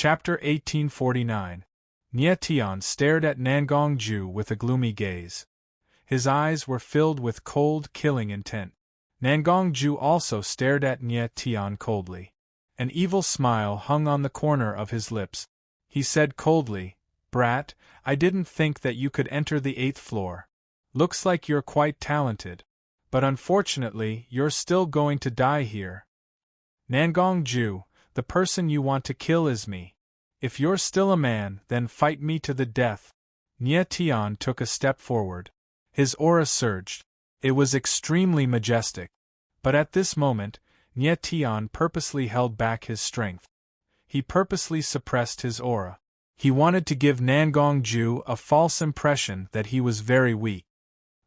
Chapter 1849. Nie Tian stared at Nangong Ju with a gloomy gaze. His eyes were filled with cold, killing intent. Nangong Ju also stared at Nie Tian coldly. An evil smile hung on the corner of his lips. He said coldly, "Brat, I didn't think that you could enter the 8th floor. Looks like you're quite talented. But unfortunately, you're still going to die here. Nangong Ju, the person you want to kill is me. If you're still a man, then fight me to the death." Nie Tian took a step forward. His aura surged. It was extremely majestic. But at this moment, Nie Tian purposely held back his strength. He purposely suppressed his aura. He wanted to give Nangong Ju a false impression that he was very weak.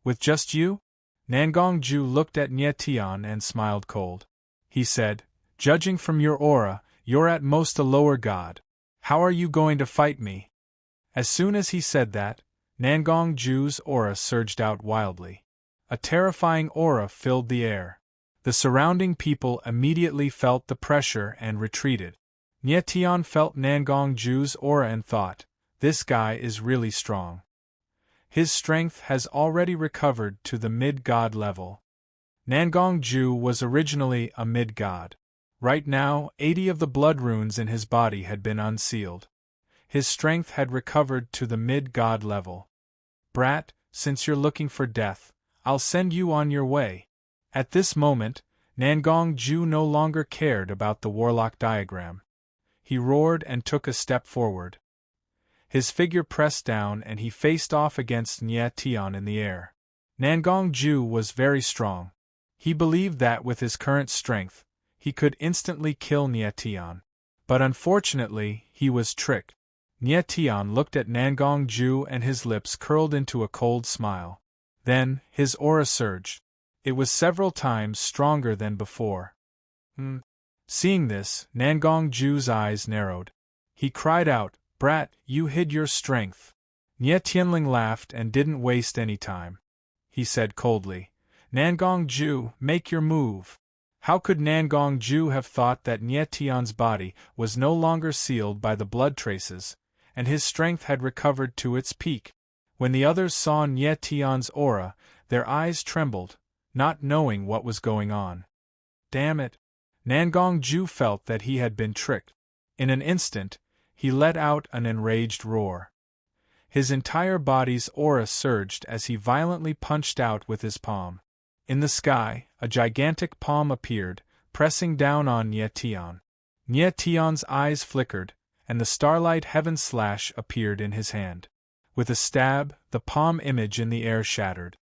"With just you?" Nangong Ju looked at Nie Tian and smiled cold. He said, "Judging from your aura, you're at most a lower god. How are you going to fight me?" As soon as he said that, Nangong Ju's aura surged out wildly. A terrifying aura filled the air. The surrounding people immediately felt the pressure and retreated. Nie Tian felt Nangong Ju's aura and thought, "This guy is really strong. His strength has already recovered to the mid-god level." Nangong Ju was originally a mid-god. Right now, 80 of the blood runes in his body had been unsealed. His strength had recovered to the mid-god level. "Brat, since you're looking for death, I'll send you on your way." At this moment, Nangong Ju no longer cared about the warlock diagram. He roared and took a step forward. His figure pressed down and he faced off against Nie Tian in the air. Nangong Ju was very strong. He believed that with his current strength, he could instantly kill Nie Tian. But unfortunately, he was tricked. Nie Tian looked at Nangong Ju and his lips curled into a cold smile. Then, his aura surged. It was several times stronger than before. Seeing this, Nangong Ju's eyes narrowed. He cried out, "Brat, you hid your strength." Nie Tianling laughed and didn't waste any time. He said coldly, "Nangong Ju, make your move." How could Nangong Ju have thought that Nie Tian's body was no longer sealed by the blood traces, and his strength had recovered to its peak? When the others saw Nie Tian's aura, their eyes trembled, not knowing what was going on. Damn it! Nangong Ju felt that he had been tricked. In an instant, he let out an enraged roar. His entire body's aura surged as he violently punched out with his palm. In the sky, a gigantic palm appeared, pressing down on Nie Tian. Nie Tian's eyes flickered, and the starlight heaven slash appeared in his hand. With a stab, the palm image in the air shattered.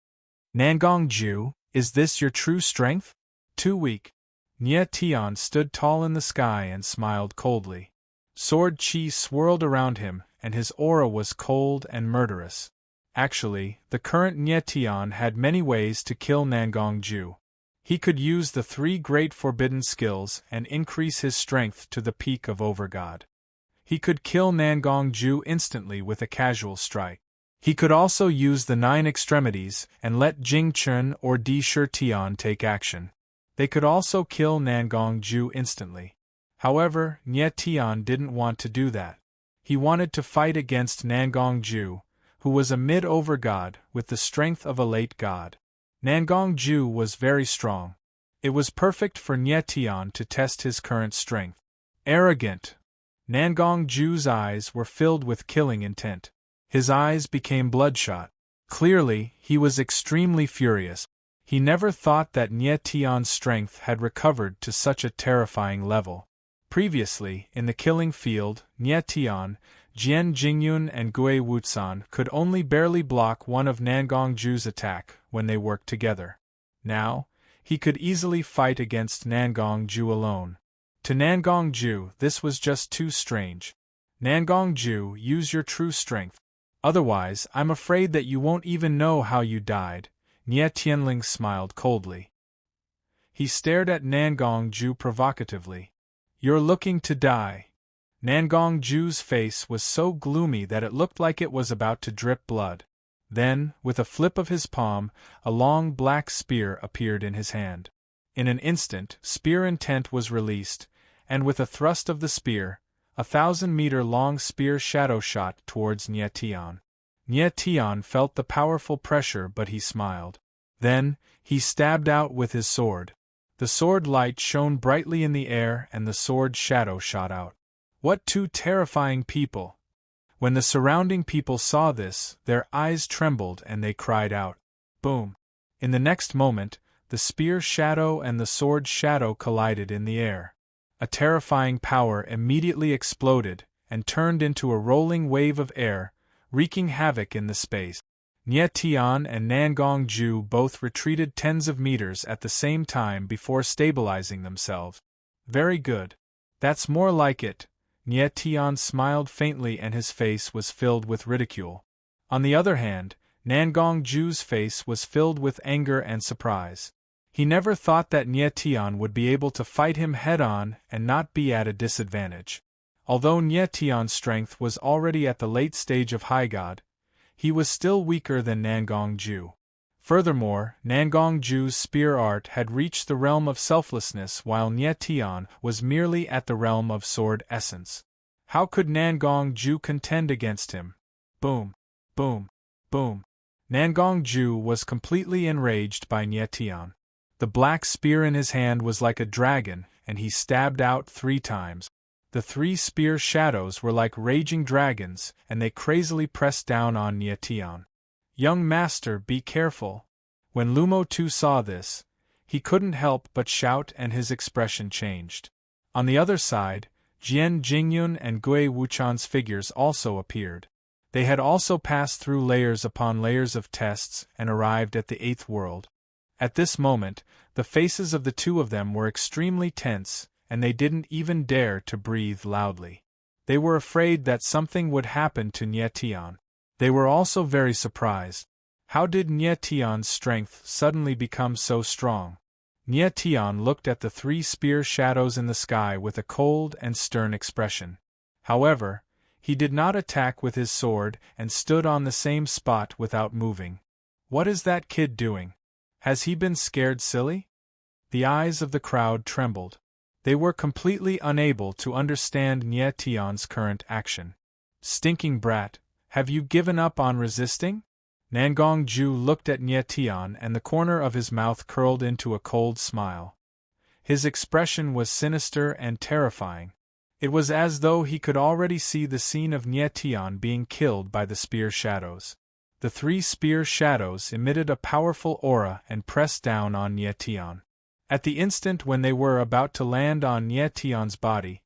"Nangong Ju, is this your true strength?" "Too weak." Nie Tian stood tall in the sky and smiled coldly. Sword chi swirled around him, and his aura was cold and murderous. Actually, the current Nie Tian had many ways to kill Nangong Ju. He could use the 3 great forbidden skills and increase his strength to the peak of Overgod. He could kill Nangong Ju instantly with a casual strike. He could also use the 9 extremities and let Jing Chun or Di Shi Tian take action. They could also kill Nangong Ju instantly. However, Nie Tian didn't want to do that. He wanted to fight against Nangong Ju, who was a mid-overgod with the strength of a late god. Nangong Ju was very strong. It was perfect for Nie Tian to test his current strength. Arrogant! Nangong Ju's eyes were filled with killing intent. His eyes became bloodshot. Clearly, he was extremely furious. He never thought that Nie Tian's strength had recovered to such a terrifying level. Previously, in the killing field, Nie Tian, Jian Jingyun and Gui Wutsan could only barely block one of Nangong Ju's attack when they worked together. Now, he could easily fight against Nangong Ju alone. To Nangong Ju, this was just too strange. "Nangong Ju, use your true strength. Otherwise, I'm afraid that you won't even know how you died." Nie Tianling smiled coldly. He stared at Nangong Ju provocatively. "You're looking to die." Nangong Ju's face was so gloomy that it looked like it was about to drip blood. Then, with a flip of his palm, a long black spear appeared in his hand. In an instant, spear intent was released, and with a thrust of the spear, A 1,000-meter-long spear shadow shot towards Nie Tian. Nie Tian felt the powerful pressure, but he smiled. Then, he stabbed out with his sword. The sword light shone brightly in the air and the sword shadow shot out. What two terrifying people! When the surrounding people saw this, their eyes trembled and they cried out, "Boom!" In the next moment, the spear shadow and the sword shadow collided in the air. A terrifying power immediately exploded and turned into a rolling wave of air, wreaking havoc in the space. Nie Tian and Nangong Ju both retreated tens of meters at the same time before stabilizing themselves. Very good. That's more like it. Nie Tian smiled faintly and his face was filled with ridicule. On the other hand, Nangong Ju's face was filled with anger and surprise. He never thought that Nie Tian would be able to fight him head-on and not be at a disadvantage. Although Nie Tian's strength was already at the late stage of High God, he was still weaker than Nangong Ju. Furthermore, Nangong Ju's spear art had reached the realm of selflessness while Nie Tian was merely at the realm of sword essence. How could Nangong Ju contend against him? Boom! Boom! Boom! Nangong Ju was completely enraged by Nie Tian. The black spear in his hand was like a dragon, and he stabbed out 3 times. The 3 spear shadows were like raging dragons, and they crazily pressed down on Nie Tian. "Young master, be careful." When Lumo Tu saw this, he couldn't help but shout and his expression changed. On the other side, Jian Jingyun and Gui Wuchan's figures also appeared. They had also passed through layers upon layers of tests and arrived at the 8th world. At this moment, the faces of the two of them were extremely tense, and they didn't even dare to breathe loudly. They were afraid that something would happen to Nie Tian. They were also very surprised. How did Nie Tian's strength suddenly become so strong? Nie Tian looked at the 3 spear shadows in the sky with a cold and stern expression. However, he did not attack with his sword and stood on the same spot without moving. What is that kid doing? Has he been scared silly? The eyes of the crowd trembled. They were completely unable to understand Nie Tian's current action. Stinking brat, have you given up on resisting? Nangong Ju looked at Nie Tian and the corner of his mouth curled into a cold smile. His expression was sinister and terrifying. It was as though he could already see the scene of Nie Tian being killed by the spear shadows. The 3 spear shadows emitted a powerful aura and pressed down on Nie Tian. At the instant when they were about to land on Nie Tian's body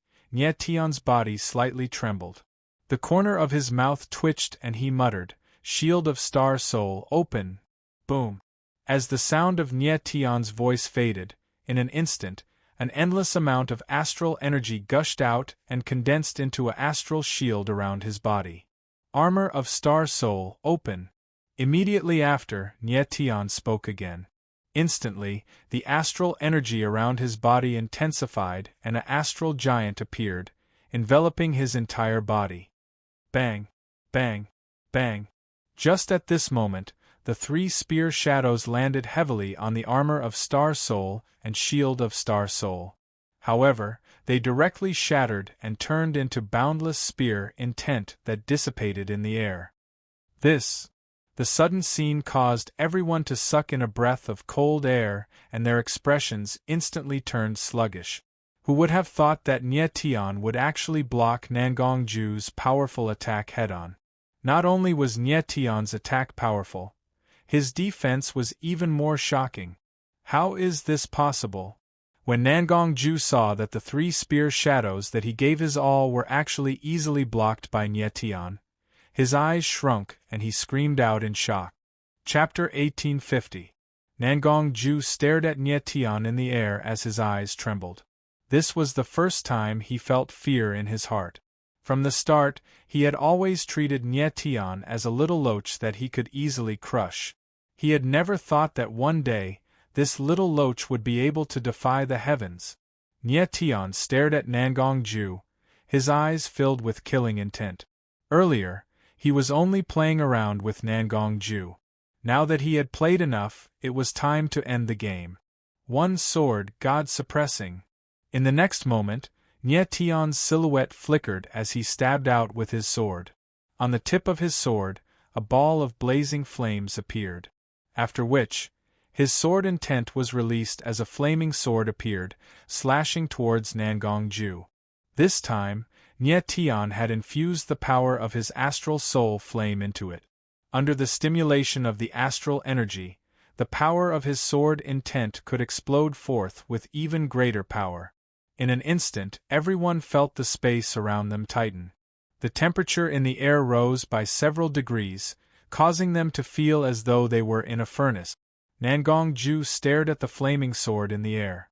slightly trembled. The corner of his mouth twitched and he muttered, "Shield of Star Soul, open!" Boom! As the sound of Nie Tian's voice faded, in an instant, an endless amount of astral energy gushed out and condensed into an astral shield around his body. "Armor of Star Soul, open!" Immediately after, Nie Tian spoke again. Instantly, the astral energy around his body intensified and an astral giant appeared, enveloping his entire body. Bang! Bang! Bang! Just at this moment, the 3 spear shadows landed heavily on the armor of Star Soul and shield of Star Soul. However, they directly shattered and turned into boundless spear intent that dissipated in the air. The sudden scene caused everyone to suck in a breath of cold air, and their expressions instantly turned sluggish. Who would have thought that Nie Tian would actually block Nangong Ju's powerful attack head-on? Not only was Nie Tian's attack powerful, his defense was even more shocking. How is this possible? When Nangong Ju saw that the 3 spear shadows that he gave his all were actually easily blocked by Nie Tian, his eyes shrunk and he screamed out in shock. Chapter 1850. Nangong Ju stared at Nie Tian in the air as his eyes trembled. This was the first time he felt fear in his heart. From the start, he had always treated Nie Tian as a little loach that he could easily crush. He had never thought that one day, this little loach would be able to defy the heavens. Nie Tian stared at Nangong Ju, his eyes filled with killing intent. Earlier, he was only playing around with Nangong Ju. Now that he had played enough, it was time to end the game. One sword, God suppressing. In the next moment, Nie Tion's silhouette flickered as he stabbed out with his sword. On the tip of his sword, a ball of blazing flames appeared. After which, his sword intent was released as a flaming sword appeared, slashing towards Nangong Ju. This time, Nie Tion had infused the power of his astral soul flame into it. Under the stimulation of the astral energy, the power of his sword intent could explode forth with even greater power. In an instant, everyone felt the space around them tighten. The temperature in the air rose by several degrees, causing them to feel as though they were in a furnace. Nangong Ju stared at the flaming sword in the air.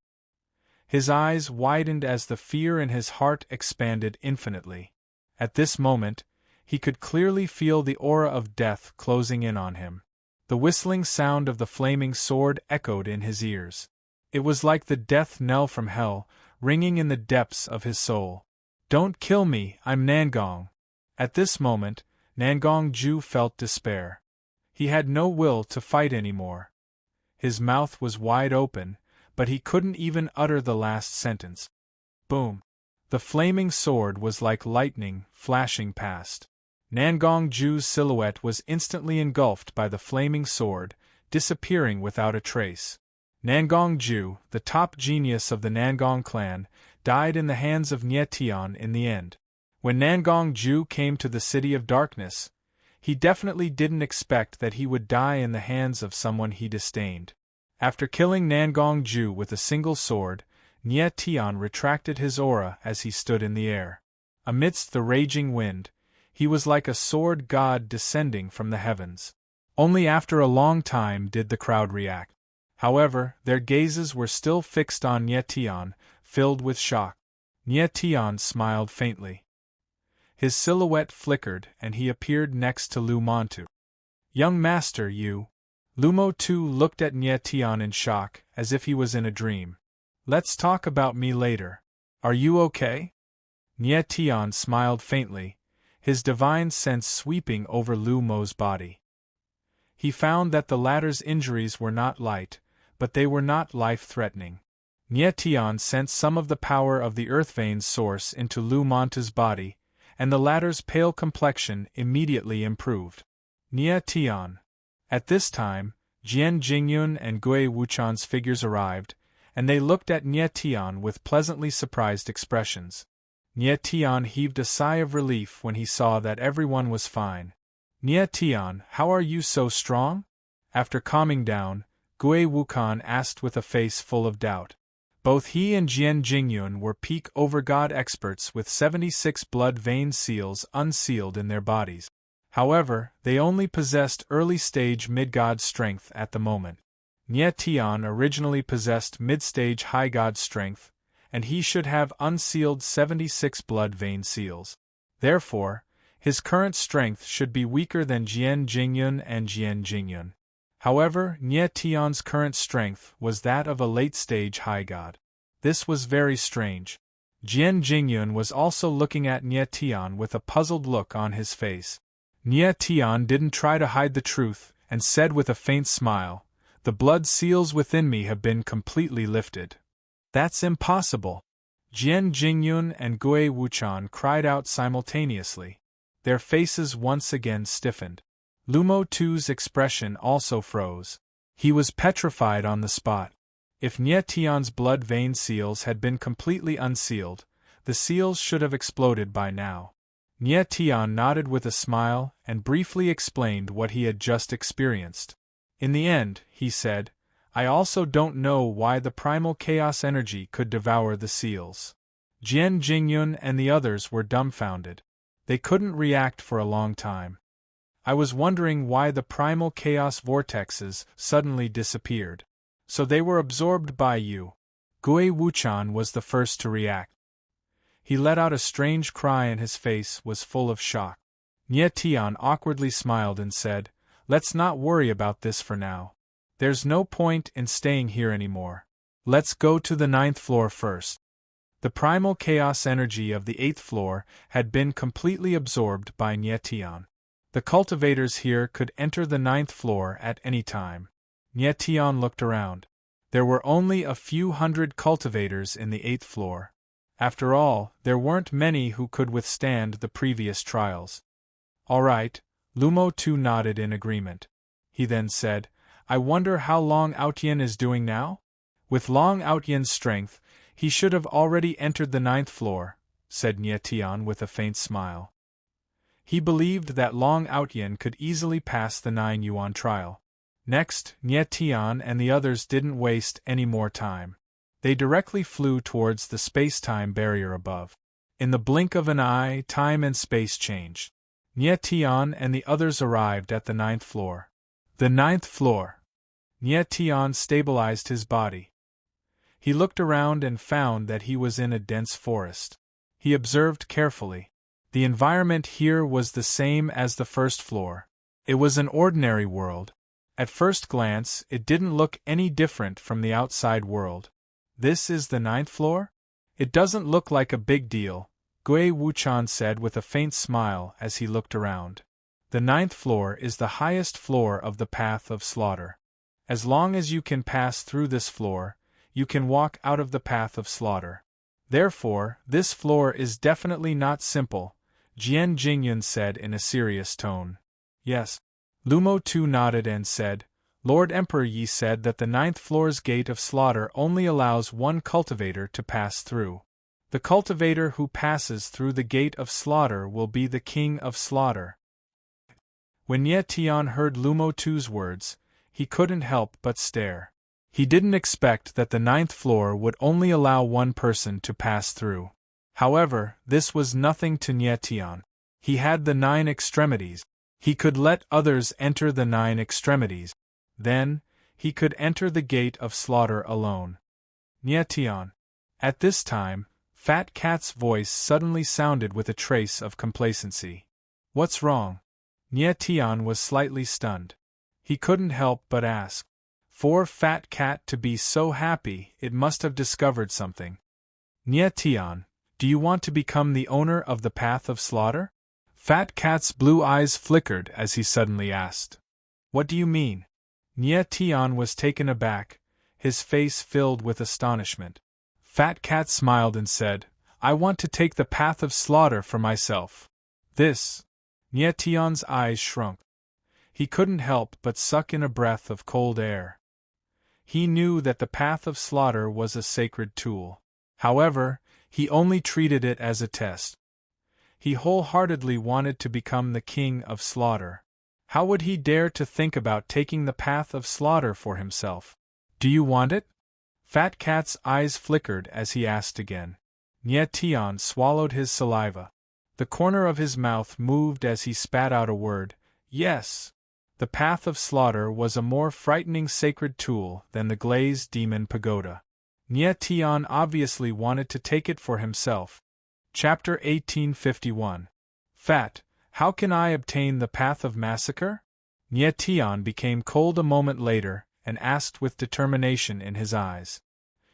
His eyes widened as the fear in his heart expanded infinitely. At this moment, he could clearly feel the aura of death closing in on him. The whistling sound of the flaming sword echoed in his ears. It was like the death knell from hell, ringing in the depths of his soul. "Don't kill me, I'm Nangong." At this moment, Nangong Ju felt despair. He had no will to fight anymore. His mouth was wide open, but he couldn't even utter the last sentence. Boom! The flaming sword was like lightning, flashing past. Nangong Ju's silhouette was instantly engulfed by the flaming sword, disappearing without a trace. Nangong Ju, the top genius of the Nangong clan, died in the hands of Nie Tion in the end. When Nangong Ju came to the City of Darkness, he definitely didn't expect that he would die in the hands of someone he disdained. After killing Nangong Ju with a single sword, Nie Tion retracted his aura as he stood in the air. Amidst the raging wind, he was like a sword god descending from the heavens. Only after a long time did the crowd react. However, their gazes were still fixed on Nie Tion, filled with shock. Nie Tion smiled faintly. His silhouette flickered and he appeared next to Lu Montu. "Young master, you." Lu Montu looked at Nie Tion in shock, as if he was in a dream. "Let's talk about me later. Are you okay?" Nie Tion smiled faintly, his divine sense sweeping over Lu Mo's body. He found that the latter's injuries were not light, but they were not life-threatening. Nie Tion sent some of the power of the Earth Vein's source into Lu Montu's body, and the latter's pale complexion immediately improved. Nie Tion. At this time, Jian Jingyun and Gui Wuchan's figures arrived, and they looked at Nie Tion with pleasantly surprised expressions. Nie Tion heaved a sigh of relief when he saw that everyone was fine. "Nie Tion, how are you so strong?" After calming down, Gui Wukan asked with a face full of doubt. Both he and Jian Jingyun were peak over-god experts with 76 blood vein seals unsealed in their bodies. However, they only possessed early-stage mid-god strength at the moment. Nie Tion originally possessed mid-stage high-god strength, and he should have unsealed 76 blood vein seals. Therefore, his current strength should be weaker than Jian Jingyun and Jian Jingyun. However, Nie Tion's current strength was that of a late-stage high god. This was very strange. Jian Jingyun was also looking at Nie Tion with a puzzled look on his face. Nie Tion didn't try to hide the truth, and said with a faint smile, "The blood seals within me have been completely lifted." "That's impossible!" Jian Jingyun and Gui Wuchan cried out simultaneously. Their faces once again stiffened. Lu Montu's expression also froze. He was petrified on the spot. If Nie Tion's blood vein seals had been completely unsealed, the seals should have exploded by now. Nie Tion nodded with a smile and briefly explained what he had just experienced. "In the end," he said, "I also don't know why the primal chaos energy could devour the seals." Jian Jingyun and the others were dumbfounded. They couldn't react for a long time. "I was wondering why the primal chaos vortexes suddenly disappeared. So they were absorbed by you." Gui Wuchan was the first to react. He let out a strange cry and his face was full of shock. Nie Tion awkwardly smiled and said, "Let's not worry about this for now. There's no point in staying here anymore. Let's go to the 9th floor first." The primal chaos energy of the 8th floor had been completely absorbed by Nie Tion. The cultivators here could enter the 9th floor at any time. Nie Tion looked around. There were only a few hundred cultivators in the 8th floor. After all, there weren't many who could withstand the previous trials. All right, Lumo too nodded in agreement. He then said, I wonder how Long Outyen is doing now? With Long Outyen's strength, he should have already entered the 9th floor, said Nye Tian with a faint smile. He believed that Long Outyen could easily pass the 9 yuan trial. Next, Nye Tian and the others didn't waste any more time. They directly flew towards the space-time barrier above. In the blink of an eye, time and space changed. Nye Tian and the others arrived at the 9th floor. The 9th floor. Nye Tian stabilized his body. He looked around and found that he was in a dense forest. He observed carefully. The environment here was the same as the 1st floor. It was an ordinary world. At first glance, it didn't look any different from the outside world. This is the 9th floor? It doesn't look like a big deal, Gui Wuchan said with a faint smile as he looked around. The 9th floor is the highest floor of the path of slaughter. As long as you can pass through this floor, you can walk out of the path of slaughter. Therefore, this floor is definitely not simple, Jian Jingyun said in a serious tone. Yes. Lumo too nodded and said, Lord Emperor Yi said that the 9th floor's gate of slaughter only allows one cultivator to pass through. The cultivator who passes through the gate of slaughter will be the king of slaughter. When Nye Tian heard Lumo Tu's words, he couldn't help but stare. He didn't expect that the 9th floor would only allow one person to pass through. However, this was nothing to Nye Tian. He had the 9 extremities. He could let others enter the 9 extremities. Then, he could enter the gate of slaughter alone. Nye Tian. At this time, Fat Cat's voice suddenly sounded with a trace of complacency. What's wrong? Nye Tian was slightly stunned. He couldn't help but ask. For Fat Cat to be so happy, it must have discovered something. Nye Tian, do you want to become the owner of the path of slaughter? Fat Cat's blue eyes flickered as he suddenly asked. What do you mean? Nye Tian was taken aback, his face filled with astonishment. Fat Cat smiled and said, I want to take the path of slaughter for myself. This. Nye Tian's eyes shrunk. He couldn't help but suck in a breath of cold air. He knew that the path of slaughter was a sacred tool. However, he only treated it as a test. He wholeheartedly wanted to become the king of slaughter. How would he dare to think about taking the path of slaughter for himself? Do you want it? Fat Cat's eyes flickered as he asked again. Nye Tian swallowed his saliva. The corner of his mouth moved as he spat out a word, yes. The path of slaughter was a more frightening sacred tool than the glazed demon pagoda. Nye Tian obviously wanted to take it for himself. Chapter 1851. Fat, how can I obtain the path of massacre? Nye Tian became cold a moment later and asked with determination in his eyes.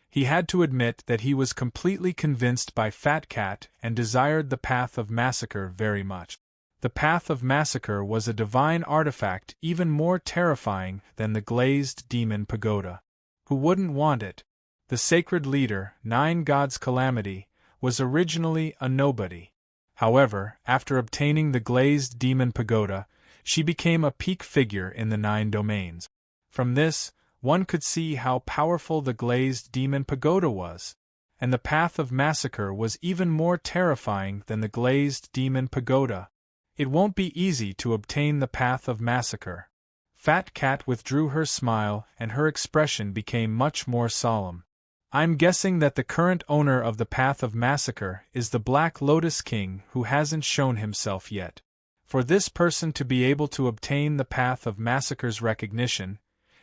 He had to admit that he was completely convinced by Fat Cat and desired the path of massacre very much. The path of massacre was a divine artifact even more terrifying than the glazed demon pagoda. Who wouldn't want it? The sacred leader, 9 Gods Calamity, was originally a nobody. However, after obtaining the glazed demon pagoda, she became a peak figure in the 9 domains. From this, one could see how powerful the glazed demon pagoda was, and the path of massacre was even more terrifying than the glazed demon pagoda. It won't be easy to obtain the path of massacre. Fat Cat withdrew her smile and her expression became much more solemn. I'm guessing that the current owner of the path of massacre is the Black Lotus King who hasn't shown himself yet. For this person to be able to obtain the path of massacre's recognition,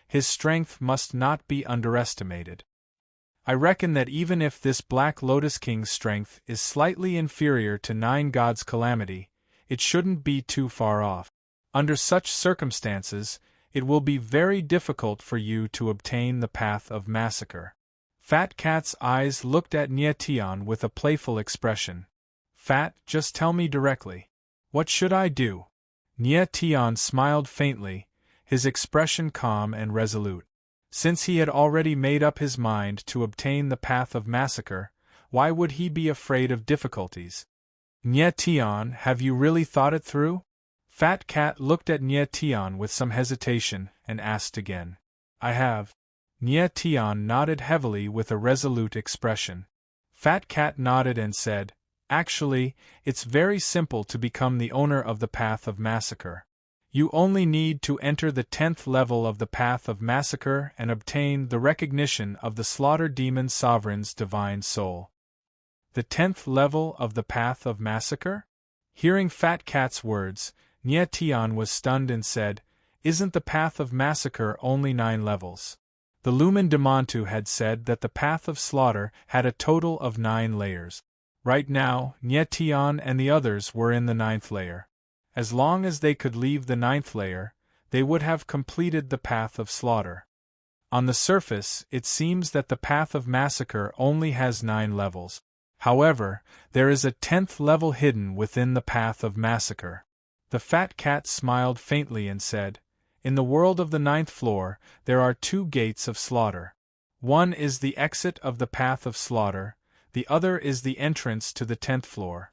his strength must not be underestimated. I reckon that even if this Black Lotus King's strength is slightly inferior to 9 Gods Calamity, it shouldn't be too far off. Under such circumstances, it will be very difficult for you to obtain the path of massacre. Fat Cat's eyes looked at Nye Tian with a playful expression. Fat, just tell me directly. What should I do? Nye Tian smiled faintly, his expression calm and resolute. Since he had already made up his mind to obtain the path of massacre, why would he be afraid of difficulties? Nye Tian, have you really thought it through? Fat Cat looked at Nye Tian with some hesitation, and asked again. I have. Nye Tian nodded heavily with a resolute expression. Fat Cat nodded and said, Actually, it's very simple to become the owner of the Path of Massacre. You only need to enter the 10th level of the Path of Massacre and obtain the recognition of the Slaughter Demon Sovereign's divine soul. The 10th level of the Path of Massacre? Hearing Fat Cat's words, Nye Tian was stunned and said, Isn't the Path of Massacre only 9 levels? The Lumen Demontu had said that the Path of Slaughter had a total of 9 layers. Right now, Nye Tian and the others were in the 9th layer. As long as they could leave the 9th layer, they would have completed the Path of Slaughter. On the surface, it seems that the Path of Massacre only has 9 levels. However, there is a 10th level hidden within the Path of Massacre. The Fat Cat smiled faintly and said, In the world of the 9th floor, there are 2 gates of slaughter. One is the exit of the Path of Slaughter, the other is the entrance to the 10th floor.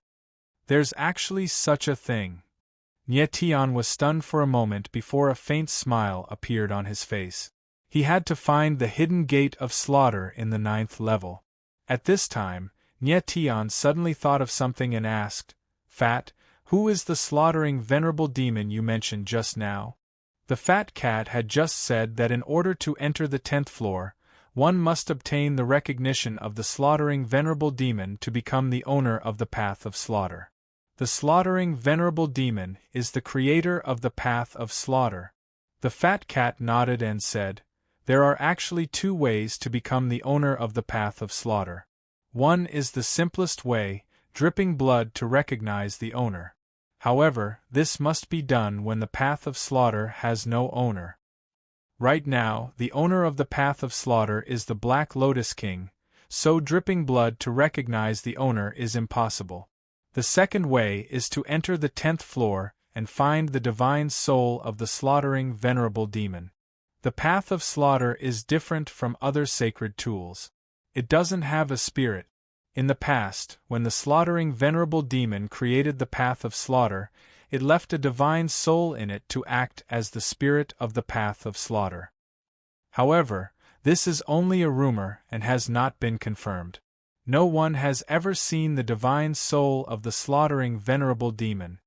There's actually such a thing. Nye Tian was stunned for a moment before a faint smile appeared on his face. He had to find the hidden gate of slaughter in the 9th level. At this time, Nye Tian suddenly thought of something and asked, Fat, who is the slaughtering venerable demon you mentioned just now? The Fat Cat had just said that in order to enter the 10th floor, one must obtain the recognition of the slaughtering venerable demon to become the owner of the Path of Slaughter. The slaughtering venerable demon is the creator of the Path of Slaughter. The Fat Cat nodded and said, There are actually 2 ways to become the owner of the Path of Slaughter. One is the simplest way, dripping blood to recognize the owner. However, this must be done when the Path of Slaughter has no owner. Right now, the owner of the Path of Slaughter is the Black Lotus King, so dripping blood to recognize the owner is impossible. The second way is to enter the 10th floor and find the divine soul of the slaughtering venerable demon. The Path of Slaughter is different from other sacred tools. It doesn't have a spirit. In the past, when the slaughtering venerable demon created the Path of Slaughter, it left a divine soul in it to act as the spirit of the Path of Slaughter. However, this is only a rumor and has not been confirmed. No one has ever seen the divine soul of the slaughtering venerable demon.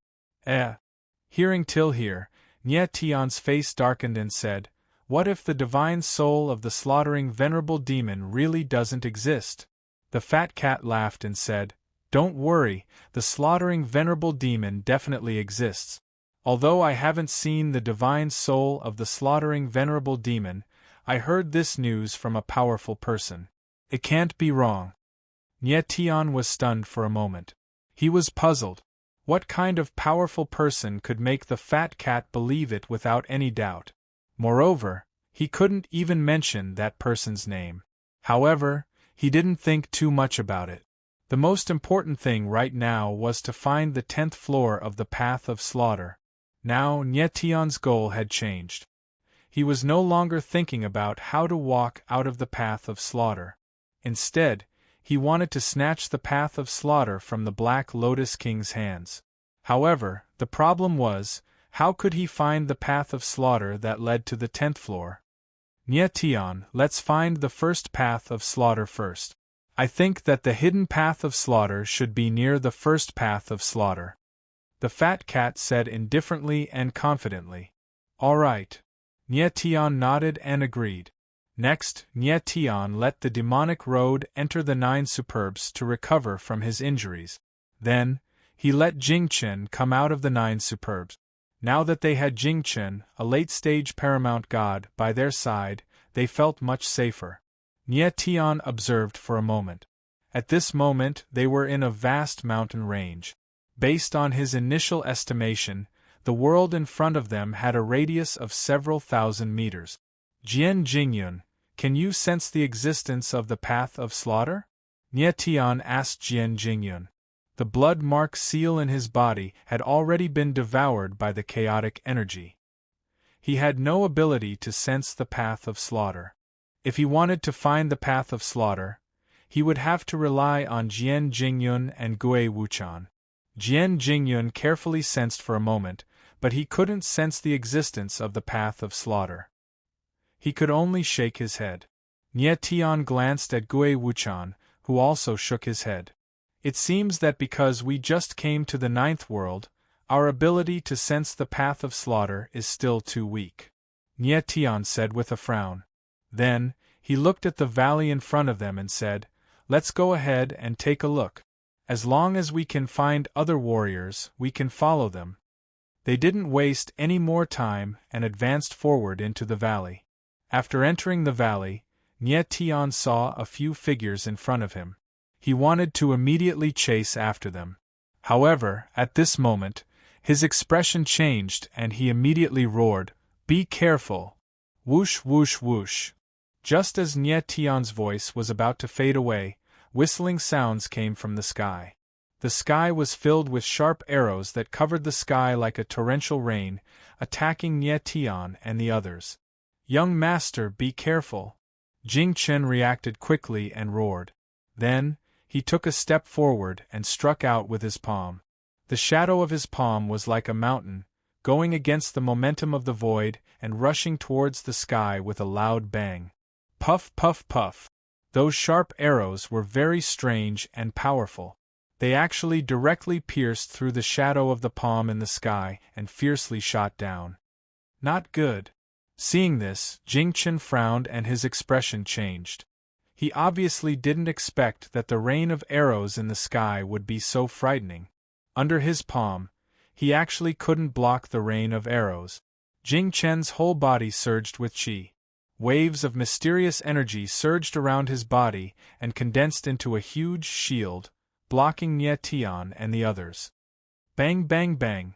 Hearing till here, Nye Tian's face darkened and said, What if the divine soul of the slaughtering venerable demon really doesn't exist? The Fat Cat laughed and said, Don't worry, the slaughtering venerable demon definitely exists. Although I haven't seen the divine soul of the slaughtering venerable demon, I heard this news from a powerful person. It can't be wrong. Nye Tian was stunned for a moment. He was puzzled. What kind of powerful person could make the Fat Cat believe it without any doubt? Moreover, he couldn't even mention that person's name. However, he didn't think too much about it. The most important thing right now was to find the 10th floor of the Path of Slaughter. Now Nye Tian's goal had changed. He was no longer thinking about how to walk out of the Path of Slaughter. Instead, he wanted to snatch the Path of Slaughter from the Black Lotus King's hands. However, the problem was, how could he find the Path of Slaughter that led to the 10th floor? Nye Tian, let's find the first Path of Slaughter first. I think that the hidden Path of Slaughter should be near the first Path of Slaughter. The Fat Cat said indifferently and confidently. All right. Nye Tian nodded and agreed. Next, Nye Tian let the demonic road enter the 9 superbs to recover from his injuries. Then, he let Jingchen come out of the 9 superbs. Now that they had Jingchen, a late-stage paramount god, by their side, they felt much safer. Nye Tian observed for a moment. At this moment they were in a vast mountain range. Based on his initial estimation, the world in front of them had a radius of several thousand meters. Jian Jingyun, can you sense the existence of the Path of Slaughter? Nye Tian asked Jian Jingyun. The blood-mark seal in his body had already been devoured by the chaotic energy. He had no ability to sense the Path of Slaughter. If he wanted to find the Path of Slaughter, he would have to rely on Jian Jingyun and Gui Wuchan. Jian Jingyun carefully sensed for a moment, but he couldn't sense the existence of the path of slaughter. He could only shake his head. Nie Tian glanced at Gui Wuchan, who also shook his head. It seems that because we just came to the ninth world, our ability to sense the path of slaughter is still too weak. Nie Tian said with a frown. Then, he looked at the valley in front of them and said, "Let's go ahead and take a look. As long as we can find other warriors, we can follow them." They didn't waste any more time and advanced forward into the valley. After entering the valley, Nie Tian saw a few figures in front of him. He wanted to immediately chase after them. However, at this moment, his expression changed and he immediately roared, "Be careful!" Whoosh whoosh whoosh. Just as Nie Tian's voice was about to fade away, whistling sounds came from the sky. The sky was filled with sharp arrows that covered the sky like a torrential rain, attacking Nie Tian and the others. "Young master, be careful!" Jing Chen reacted quickly and roared. Then, he took a step forward and struck out with his palm. The shadow of his palm was like a mountain, going against the momentum of the void and rushing towards the sky with a loud bang. Puff, puff, puff. Those sharp arrows were very strange and powerful. They actually directly pierced through the shadow of the palm in the sky and fiercely shot down. Not good. Seeing this, Jing Chen frowned and his expression changed. He obviously didn't expect that the rain of arrows in the sky would be so frightening. Under his palm, he actually couldn't block the rain of arrows. Jing Chen's whole body surged with qi. Waves of mysterious energy surged around his body and condensed into a huge shield, blocking Nie Tian and the others. Bang bang bang.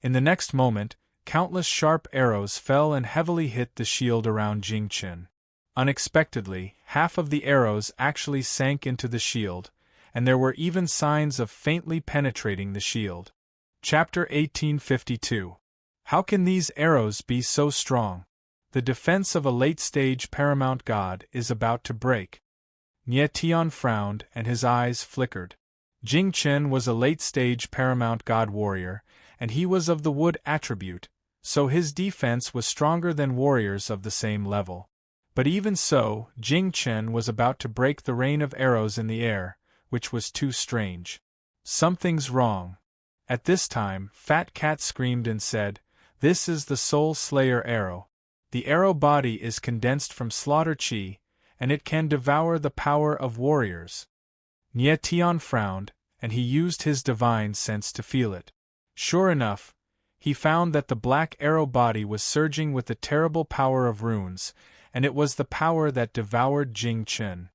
In the next moment, countless sharp arrows fell and heavily hit the shield around Jing Chen. Unexpectedly, half of the arrows actually sank into the shield, and there were even signs of faintly penetrating the shield. Chapter 1852. How can these arrows be so strong? The defense of a late-stage paramount god is about to break. Nie Tian frowned and his eyes flickered. Jing Chen was a late-stage paramount god warrior, and he was of the wood attribute, so his defense was stronger than warriors of the same level. But even so, Jing Chen was about to break the rain of arrows in the air, which was too strange. Something's wrong. At this time, Fat Cat screamed and said, "This is the Soul Slayer arrow. The arrow body is condensed from slaughter chi, and it can devour the power of warriors." Nie Tian frowned, and he used his divine sense to feel it. Sure enough, he found that the black arrow body was surging with the terrible power of runes, and it was the power that devoured Jing Chen.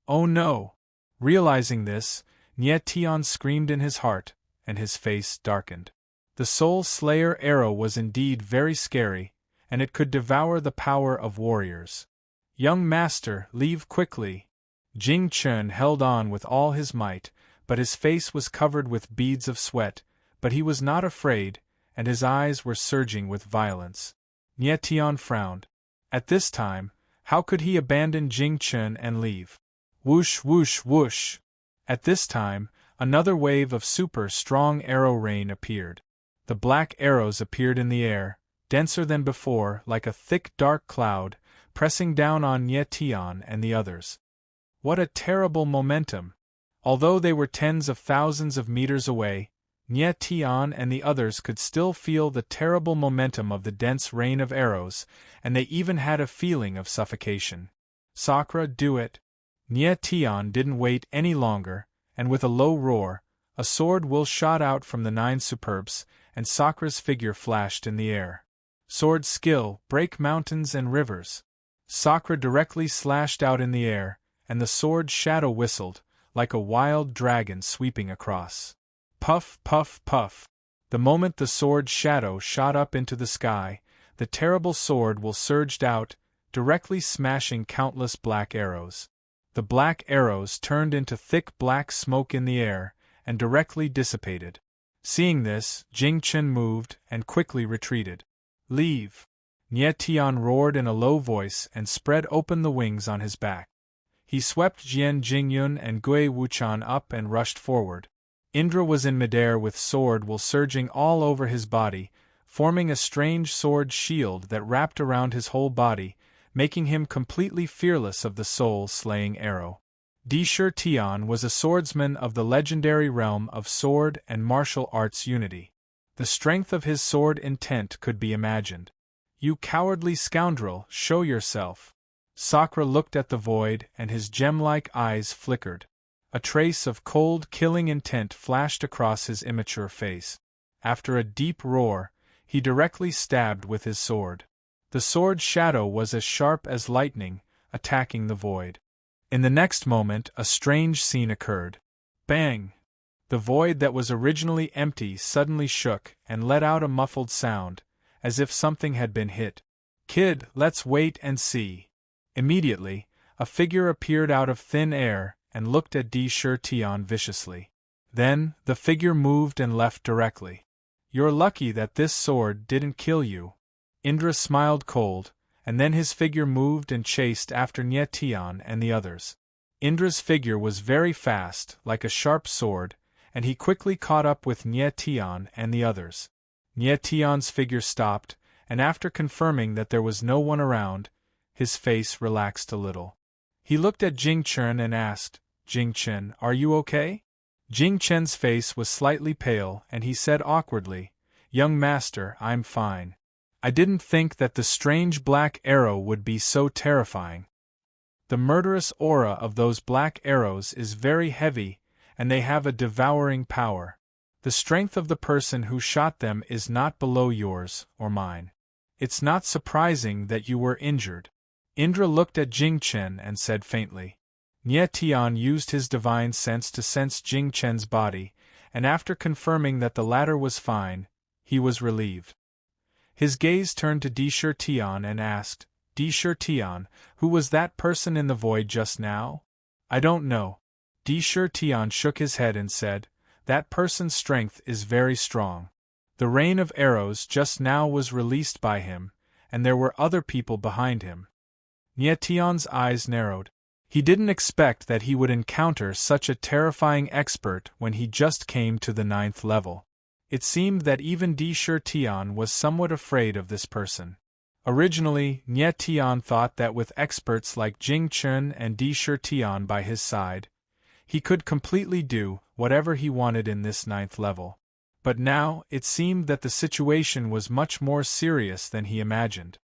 Oh no! Realizing this, Nie Tian screamed in his heart, and his face darkened. The Soul Slayer arrow was indeed very scary, and it could devour the power of warriors. "Young master, leave quickly!" Jing Chen held on with all his might, but his face was covered with beads of sweat, but he was not afraid, and his eyes were surging with violence. Nie Tian frowned. At this time, how could he abandon Jing Chen and leave? Whoosh whoosh whoosh! At this time, another wave of super-strong arrow rain appeared. The black arrows appeared in the air, denser than before, like a thick dark cloud, pressing down on Nie Tian and the others. What a terrible momentum! Although they were tens of thousands of meters away, Nie Tian and the others could still feel the terrible momentum of the dense rain of arrows, and they even had a feeling of suffocation. "Sakura, do it!" Nie Tian didn't wait any longer, and with a low roar, a sword will shot out from the 9 superbs, and Sakura's figure flashed in the air. Sword skill, break mountains and rivers. Sakura directly slashed out in the air, and the sword shadow whistled, like a wild dragon sweeping across. Puff, puff, puff. The moment the sword shadow shot up into the sky, the terrible sword will surged out, directly smashing countless black arrows. The black arrows turned into thick black smoke in the air, and directly dissipated. Seeing this, Jing Chen moved and quickly retreated. "Leave!" Nie Tian roared in a low voice and spread open the wings on his back. He swept Jian Jingyun and Gui Wuchan up and rushed forward. Indra was in midair with sword wool surging all over his body, forming a strange sword shield that wrapped around his whole body, making him completely fearless of the soul-slaying arrow. Di Shi Tian was a swordsman of the legendary realm of sword and martial arts unity. The strength of his sword intent could be imagined. "You cowardly scoundrel, show yourself!" Sakra looked at the void and his gem-like eyes flickered. A trace of cold, killing intent flashed across his immature face. After a deep roar, he directly stabbed with his sword. The sword's shadow was as sharp as lightning, attacking the void. In the next moment, a strange scene occurred. Bang! The void that was originally empty suddenly shook and let out a muffled sound, as if something had been hit. "Kid, let's wait and see." Immediately, a figure appeared out of thin air and looked at Di Shi Tian viciously. Then, the figure moved and left directly. "You're lucky that this sword didn't kill you." Indra smiled cold, and then his figure moved and chased after Nie Tian and the others. Indra's figure was very fast, like a sharp sword, and he quickly caught up with Nie Tian and the others. Nie Tian's figure stopped, and after confirming that there was no one around, his face relaxed a little. He looked at Jing Chen and asked, "Jing Chen, are you okay?" Jing Chen's face was slightly pale and he said awkwardly, "Young master, I'm fine. I didn't think that the strange black arrow would be so terrifying. The murderous aura of those black arrows is very heavy, and they have a devouring power. The strength of the person who shot them is not below yours or mine. It's not surprising that you were injured." Indra looked at Jing Chen and said faintly. Nie Tian used his divine sense to sense Jing Chen's body, and after confirming that the latter was fine, he was relieved. His gaze turned to Di Shi Tian and asked, "Di Shi Tian, who was that person in the void just now?" "I don't know." Di Shi Tian shook his head and said, "That person's strength is very strong. The rain of arrows just now was released by him, and there were other people behind him." Nie Tian's eyes narrowed. He didn't expect that he would encounter such a terrifying expert when he just came to the 9th level. It seemed that even Di Shi Tian was somewhat afraid of this person. Originally, Nie Tian thought that with experts like Jing Chen and Di Shi Tian by his side, he could completely do whatever he wanted in this 9th level. But now, it seemed that the situation was much more serious than he imagined.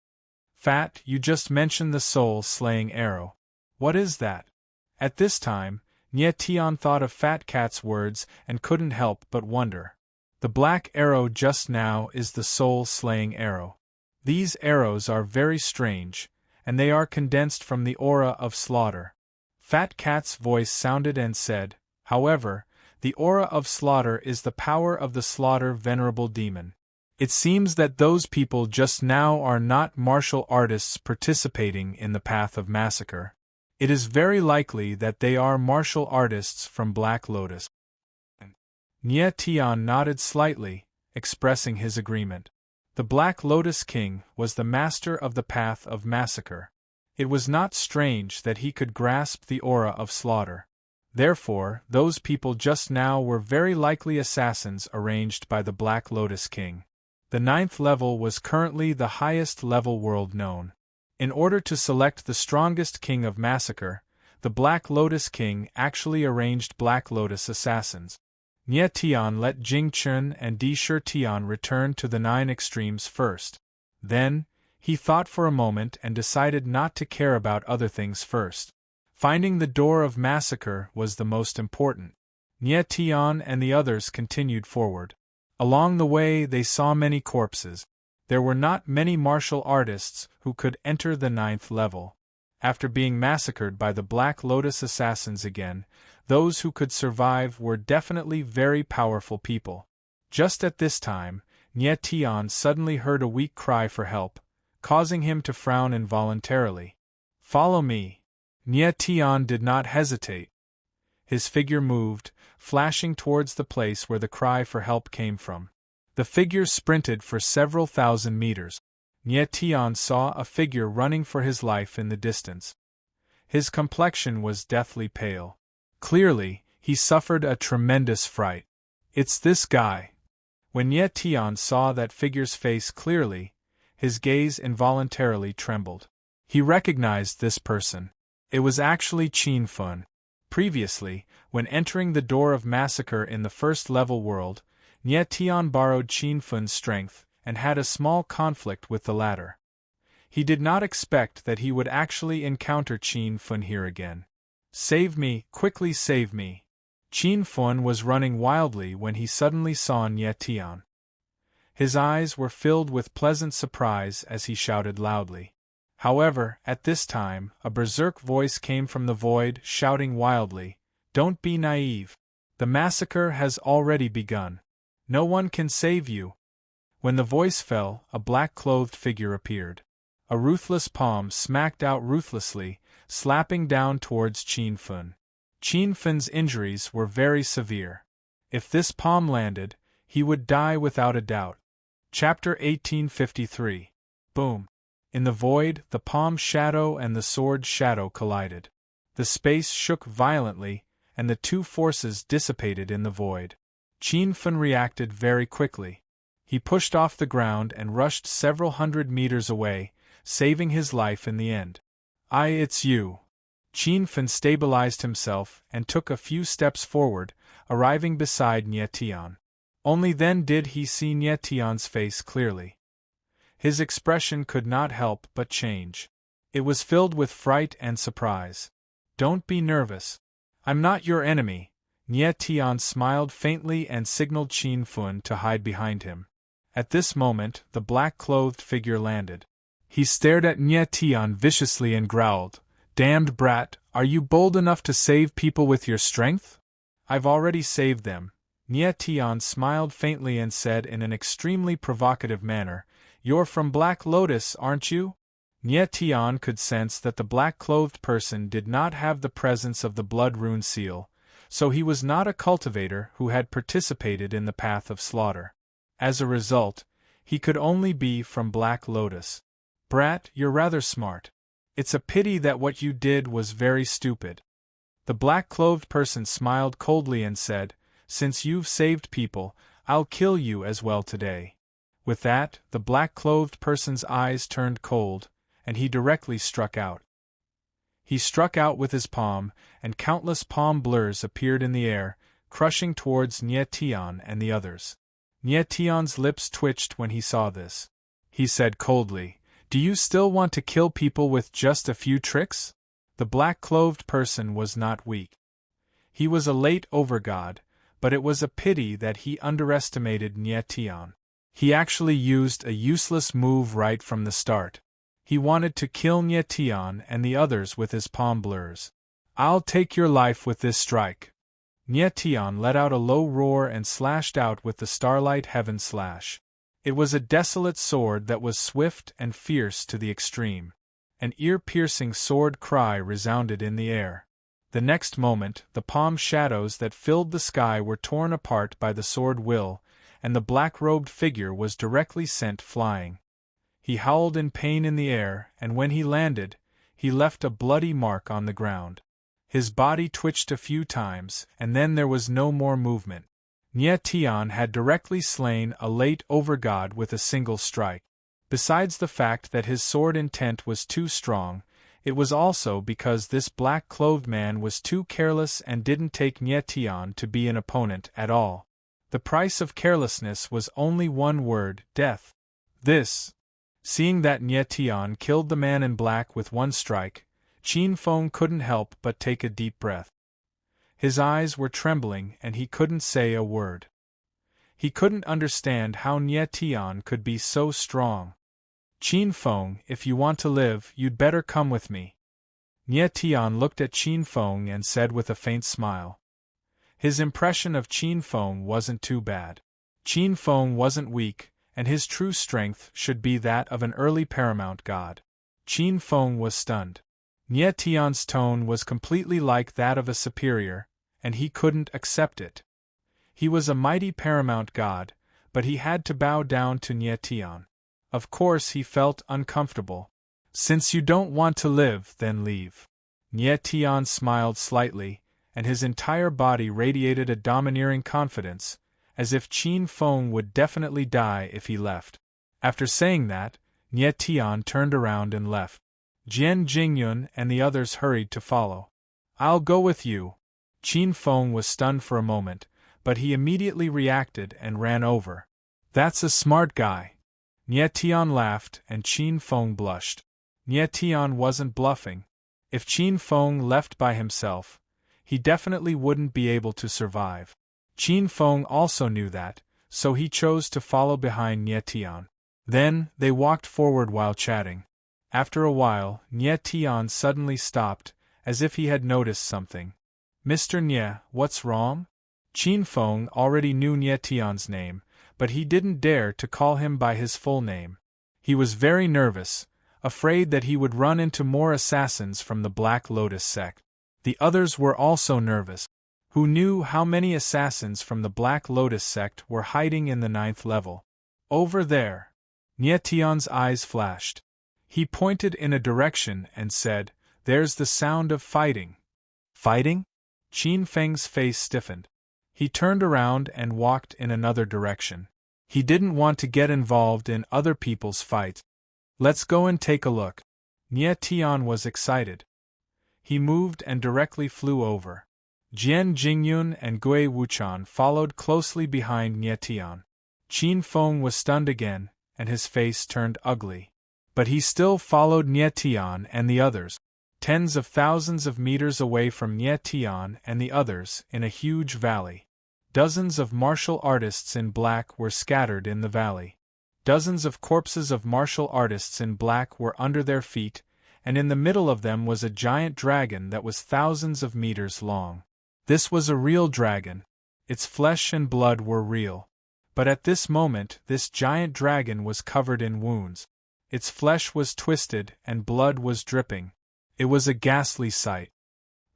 "Fat, you just mentioned the soul-slaying arrow. What is that?" At this time, Nie Tian thought of Fat Cat's words and couldn't help but wonder. "The black arrow just now is the soul-slaying arrow. These arrows are very strange, and they are condensed from the aura of slaughter." Fat Cat's voice sounded and said, "However, the aura of slaughter is the power of the slaughter venerable demon. It seems that those people just now are not martial artists participating in the path of massacre. It is very likely that they are martial artists from Black Lotus." Nie Tian nodded slightly, expressing his agreement. The Black Lotus King was the master of the path of massacre. It was not strange that he could grasp the aura of slaughter. Therefore, those people just now were very likely assassins arranged by the Black Lotus King. The 9th level was currently the highest level world known. In order to select the strongest king of massacre, the Black Lotus King actually arranged Black Lotus assassins. Nie Tian let Jing Chen and Di Shi Tian return to the 9 extremes first. Then, he thought for a moment and decided not to care about other things first. Finding the door of massacre was the most important. Nie Tian and the others continued forward. Along the way they saw many corpses. There were not many martial artists who could enter the 9th level. After being massacred by the Black Lotus assassins again, those who could survive were definitely very powerful people. Just at this time, Nie Tian suddenly heard a weak cry for help, causing him to frown involuntarily. "Follow me." Nie Tian did not hesitate. His figure moved, flashing towards the place where the cry for help came from. The figure sprinted for several thousand meters. Nie Tian saw a figure running for his life in the distance. His complexion was deathly pale. Clearly, he suffered a tremendous fright. "It's this guy." When Nye Tian saw that figure's face clearly, his gaze involuntarily trembled. He recognized this person. It was actually Qin Fun. Previously, when entering the door of massacre in the first-level world, Nye Tian borrowed Qin Fun's strength and had a small conflict with the latter. He did not expect that he would actually encounter Qin Fun here again. "Save me, quickly save me." Qin Fun was running wildly when he suddenly saw Nye Tian. His eyes were filled with pleasant surprise as he shouted loudly. However, at this time, a berserk voice came from the void, shouting wildly, "Don't be naive. The massacre has already begun. No one can save you." When the voice fell, a black-clothed figure appeared. A ruthless palm smacked out ruthlessly, slapping down towards Qin Fun. Qin Fun's injuries were very severe. If this palm landed, he would die without a doubt. Chapter 1853. Boom. In the void, the palm shadow and the sword shadow collided. The space shook violently, and the two forces dissipated in the void. Qin Fun reacted very quickly. He pushed off the ground and rushed several hundred meters away, saving his life in the end. It's you." Qin Fun stabilized himself and took a few steps forward, arriving beside Nye Tian. Only then did he see Nye Tian's face clearly. His expression could not help but change. It was filled with fright and surprise. "Don't be nervous. I'm not your enemy." Nye Tian smiled faintly and signaled Qin Fun to hide behind him. At this moment, the black-clothed figure landed. He stared at Nye Tian viciously and growled, "Damned brat, are you bold enough to save people with your strength?" "I've already saved them." Nye Tian smiled faintly and said in an extremely provocative manner, "You're from Black Lotus, aren't you?" Nye Tian could sense that the black-clothed person did not have the presence of the blood rune seal, so he was not a cultivator who had participated in the path of slaughter. As a result, he could only be from Black Lotus. "Brat, you're rather smart. It's a pity that what you did was very stupid." The black-clothed person smiled coldly and said, "Since you've saved people, I'll kill you as well today." With that, the black-clothed person's eyes turned cold, and he directly struck out. He struck out with his palm, and countless palm blurs appeared in the air, crushing towards Nye Tian and the others. Nye Tian's lips twitched when he saw this. He said coldly, "Do you still want to kill people with just a few tricks?" The black-clothed person was not weak. He was a late overgod, but it was a pity that he underestimated Nye Tian. He actually used a useless move right from the start. He wanted to kill Nye Tian and the others with his palm blurs. "I'll take your life with this strike." Nye Tian let out a low roar and slashed out with the Starlight Heaven Slash. It was a desolate sword that was swift and fierce to the extreme. An ear-piercing sword cry resounded in the air. The next moment, the palm shadows that filled the sky were torn apart by the sword will, and the black-robed figure was directly sent flying. He howled in pain in the air, and when he landed, he left a bloody mark on the ground. His body twitched a few times, and then there was no more movement. Nye Tian had directly slain a late overgod with a single strike. Besides the fact that his sword intent was too strong, it was also because this black-clothed man was too careless and didn't take Nye Tian to be an opponent at all. The price of carelessness was only one word: death. Seeing that Nye Tian killed the man in black with one strike, Qin Fun couldn't help but take a deep breath. His eyes were trembling and he couldn't say a word. He couldn't understand how Nye Tian could be so strong. "Qin Fun, if you want to live, you'd better come with me." Nye Tian looked at Qin Fun and said with a faint smile. His impression of Qin Fun wasn't too bad. Qin Fun wasn't weak, and his true strength should be that of an early paramount god. Qin Fun was stunned. Nye Tian's tone was completely like that of a superior, and he couldn't accept it. He was a mighty paramount god, but he had to bow down to Nye Tian. Of course he felt uncomfortable. "Since you don't want to live, then leave." Nie Tian smiled slightly, and his entire body radiated a domineering confidence, as if Qin Feng would definitely die if he left. After saying that, Nie Tian turned around and left. Jian Jingyun and the others hurried to follow. "I'll go with you." Qin Feng was stunned for a moment, but he immediately reacted and ran over. "That's a smart guy." Nie Tian laughed and Qin Feng blushed. Nie Tian wasn't bluffing. If Qin Feng left by himself, he definitely wouldn't be able to survive. Qin Feng also knew that, so he chose to follow behind Nie Tian. Then, they walked forward while chatting. After a while, Nie Tian suddenly stopped, as if he had noticed something. "Mr. Nie, what's wrong?" Qin Feng already knew Nie Tian's name, but he didn't dare to call him by his full name. He was very nervous, afraid that he would run into more assassins from the Black Lotus sect. The others were also nervous. Who knew how many assassins from the Black Lotus sect were hiding in the 9th level? "Over there." Nie Tian's eyes flashed. He pointed in a direction and said, "There's the sound of fighting." "Fighting?" Qin Feng's face stiffened. He turned around and walked in another direction. He didn't want to get involved in other people's fights. "Let's go and take a look." Nie Tian was excited. He moved and directly flew over. Jian Jingyun and Gui Wuchan followed closely behind Nie Tian. Qin Feng was stunned again, and his face turned ugly. But he still followed Nie Tian and the others. Tens of thousands of meters away from Nie Tian and the others, in a huge valley. Dozens of martial artists in black were scattered in the valley. Dozens of corpses of martial artists in black were under their feet, and in the middle of them was a giant dragon that was thousands of meters long. This was a real dragon. Its flesh and blood were real. But at this moment, this giant dragon was covered in wounds. Its flesh was twisted and blood was dripping. It was a ghastly sight.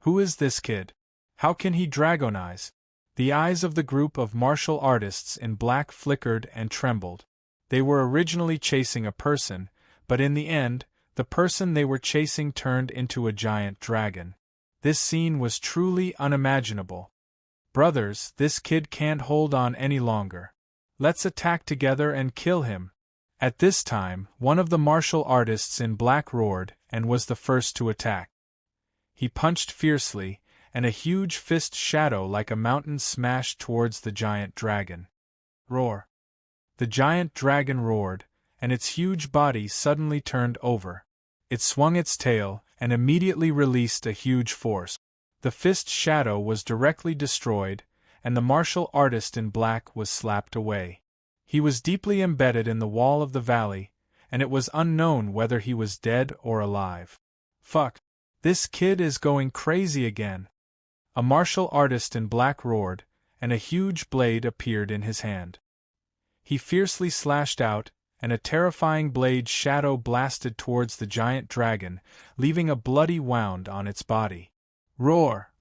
Who is this kid? How can he dragonize? The eyes of the group of martial artists in black flickered and trembled. They were originally chasing a person, but in the end, the person they were chasing turned into a giant dragon. This scene was truly unimaginable. "Brothers, this kid can't hold on any longer. Let's attack together and kill him." At this time, one of the martial artists in black roared and was the first to attack. He punched fiercely, and a huge fist shadow like a mountain smashed towards the giant dragon. Roar! The giant dragon roared, and its huge body suddenly turned over. It swung its tail, and immediately released a huge force. The fist shadow was directly destroyed, and the martial artist in black was slapped away. He was deeply embedded in the wall of the valley, and it was unknown whether he was dead or alive. "Fuck! This kid is going crazy again!" A martial artist in black roared, and a huge blade appeared in his hand. He fiercely slashed out, and a terrifying blade shadow blasted towards the giant dragon, leaving a bloody wound on its body. Roar!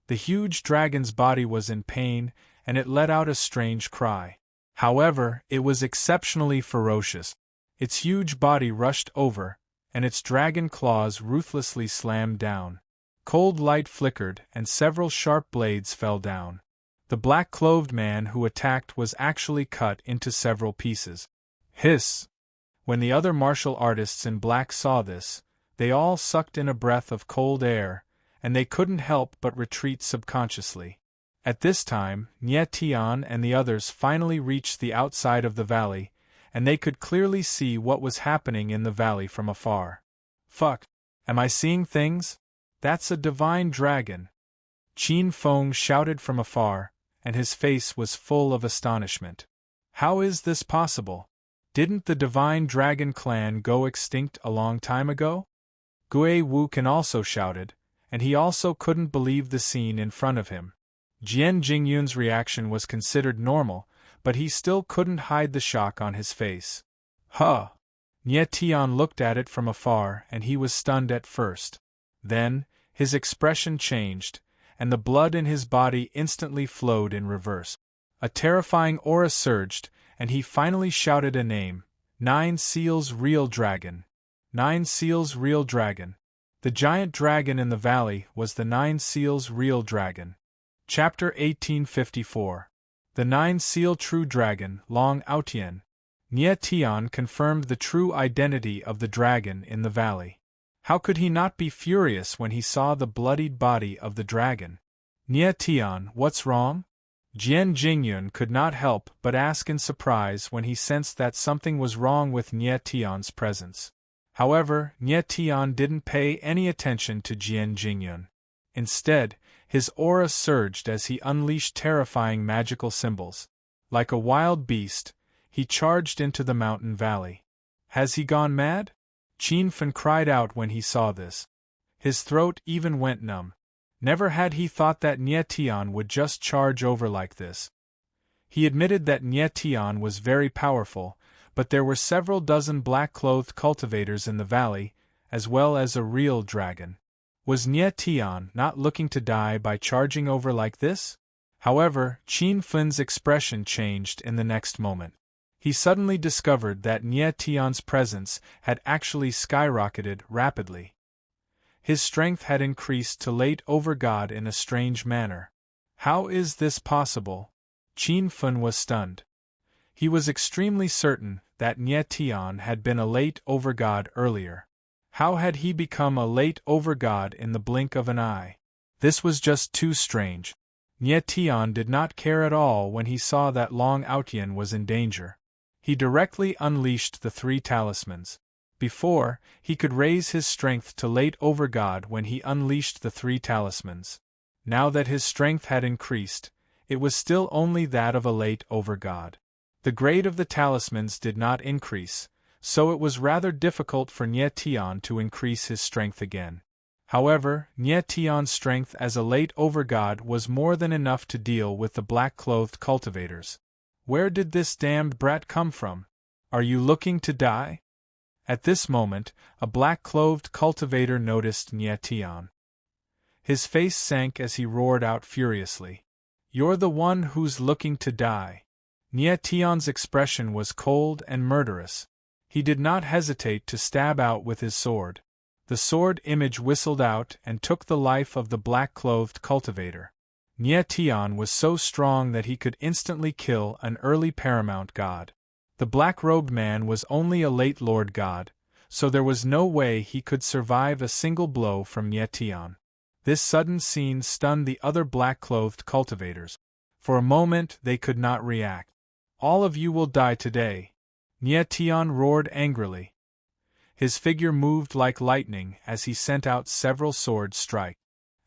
The huge dragon's body was in pain, and it let out a strange cry. However, it was exceptionally ferocious. Its huge body rushed over, and its dragon claws ruthlessly slammed down. Cold light flickered, and several sharp blades fell down. The black-clothed man who attacked was actually cut into several pieces. Hiss! When the other martial artists in black saw this, they all sucked in a breath of cold air, and they couldn't help but retreat subconsciously. At this time, Nie Tian and the others finally reached the outside of the valley, and they could clearly see what was happening in the valley from afar. "Fuck! Am I seeing things? That's a divine dragon!" Qin Feng shouted from afar, and his face was full of astonishment. "How is this possible? Didn't the divine dragon clan go extinct a long time ago?" Gui Wukan also shouted, and he also couldn't believe the scene in front of him. Jian Jingyun's reaction was considered normal, but he still couldn't hide the shock on his face. "Huh!" Nie Tian looked at it from afar and he was stunned at first. Then, his expression changed, and the blood in his body instantly flowed in reverse. A terrifying aura surged, and he finally shouted a name: "Nine Seals Real Dragon! 9 Seals Real Dragon!" The giant dragon in the valley was the Nine Seals' real dragon. Chapter 1854. The Nine Seal True Dragon, Long Autien. Nye Tian confirmed the true identity of the dragon in the valley. How could he not be furious when he saw the bloodied body of the dragon? Nye Tian, what's wrong? Jian Jingyun could not help but ask in surprise when he sensed that something was wrong with Nye Tian's presence. However, Nye Tian didn't pay any attention to Jian Jingyun. Instead, his aura surged as he unleashed terrifying magical symbols. Like a wild beast, he charged into the mountain valley. Has he gone mad? Qin Fan cried out when he saw this. His throat even went numb. Never had he thought that Nye Tian would just charge over like this. He admitted that Nye Tian was very powerful, but there were several dozen black-clothed cultivators in the valley, as well as a real dragon. Was Nye Tian not looking to die by charging over like this? However, Qin Fan's expression changed in the next moment. He suddenly discovered that Nye Tian's presence had actually skyrocketed rapidly. His strength had increased to late over God in a strange manner. How is this possible? Qin Fan was stunned. He was extremely certain that Nye Tian had been a late over God earlier. How had he become a late over God in the blink of an eye? This was just too strange. Nye Tian did not care at all when he saw that Long Autien was in danger. He directly unleashed the three talismans. Before, he could raise his strength to late over God when he unleashed the three talismans. Now that his strength had increased, it was still only that of a late over God. The grade of the talismans did not increase, so it was rather difficult for Nye Tian to increase his strength again. However, Nye Tian's strength as a late over God was more than enough to deal with the black-clothed cultivators. Where did this damned brat come from? Are you looking to die? At this moment, a black-clothed cultivator noticed Nye Tian. His face sank as he roared out furiously. You're the one who's looking to die. Nye Tian's expression was cold and murderous. He did not hesitate to stab out with his sword. The sword image whistled out and took the life of the black-clothed cultivator. Nye Tian was so strong that he could instantly kill an early paramount god. The black-robed man was only a late lord god, so there was no way he could survive a single blow from Nye Tian. This sudden scene stunned the other black-clothed cultivators. For a moment they could not react. All of you will die today. Nye Tian roared angrily. His figure moved like lightning as he sent out several sword strikes.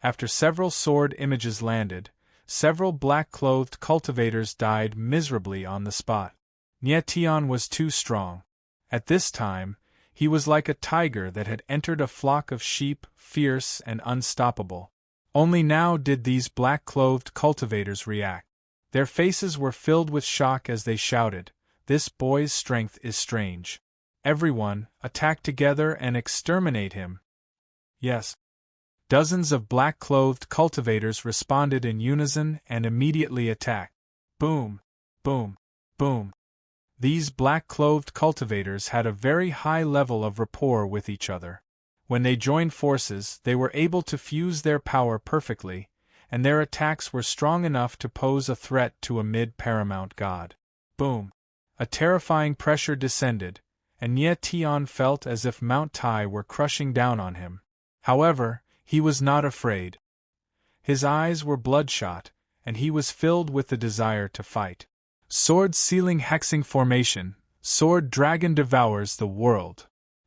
After several sword images landed, several black-clothed cultivators died miserably on the spot. Nye Tian was too strong. At this time, he was like a tiger that had entered a flock of sheep, fierce and unstoppable. Only now did these black-clothed cultivators react. Their faces were filled with shock as they shouted, "This boy's strength is strange. Everyone, attack together and exterminate him." Yes. Dozens of black-clothed cultivators responded in unison and immediately attacked. Boom! Boom! Boom! These black-clothed cultivators had a very high level of rapport with each other. When they joined forces, they were able to fuse their power perfectly, and their attacks were strong enough to pose a threat to a mid-paramount god. Boom! A terrifying pressure descended, and Nye Tian felt as if Mount Tai were crushing down on him. However, he was not afraid. His eyes were bloodshot, and he was filled with the desire to fight. Sword sealing hexing formation, sword dragon devours the world.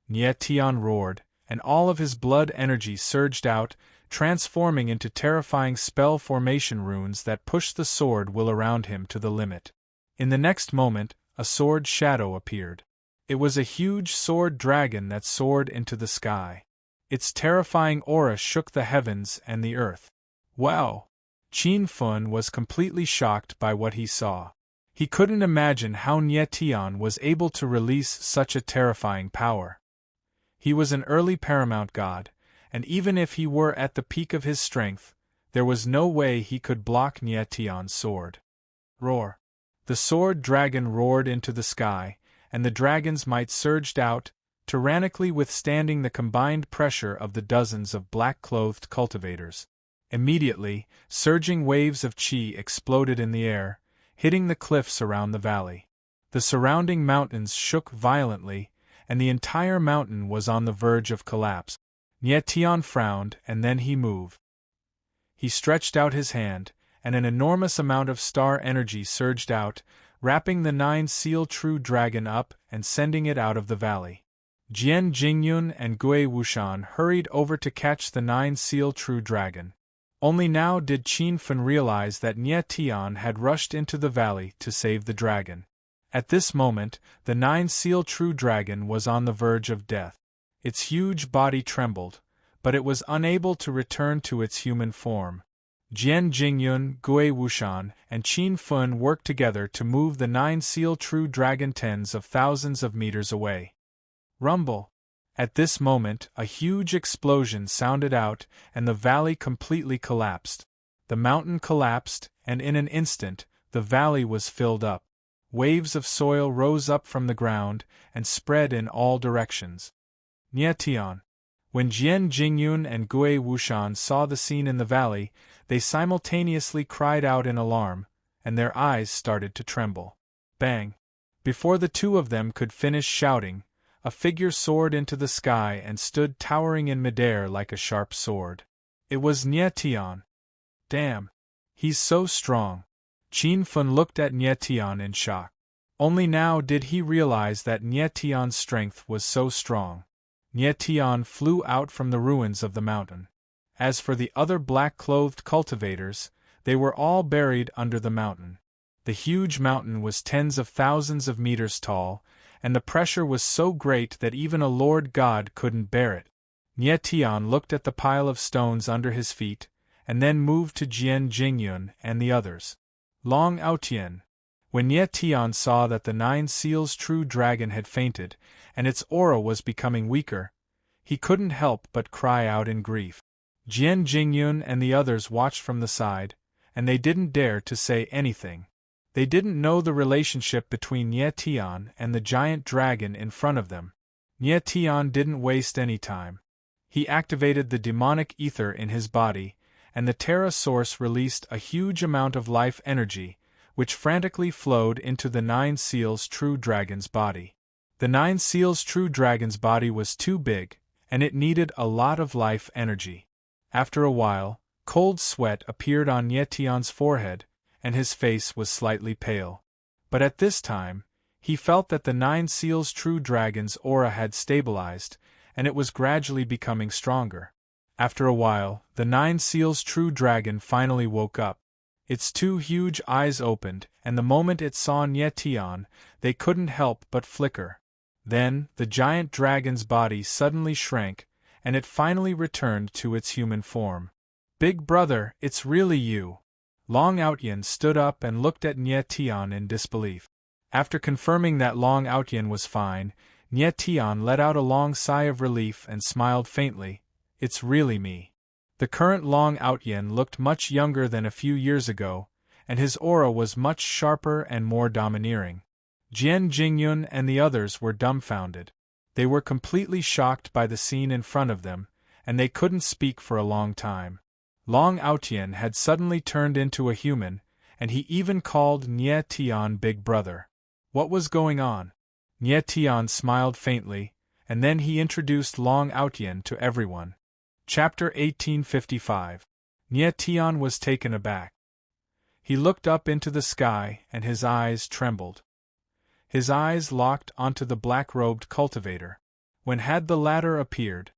Nye Tian roared, and all of his blood energy surged out, transforming into terrifying spell formation runes that pushed the sword will around him to the limit. In the next moment, a sword shadow appeared. It was a huge sword dragon that soared into the sky. Its terrifying aura shook the heavens and the earth. Wow! Qin Fan was completely shocked by what he saw. He couldn't imagine how Nye Tian was able to release such a terrifying power. He was an early paramount god, and even if he were at the peak of his strength, there was no way he could block Nye Tian's sword. Roar! The sword dragon roared into the sky, and the dragon's might surged out, tyrannically withstanding the combined pressure of the dozens of black-clothed cultivators. Immediately, surging waves of qi exploded in the air, hitting the cliffs around the valley. The surrounding mountains shook violently, and the entire mountain was on the verge of collapse. Nie Tian frowned, and then he moved. He stretched out his hand, and an enormous amount of star energy surged out, wrapping the 9-seal true dragon up and sending it out of the valley. Jian Jingyun and Gui Wushan hurried over to catch the 9-seal true dragon. Only now did Qin Fen realize that Nie Tian had rushed into the valley to save the dragon. At this moment, the 9-seal true dragon was on the verge of death. Its huge body trembled, but it was unable to return to its human form. Jian Jingyun, Gui Wushan, and Qin Fen worked together to move the 9-seal true dragon tens of thousands of meters away. Rumble! At this moment, a huge explosion sounded out, and the valley completely collapsed. The mountain collapsed, and in an instant, the valley was filled up. Waves of soil rose up from the ground and spread in all directions. Nie Tian. When Jian Jingyun and Gui Wushan saw the scene in the valley, they simultaneously cried out in alarm, and their eyes started to tremble. Bang! Before the two of them could finish shouting, a figure soared into the sky and stood towering in midair like a sharp sword. It was Nie Tian. Damn! He's so strong. Qin Fen looked at Nie Tian in shock. Only now did he realize that Nie Tian's strength was so strong. Nie Tian flew out from the ruins of the mountain. As for the other black-clothed cultivators, they were all buried under the mountain. The huge mountain was tens of thousands of meters tall, and the pressure was so great that even a Lord God couldn't bear it. Nie Tian looked at the pile of stones under his feet, and then moved to Jian Jingyun and the others. Long Aotian. When Nie Tian saw that the 9 seals true dragon had fainted, and its aura was becoming weaker, he couldn't help but cry out in grief. Jian Jingyun and the others watched from the side, and they didn't dare to say anything. They didn't know the relationship between Nie Tian and the giant dragon in front of them. Nie Tian didn't waste any time. He activated the demonic ether in his body, and the Terra Source released a huge amount of life energy, which frantically flowed into the 9 seals true dragon's body. The 9 seals true dragon's body was too big, and it needed a lot of life energy. After a while, cold sweat appeared on Nie Tian's forehead, and his face was slightly pale. But at this time, he felt that the 9 seals true dragon's aura had stabilized, and it was gradually becoming stronger. After a while, the 9 seals true dragon finally woke up. Its 2 huge eyes opened, and the moment it saw Nie Tian, they couldn't help but flicker. Then, the giant dragon's body suddenly shrank, and it finally returned to its human form. Big brother, it's really you. Long Aotian stood up and looked at Nie Tian in disbelief. After confirming that Long Aotian was fine, Nie Tian let out a long sigh of relief and smiled faintly. It's really me. The current Long Aotian looked much younger than a few years ago, and his aura was much sharper and more domineering. Jian Jingyun and the others were dumbfounded. They were completely shocked by the scene in front of them, and they couldn't speak for a long time. Long Aotian had suddenly turned into a human, and he even called Nie Tian Big Brother. What was going on? Nie Tian smiled faintly, and then he introduced Long Aotian to everyone. Chapter 1855. Nie Tian was taken aback. He looked up into the sky, and his eyes trembled. His eyes locked onto the black-robed cultivator. When had the latter appeared?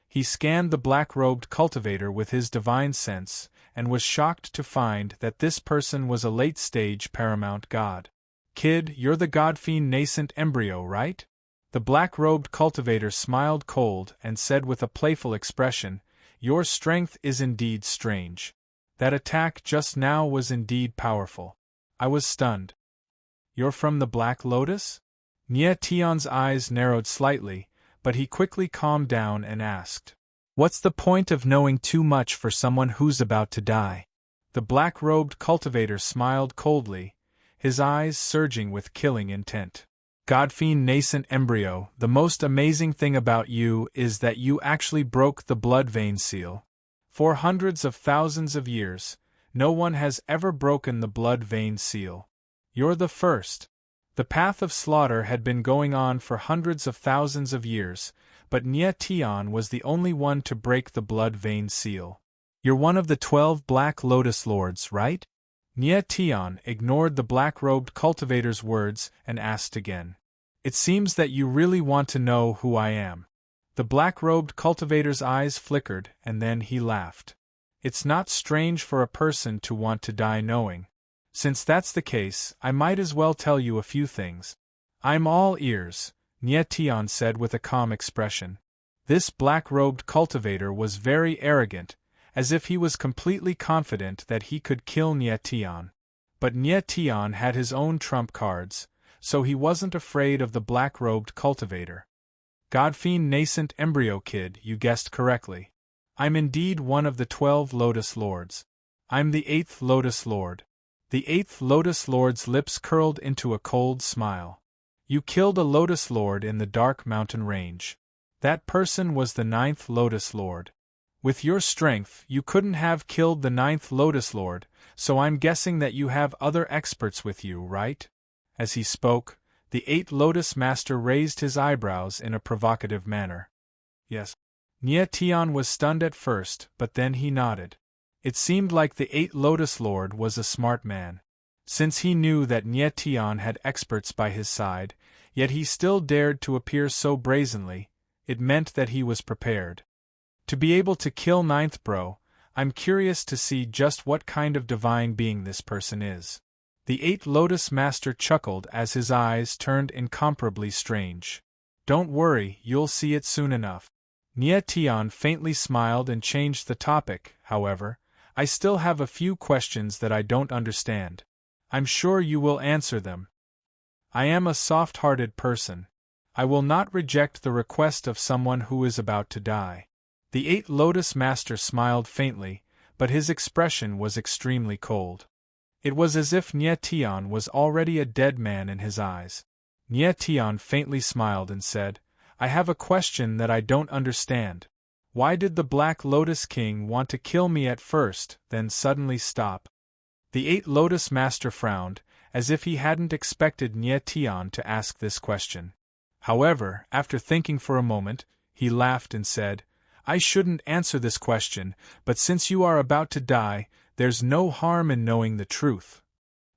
He scanned the black-robed cultivator with his divine sense, and was shocked to find that this person was a late-stage paramount god. Kid, you're the god-fiend nascent embryo, right? The black-robed cultivator smiled cold and said with a playful expression, Your strength is indeed strange. That attack just now was indeed powerful. I was stunned. You're from the Black Lotus? Nie Tian's eyes narrowed slightly, but he quickly calmed down and asked, What's the point of knowing too much for someone who's about to die? The black-robed cultivator smiled coldly, his eyes surging with killing intent. Godfiend nascent embryo, the most amazing thing about you is that you actually broke the blood vein seal. For hundreds of thousands of years, no one has ever broken the blood vein seal. You're the first. The path of slaughter had been going on for hundreds of thousands of years, but Nye Tian was the only one to break the blood vein seal. You're one of the 12 Black Lotus Lords, right? Nye Tian ignored the black-robed cultivator's words and asked again. It seems that you really want to know who I am. The black-robed cultivator's eyes flickered, and then he laughed. It's not strange for a person to want to die knowing. Since that's the case, I might as well tell you a few things. I'm all ears, Nye Tian said with a calm expression. This black-robed cultivator was very arrogant, as if he was completely confident that he could kill Nye Tian. But Nye Tian had his own trump cards, so he wasn't afraid of the black-robed cultivator. Godfiend nascent embryo kid, you guessed correctly. I'm indeed one of the 12 Lotus Lords. I'm the 8th Lotus Lord. The 8th Lotus Lord's lips curled into a cold smile. You killed a Lotus Lord in the Dark Mountain Range. That person was the 9th Lotus Lord. With your strength, you couldn't have killed the 9th Lotus Lord, so I'm guessing that you have other experts with you, right? As he spoke, the 8th Lotus Master raised his eyebrows in a provocative manner. Yes. Nye Tian was stunned at first, but then he nodded. It seemed like the 8th Lotus Lord was a smart man. Since he knew that Nye Tian had experts by his side, yet he still dared to appear so brazenly, it meant that he was prepared. To be able to kill 9th Bro, I'm curious to see just what kind of divine being this person is. The 8th Lotus Master chuckled as his eyes turned incomparably strange. Don't worry, you'll see it soon enough. Nye Tian faintly smiled and changed the topic, however. I still have a few questions that I don't understand. I'm sure you will answer them. I am a soft-hearted person. I will not reject the request of someone who is about to die. The 8th Lotus Master smiled faintly, but his expression was extremely cold. It was as if Nye Tian was already a dead man in his eyes. Nye Tian faintly smiled and said, I have a question that I don't understand. Why did the Black Lotus King want to kill me at first, then suddenly stop? The 8th Lotus Master frowned, as if he hadn't expected Nye Tian to ask this question. However, after thinking for a moment, he laughed and said, I shouldn't answer this question, but since you are about to die, there's no harm in knowing the truth.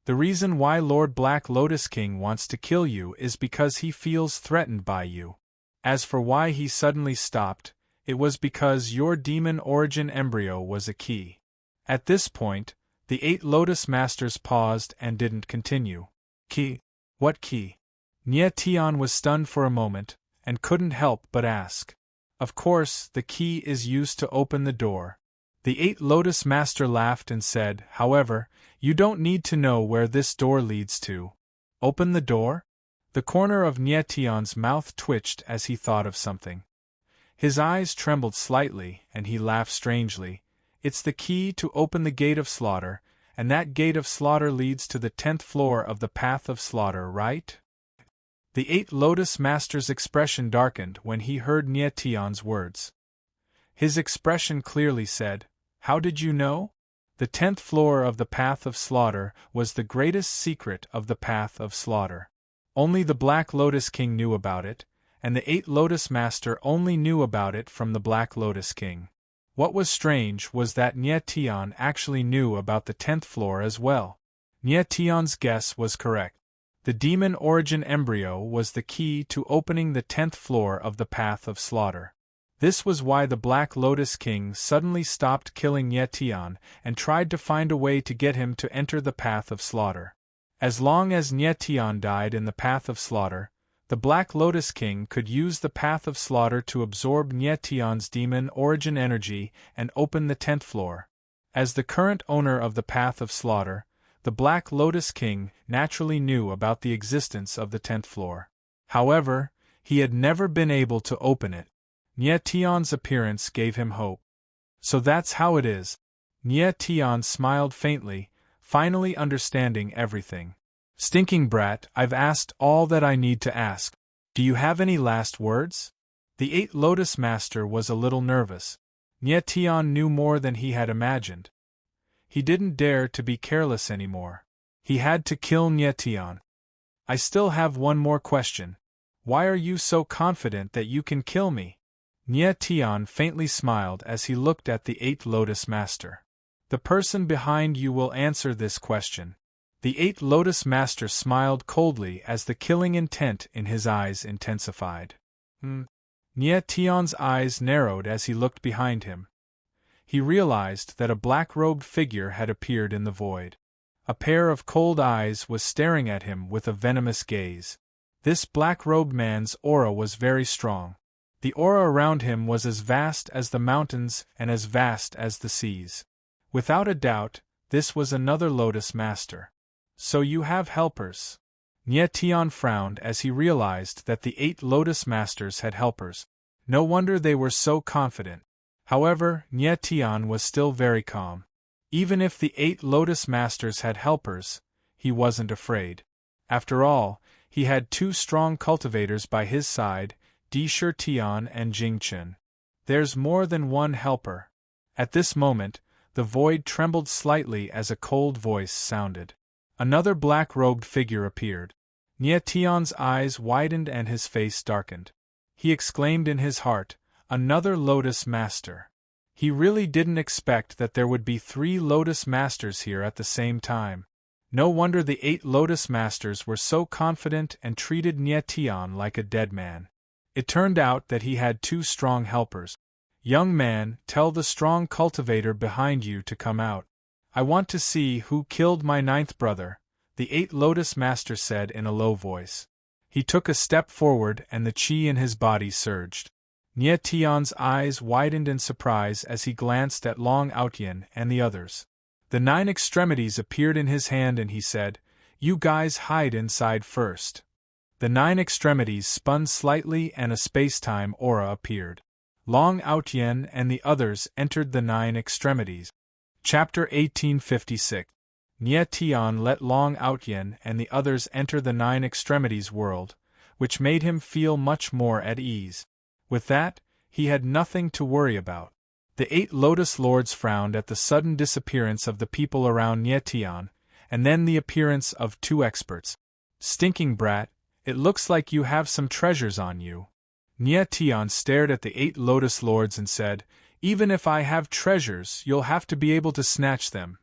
The reason why Lord Black Lotus King wants to kill you is because he feels threatened by you. As for why he suddenly stopped, it was because your demon origin embryo was a key. At this point, the 8 Lotus Masters paused and didn't continue. Key? What key? Nye Tian was stunned for a moment, and couldn't help but ask. Of course, the key is used to open the door. The 8 Lotus Master laughed and said, however, you don't need to know where this door leads to. Open the door? The corner of Nye Tian's mouth twitched as he thought of something. His eyes trembled slightly, and he laughed strangely. It's the key to open the gate of slaughter, and that gate of slaughter leads to the 10th floor of the path of slaughter, right? The 8 Lotus Master's expression darkened when he heard Nye Tian's words. His expression clearly said, How did you know? The 10th floor of the path of slaughter was the greatest secret of the path of slaughter. Only the Black Lotus King knew about it, and the 8 Lotus Master only knew about it from the Black Lotus King. What was strange was that Nye Tian actually knew about the 10th floor as well. Nye Tian's guess was correct. The demon origin embryo was the key to opening the 10th floor of the path of slaughter. This was why the Black Lotus King suddenly stopped killing Nye Tian and tried to find a way to get him to enter the path of slaughter. As long as Nye Tian died in the path of slaughter, the Black Lotus King could use the path of slaughter to absorb Nye Tian's demon origin energy and open the 10th floor. As the current owner of the path of slaughter, the Black Lotus King naturally knew about the existence of the 10th floor. However, he had never been able to open it. Nye Tian's appearance gave him hope. So that's how it is. Nye Tian smiled faintly, finally understanding everything. Stinking brat, I've asked all that I need to ask. Do you have any last words? The 8 Lotus Master was a little nervous. Nye Tian knew more than he had imagined. He didn't dare to be careless anymore. He had to kill Nye Tian. I still have one more question. Why are you so confident that you can kill me? Nye Tian faintly smiled as he looked at the 8 Lotus Master. The person behind you will answer this question. The 8 Lotus Master smiled coldly as the killing intent in his eyes intensified. Nye Tian's eyes narrowed as he looked behind him. He realized that a black-robed figure had appeared in the void. A pair of cold eyes was staring at him with a venomous gaze. This black-robed man's aura was very strong. The aura around him was as vast as the mountains and as vast as the seas. Without a doubt, this was another Lotus Master. So you have helpers. Nye Tian frowned as he realized that the 8 Lotus Masters had helpers. No wonder they were so confident. However, Nye Tian was still very calm. Even if the 8 Lotus Masters had helpers, he wasn't afraid. After all, he had 2 strong cultivators by his side, Di Shi Tian and Jing Chen. There's more than one helper. At this moment, the void trembled slightly as a cold voice sounded. Another black-robed figure appeared. Nye Tian's eyes widened and his face darkened. He exclaimed in his heart, "Another Lotus Master." He really didn't expect that there would be 3 Lotus Masters here at the same time. No wonder the 8 Lotus Masters were so confident and treated Nye Tian like a dead man. It turned out that he had 2 strong helpers. "Young man, tell the strong cultivator behind you to come out. I want to see who killed my 9th brother," the 8 Lotus Master said in a low voice. He took a step forward and the qi in his body surged. Nye Tian's eyes widened in surprise as he glanced at Long Outyin and the others. The 9 extremities appeared in his hand and he said, "You guys hide inside first." The 9 extremities spun slightly and a space-time aura appeared. Long Outyin and the others entered the 9 extremities. Chapter 1856. Nye Tian let Long Outyin and the others enter the 9 extremities world, which made him feel much more at ease. With that, he had nothing to worry about. The 8 Lotus Lords frowned at the sudden disappearance of the people around Nye Tian, and then the appearance of 2 experts. "Stinking brat, it looks like you have some treasures on you." Nye Tian stared at the 8 Lotus Lords and said, "Even if I have treasures, you'll have to be able to snatch them."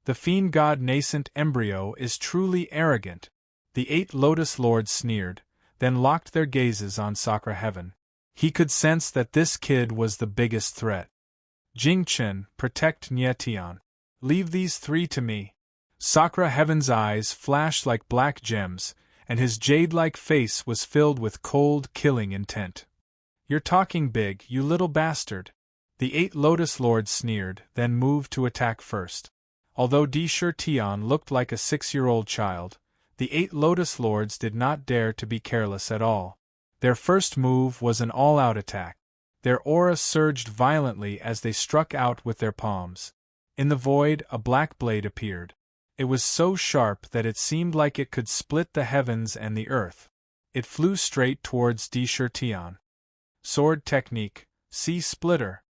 The fiend god nascent embryo is truly arrogant. The 8 Lotus Lords sneered, then locked their gazes on Sakra Heaven. He could sense that this kid was the biggest threat. "Jing Chen, protect Nye Tian. Leave these 3 to me." Sakra Heaven's eyes flashed like black gems, and his jade-like face was filled with cold, killing intent. "You're talking big, you little bastard." The 8 Lotus Lords sneered, then moved to attack first. Although Di Shi Tian looked like a 6-year-old child, the 8 Lotus Lords did not dare to be careless at all. Their first move was an all-out attack. Their aura surged violently as they struck out with their palms. In the void, a black blade appeared. It was so sharp that it seemed like it could split the heavens and the earth. It flew straight towards Di Shi Tian. Sword technique, Sea Splitter.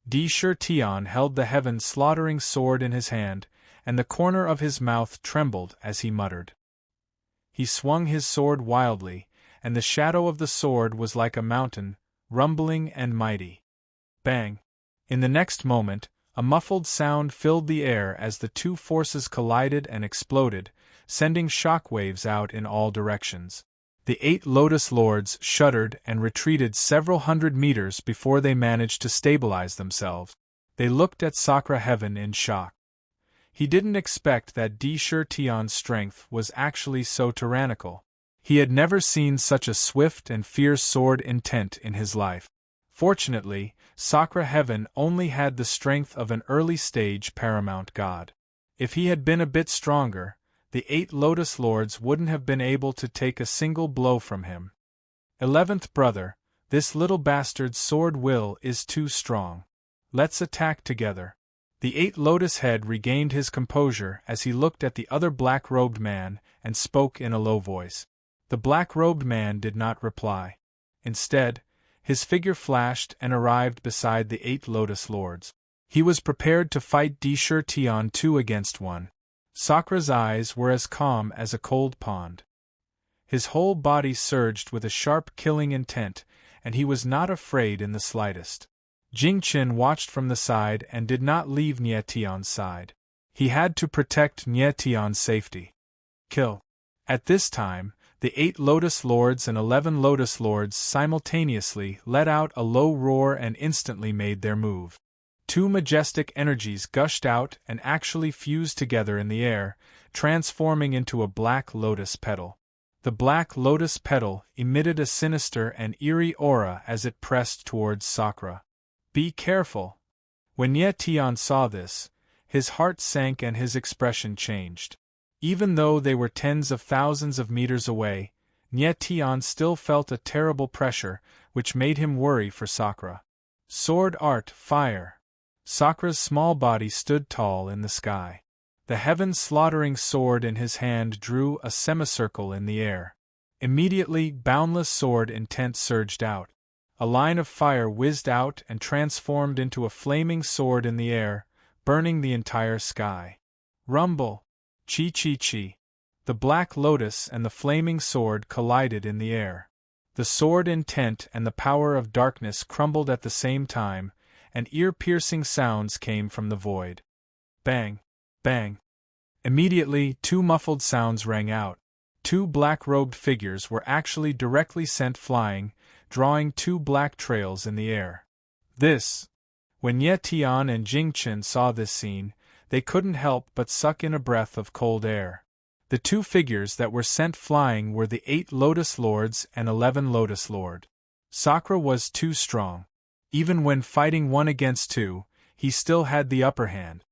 Di Shi Tian held the heaven-slaughtering sword in his hand, and the corner of his mouth trembled as he muttered. He swung his sword wildly, and the shadow of the sword was like a mountain, rumbling and mighty. Bang! In the next moment, a muffled sound filled the air as the 2 forces collided and exploded, sending shockwaves out in all directions. The 8 Lotus Lords shuddered and retreated several hundred meters before they managed to stabilize themselves. They looked at Sakra Heaven in shock. He didn't expect that Di Shi Tian's strength was actually so tyrannical. He had never seen such a swift and fierce sword intent in his life. Fortunately, Sakra Heaven only had the strength of an early-stage paramount god. If he had been a bit stronger, the 8 Lotus Lords wouldn't have been able to take a single blow from him. 11th brother, this little bastard's sword will is too strong. Let's attack together. The 8 Lotus Head regained his composure as he looked at the other black-robed man and spoke in a low voice. The black-robed man did not reply. Instead, his figure flashed and arrived beside the 8 Lotus Lords. He was prepared to fight Deshir Tian 2 against 1. Sakra's eyes were as calm as a cold pond. His whole body surged with a sharp killing intent, and he was not afraid in the slightest. Jing Qin watched from the side and did not leave Nie Tian's side. He had to protect Nie Tian's safety. Kill. At this time, the 8 Lotus Lords and 11 Lotus Lords simultaneously let out a low roar and instantly made their move. 2 majestic energies gushed out and actually fused together in the air, transforming into a black lotus petal. The black lotus petal emitted a sinister and eerie aura as it pressed towards Sakra. Be careful. When Nie Tian saw this, his heart sank and his expression changed. Even though they were tens of thousands of meters away, Nie Tian still felt a terrible pressure, which made him worry for Sakra. Sword art, fire. Sakra's small body stood tall in the sky. The heaven-slaughtering sword in his hand drew a semicircle in the air. Immediately, boundless sword intent surged out. A line of fire whizzed out and transformed into a flaming sword in the air, burning the entire sky. Rumble! Chi-chi-chi! The black lotus and the flaming sword collided in the air. The sword intent and the power of darkness crumbled at the same time, and ear-piercing sounds came from the void. Bang! Bang! Immediately, 2 muffled sounds rang out. 2 black-robed figures were actually directly sent flying, drawing 2 black trails in the air. When Nie Tian and Jing Qin saw this scene, they couldn't help but suck in a breath of cold air. The 2 figures that were sent flying were the 8 Lotus Lords and 11 Lotus Lord. Sakra was too strong. Even when fighting 1 against 2, he still had the upper hand.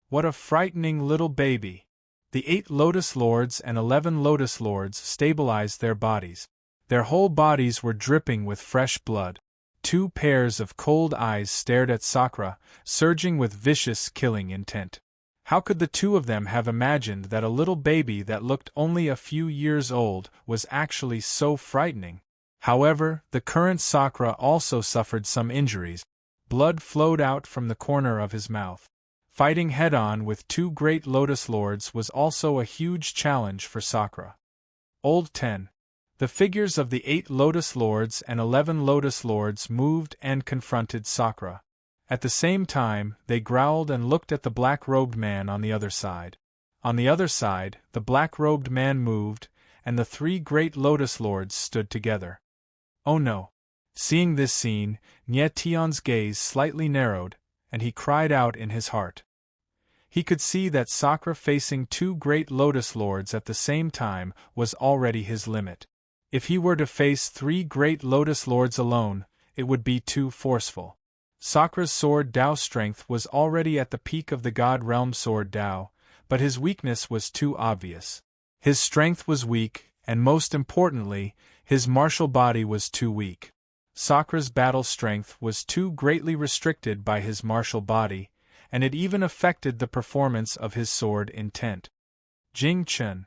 What a frightening little baby! The 8 Lotus Lords and 11 Lotus Lords stabilized their bodies. Their whole bodies were dripping with fresh blood. 2 pairs of cold eyes stared at Sakra, surging with vicious killing intent. How could the 2 of them have imagined that a little baby that looked only a few years old was actually so frightening? However, the current Sakra also suffered some injuries. Blood flowed out from the corner of his mouth. Fighting head-on with 2 great Lotus Lords was also a huge challenge for Sakra. Old 10. The figures of the 8 Lotus Lords and 11 Lotus Lords moved and confronted Sakra. At the same time, they growled and looked at the black-robed man on the other side. On the other side, the black-robed man moved, and the 3 great Lotus Lords stood together. Oh no! Seeing this scene, Nie Tian's gaze slightly narrowed, and he cried out in his heart. He could see that Sakra facing 2 great Lotus Lords at the same time was already his limit. If he were to face 3 great Lotus Lords alone, it would be too forceful. Sakra's sword Dao strength was already at the peak of the God Realm sword Dao, but his weakness was too obvious. His strength was weak, and most importantly, his martial body was too weak. Sakra's battle strength was too greatly restricted by his martial body, and it even affected the performance of his sword intent. Jing Qin.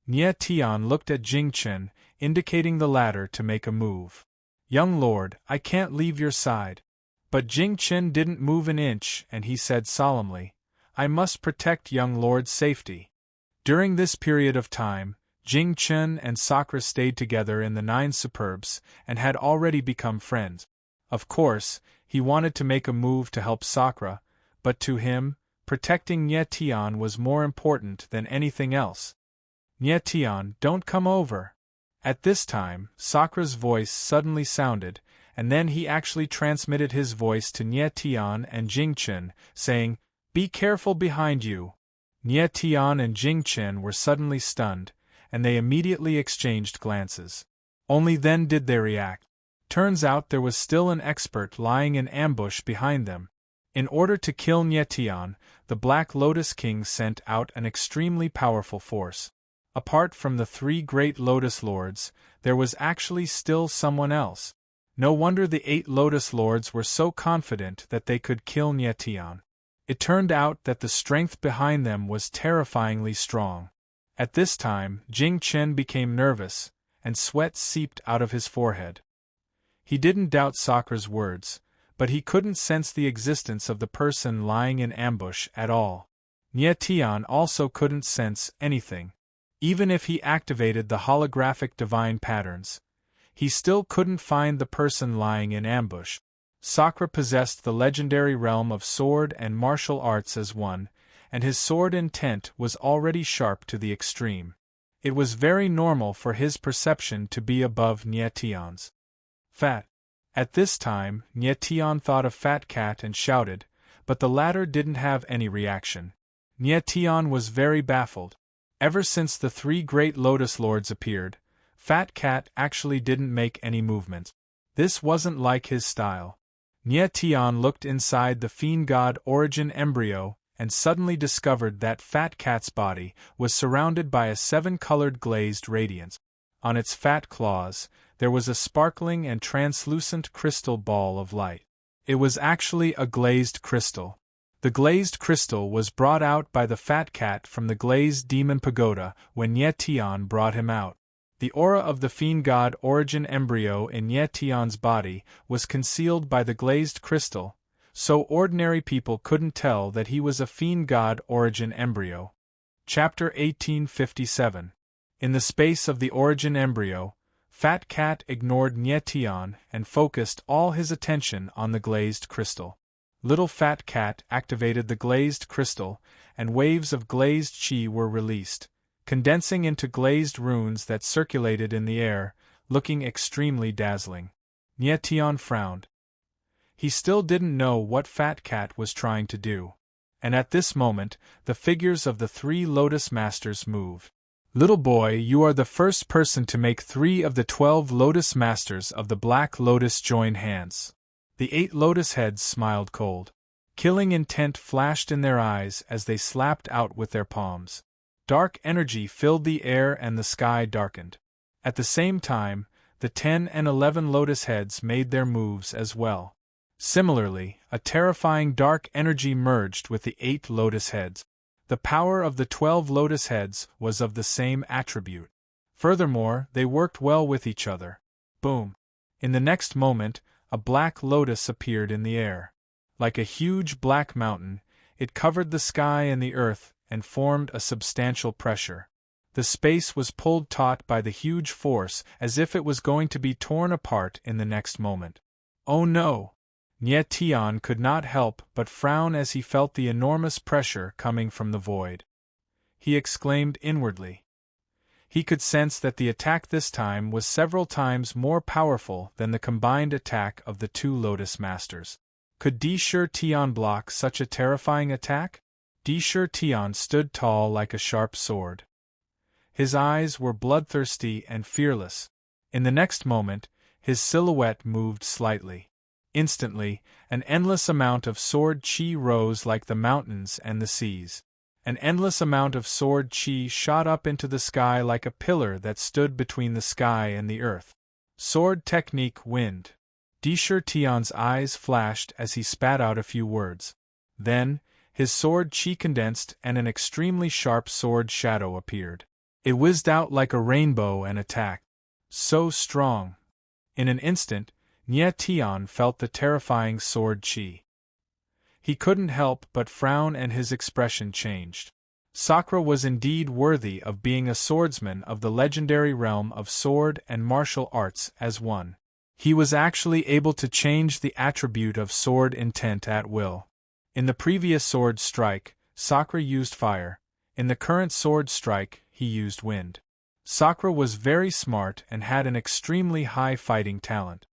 Nie Tian looked at Jing Qin, indicating the latter to make a move. Young lord, I can't leave your side. But Jing Qin didn't move an inch, and he said solemnly, I must protect young lord's safety. During this period of time, Jing Qin and Sakra stayed together in the 9 Superbs and had already become friends. Of course, he wanted to make a move to help Sakra, but to him, protecting Nie Tian was more important than anything else. Nie Tian, don't come over. At this time, Sakra's voice suddenly sounded, and then he actually transmitted his voice to Nie Tian and Jing Qin, saying, Be careful behind you. Nie Tian and Jing Qin were suddenly stunned, and they immediately exchanged glances. Only then did they react. Turns out there was still an expert lying in ambush behind them. In order to kill Nie Tian, the Black Lotus King sent out an extremely powerful force. Apart from the 3 great Lotus Lords, there was actually still someone else. No wonder the 8 Lotus Lords were so confident that they could kill Nie Tian. It turned out that the strength behind them was terrifyingly strong. At this time, Jing Chen became nervous, and sweat seeped out of his forehead. He didn't doubt Sakra's words, but he couldn't sense the existence of the person lying in ambush at all. Nie Tian also couldn't sense anything. Even if he activated the holographic divine patterns, he still couldn't find the person lying in ambush. Sakra possessed the legendary realm of sword and martial arts as one, and his sword intent was already sharp to the extreme. It was very normal for his perception to be above Nie Tian's. Fat. At this time, Nie Tian thought of Fat Cat and shouted, but the latter didn't have any reaction. Nie Tian was very baffled. Ever since the three great Lotus Lords appeared, Fat Cat actually didn't make any movement. This wasn't like his style. Nie Tian looked inside the Fiend God Origin embryo and suddenly discovered that Fat Cat's body was surrounded by a seven-colored glazed radiance. On its fat claws, there was a sparkling and translucent crystal ball of light. It was actually a glazed crystal. The glazed crystal was brought out by the Fat Cat from the glazed demon pagoda when Nie Tian brought him out. The aura of the Fiend God Origin embryo in Nie Tian's body was concealed by the glazed crystal, so ordinary people couldn't tell that he was a Fiend God Origin embryo. Chapter 1857. In the space of the Origin embryo, Fat Cat ignored Nie Tian and focused all his attention on the glazed crystal. Little Fat Cat activated the glazed crystal, and waves of glazed chi were released, condensing into glazed runes that circulated in the air, looking extremely dazzling. Nie Tian frowned. He still didn't know what Fat Cat was trying to do. And at this moment, the figures of the three Lotus Masters moved. Little boy, you are the first person to make 3 of the 12 Lotus Masters of the Black Lotus join hands. The 8 Lotus heads smiled cold. Killing intent flashed in their eyes as they slapped out with their palms. Dark energy filled the air and the sky darkened. At the same time, the 10 and 11 Lotus heads made their moves as well. Similarly, a terrifying dark energy merged with the 8 Lotus heads. The power of the 12 Lotus heads was of the same attribute. Furthermore, they worked well with each other. Boom! In the next moment, a black lotus appeared in the air. Like a huge black mountain, it covered the sky and the earth and formed a substantial pressure. The space was pulled taut by the huge force as if it was going to be torn apart in the next moment. Oh no! Nie Tian could not help but frown as he felt the enormous pressure coming from the void. He exclaimed inwardly. He could sense that the attack this time was several times more powerful than the combined attack of the 2 Lotus Masters. Could Shi Tian block such a terrifying attack? Shi Tian stood tall like a sharp sword. His eyes were bloodthirsty and fearless. In the next moment, his silhouette moved slightly. Instantly, an endless amount of sword chi rose like the mountains and the seas. An endless amount of sword chi shot up into the sky like a pillar that stood between the sky and the earth. Sword technique wind. Shi Tian's eyes flashed as he spat out a few words. Then, his sword chi condensed and an extremely sharp sword shadow appeared. It whizzed out like a rainbow and attacked. So strong! In an instant, Nie Tian felt the terrifying sword chi. He couldn't help but frown and his expression changed. Sakra was indeed worthy of being a swordsman of the legendary realm of sword and martial arts as one. He was actually able to change the attribute of sword intent at will. In the previous sword strike, Sakra used fire. In the current sword strike, he used wind. Sakra was very smart and had an extremely high fighting talent.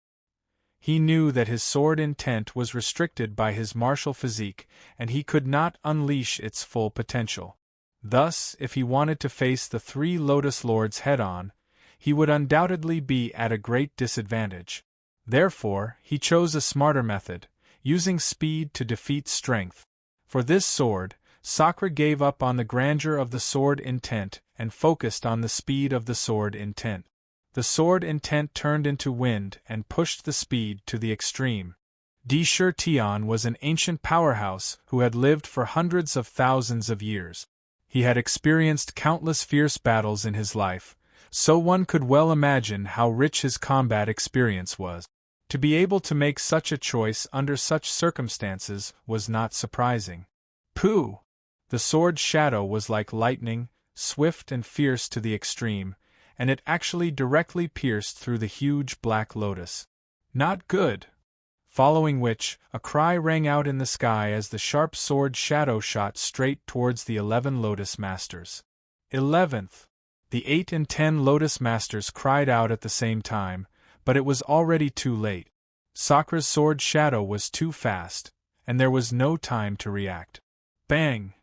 He knew that his sword intent was restricted by his martial physique, and he could not unleash its full potential. Thus, if he wanted to face the 3 Lotus Lords head-on, he would undoubtedly be at a great disadvantage. Therefore, he chose a smarter method, using speed to defeat strength. For this sword, Sakra gave up on the grandeur of the sword intent and focused on the speed of the sword intent. The sword intent turned into wind and pushed the speed to the extreme. Tian was an ancient powerhouse who had lived for hundreds of thousands of years. He had experienced countless fierce battles in his life, so one could well imagine how rich his combat experience was. To be able to make such a choice under such circumstances was not surprising. Pooh! The sword's shadow was like lightning, swift and fierce to the extreme, and it actually directly pierced through the huge black lotus. Not good! Following which, a cry rang out in the sky as the sharp sword shadow shot straight towards the 11 Lotus Masters. 11th! The 8 and 10 Lotus Masters cried out at the same time, but it was already too late. Sakra's sword shadow was too fast, and there was no time to react. Bang!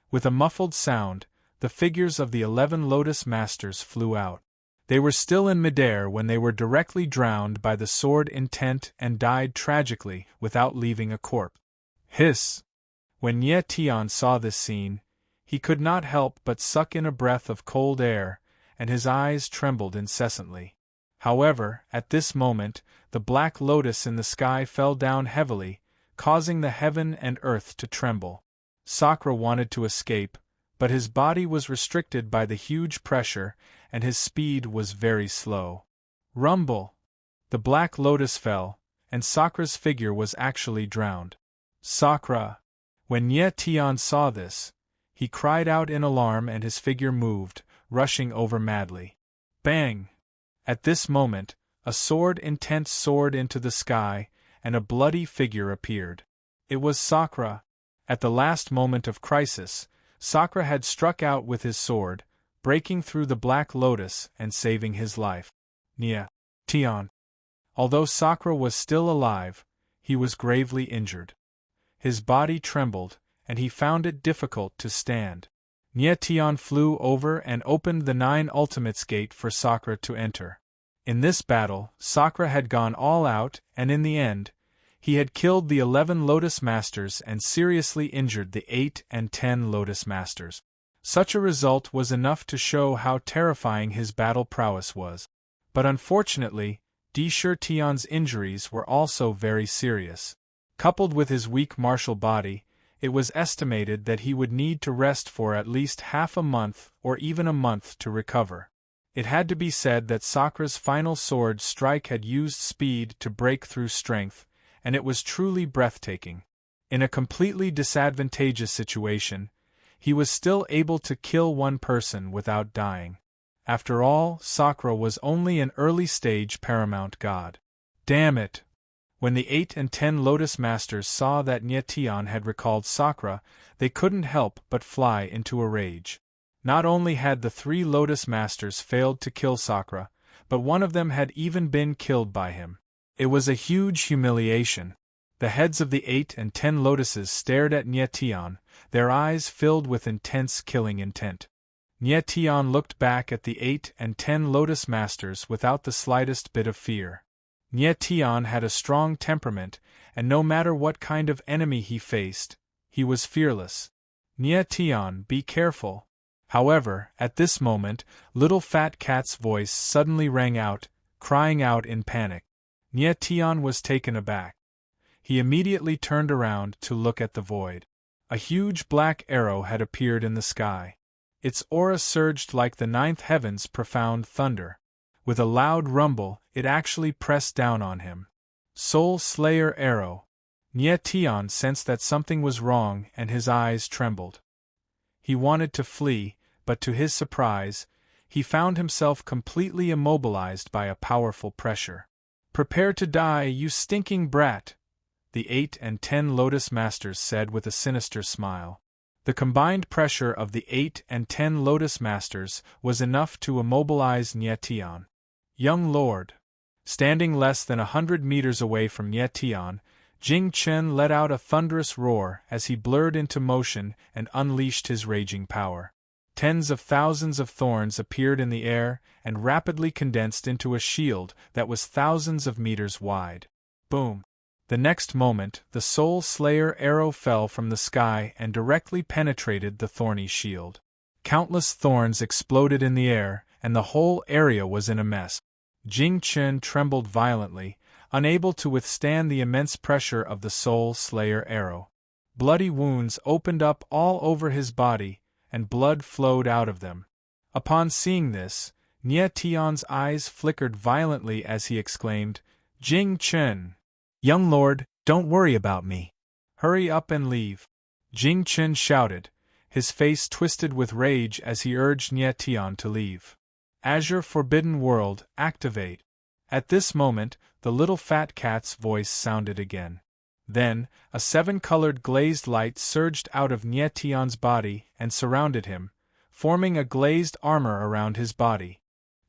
With a muffled sound, the figures of the 11 Lotus Masters flew out. They were still in midair when they were directly drowned by the sword intent and died tragically without leaving a corpse. Hiss! When Tian saw this scene, he could not help but suck in a breath of cold air, and his eyes trembled incessantly. However, at this moment, the black lotus in the sky fell down heavily, causing the heaven and earth to tremble. Sakra wanted to escape, but his body was restricted by the huge pressure, and his speed was very slow. Rumble! The black lotus fell, and Sakra's figure was actually drowned. Sakra! When Tian saw this, he cried out in alarm and his figure moved, rushing over madly. Bang! At this moment, a sword intent soared into the sky, and a bloody figure appeared. It was Sakra. At the last moment of crisis, Sakra had struck out with his sword, breaking through the black lotus and saving his life. Tian. Although Sakra was still alive, he was gravely injured. His body trembled, and he found it difficult to stand. Tian flew over and opened the 9 Ultimates gate for Sakra to enter. In this battle, Sakra had gone all out, and in the end, he had killed the 11 Lotus Masters and seriously injured the 8 and 10 Lotus Masters. Such a result was enough to show how terrifying his battle prowess was. But unfortunately, Tian's injuries were also very serious. Coupled with his weak martial body, it was estimated that he would need to rest for at least half a month or even a month to recover. It had to be said that Sakra's final sword strike had used speed to break through strength, and it was truly breathtaking. In a completely disadvantageous situation, he was still able to kill one person without dying. After all, Sakra was only an early-stage paramount god. Damn it! When the 8 and 10 Lotus Masters saw that Tian had recalled Sakra, they couldn't help but fly into a rage. Not only had the 3 Lotus Masters failed to kill Sakra, but one of them had even been killed by him. It was a huge humiliation. The heads of the 8 and 10 lotuses stared at Tian, their eyes filled with intense killing intent. Tian looked back at the 8 and 10 Lotus Masters without the slightest bit of fear. Tian had a strong temperament, and no matter what kind of enemy he faced, he was fearless. Tian, be careful. However, at this moment, Little Fat Cat's voice suddenly rang out, crying out in panic. Tian was taken aback. He immediately turned around to look at the void. A huge black arrow had appeared in the sky. Its aura surged like the 9th heaven's profound thunder. With a loud rumble, it actually pressed down on him. Soul Slayer Arrow. Tian sensed that something was wrong and his eyes trembled. He wanted to flee, but to his surprise, he found himself completely immobilized by a powerful pressure. Prepare to die, you stinking brat, the 8 and 10 Lotus Masters said with a sinister smile. The combined pressure of the 8 and 10 Lotus Masters was enough to immobilize Tian. Young Lord. Standing less than 100 meters away from Tian, Jing Chen let out a thunderous roar as he blurred into motion and unleashed his raging power. Tens of thousands of thorns appeared in the air and rapidly condensed into a shield that was thousands of meters wide. Boom! The next moment, the Soul Slayer arrow fell from the sky and directly penetrated the thorny shield. Countless thorns exploded in the air, and the whole area was in a mess. Jing Chen trembled violently, unable to withstand the immense pressure of the Soul Slayer arrow. Bloody wounds opened up all over his body, and blood flowed out of them. Upon seeing this, Nie Tian's eyes flickered violently as he exclaimed, "Jing Chen! Young lord, don't worry about me. Hurry up and leave." Jing Chen shouted, his face twisted with rage as he urged Nie Tian to leave. Azure Forbidden World, activate. At this moment, the little fat cat's voice sounded again. Then, a seven-colored glazed light surged out of Nie Tian's body and surrounded him, forming a glazed armor around his body.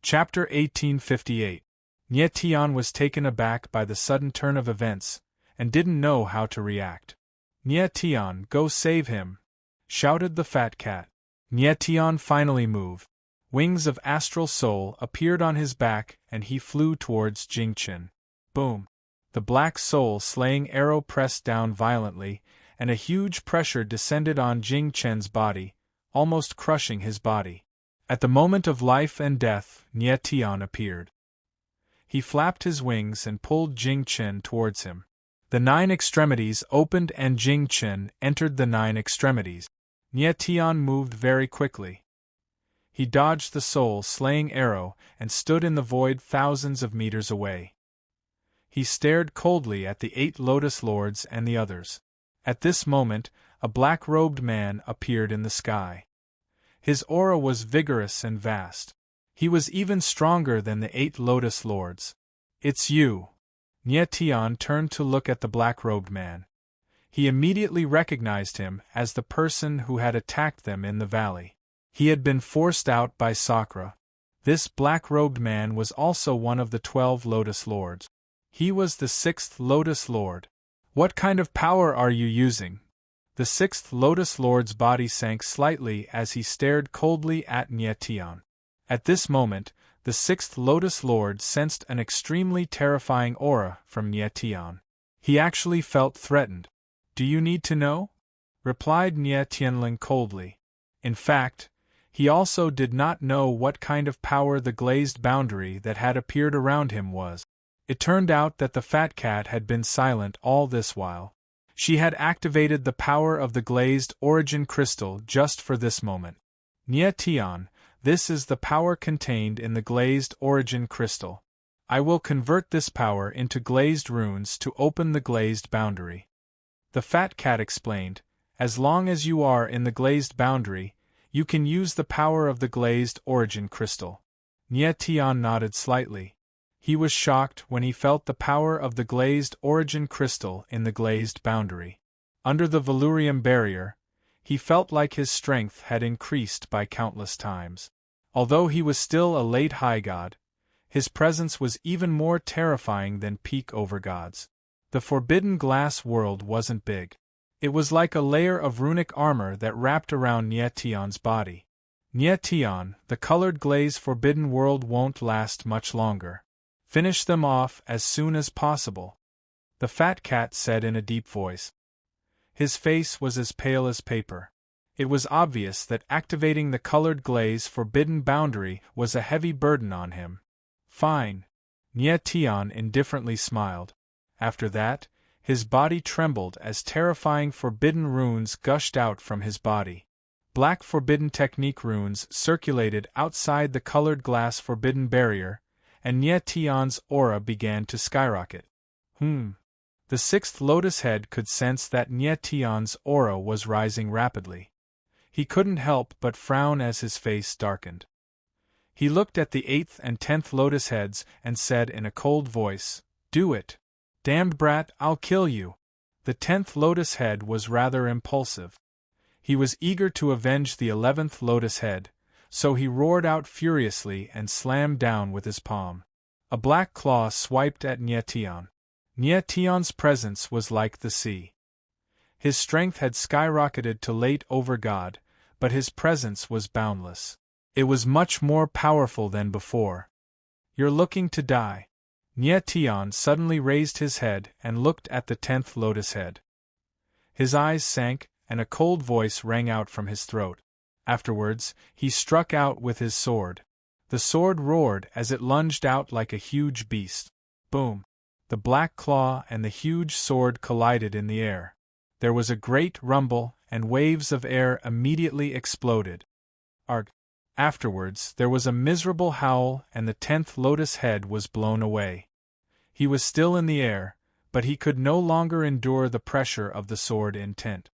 Chapter 1858. Nie Tian was taken aback by the sudden turn of events, and didn't know how to react. "Nie Tian, go save him!" shouted the fat cat. Nie Tian finally moved. Wings of astral soul appeared on his back and he flew towards Jing Chen. Boom! The black soul-slaying arrow pressed down violently, and a huge pressure descended on Jing Chen's body, almost crushing his body. At the moment of life and death, Nie Tian appeared. He flapped his wings and pulled Jing Chen towards him. The 9 extremities opened and Jing Chen entered the 9 extremities. Nie Tian moved very quickly. He dodged the soul-slaying arrow and stood in the void thousands of meters away. He stared coldly at the 8 Lotus Lords and the others. At this moment, a black-robed man appeared in the sky. His aura was vigorous and vast. He was even stronger than the 8 Lotus Lords. "It's you." Nie Tian turned to look at the black-robed man. He immediately recognized him as the person who had attacked them in the valley. He had been forced out by Sakura. This black-robed man was also one of the 12 Lotus Lords. He was the 6th Lotus Lord. "What kind of power are you using?" The 6th Lotus Lord's body sank slightly as he stared coldly at Nie Tian. At this moment, the 6th Lotus Lord sensed an extremely terrifying aura from Nie Tian. He actually felt threatened. "Do you need to know?" replied Nie Tianling coldly. In fact, he also did not know what kind of power the glazed boundary that had appeared around him was. It turned out that the fat cat had been silent all this while. She had activated the power of the glazed origin crystal just for this moment. "Nie Tian, this is the power contained in the glazed origin crystal. I will convert this power into glazed runes to open the glazed boundary." The fat cat explained, "As long as you are in the glazed boundary, you can use the power of the glazed origin crystal." Nie Tian nodded slightly. He was shocked when he felt the power of the glazed origin crystal in the glazed boundary. Under the Velurium barrier, he felt like his strength had increased by countless times. Although he was still a late high god, his presence was even more terrifying than peak overgods. The forbidden glass world wasn't big. It was like a layer of runic armor that wrapped around Nie Tian's body. "Nie Tian, the colored glaze forbidden world won't last much longer. Finish them off as soon as possible," the fat cat said in a deep voice. His face was as pale as paper. It was obvious that activating the colored glaze forbidden boundary was a heavy burden on him. "Fine." Nie Tian indifferently smiled. After that, his body trembled as terrifying forbidden runes gushed out from his body. Black forbidden technique runes circulated outside the colored glass forbidden barrier, and Nie Tian's aura began to skyrocket. The 6th Lotus Head could sense that Nie Tian's aura was rising rapidly. He couldn't help but frown as his face darkened. He looked at the 8th and 10th Lotus Heads and said in a cold voice, "Do it. Damned brat, I'll kill you." The 10th Lotus Head was rather impulsive. He was eager to avenge the 11th Lotus Head, so he roared out furiously and slammed down with his palm. A black claw swiped at Nie Tian. Nie Tian's presence was like the sea. His strength had skyrocketed to late overgod, but his presence was boundless. It was much more powerful than before. "You're looking to die." Nie Tian suddenly raised his head and looked at the 10th Lotus Head. His eyes sank, and a cold voice rang out from his throat. Afterwards, he struck out with his sword. The sword roared as it lunged out like a huge beast. Boom! The black claw and the huge sword collided in the air. There was a great rumble, and waves of air immediately exploded. Arg! Afterwards, there was a miserable howl, and the 10th lotus head was blown away. He was still in the air, but he could no longer endure the pressure of the sword intent.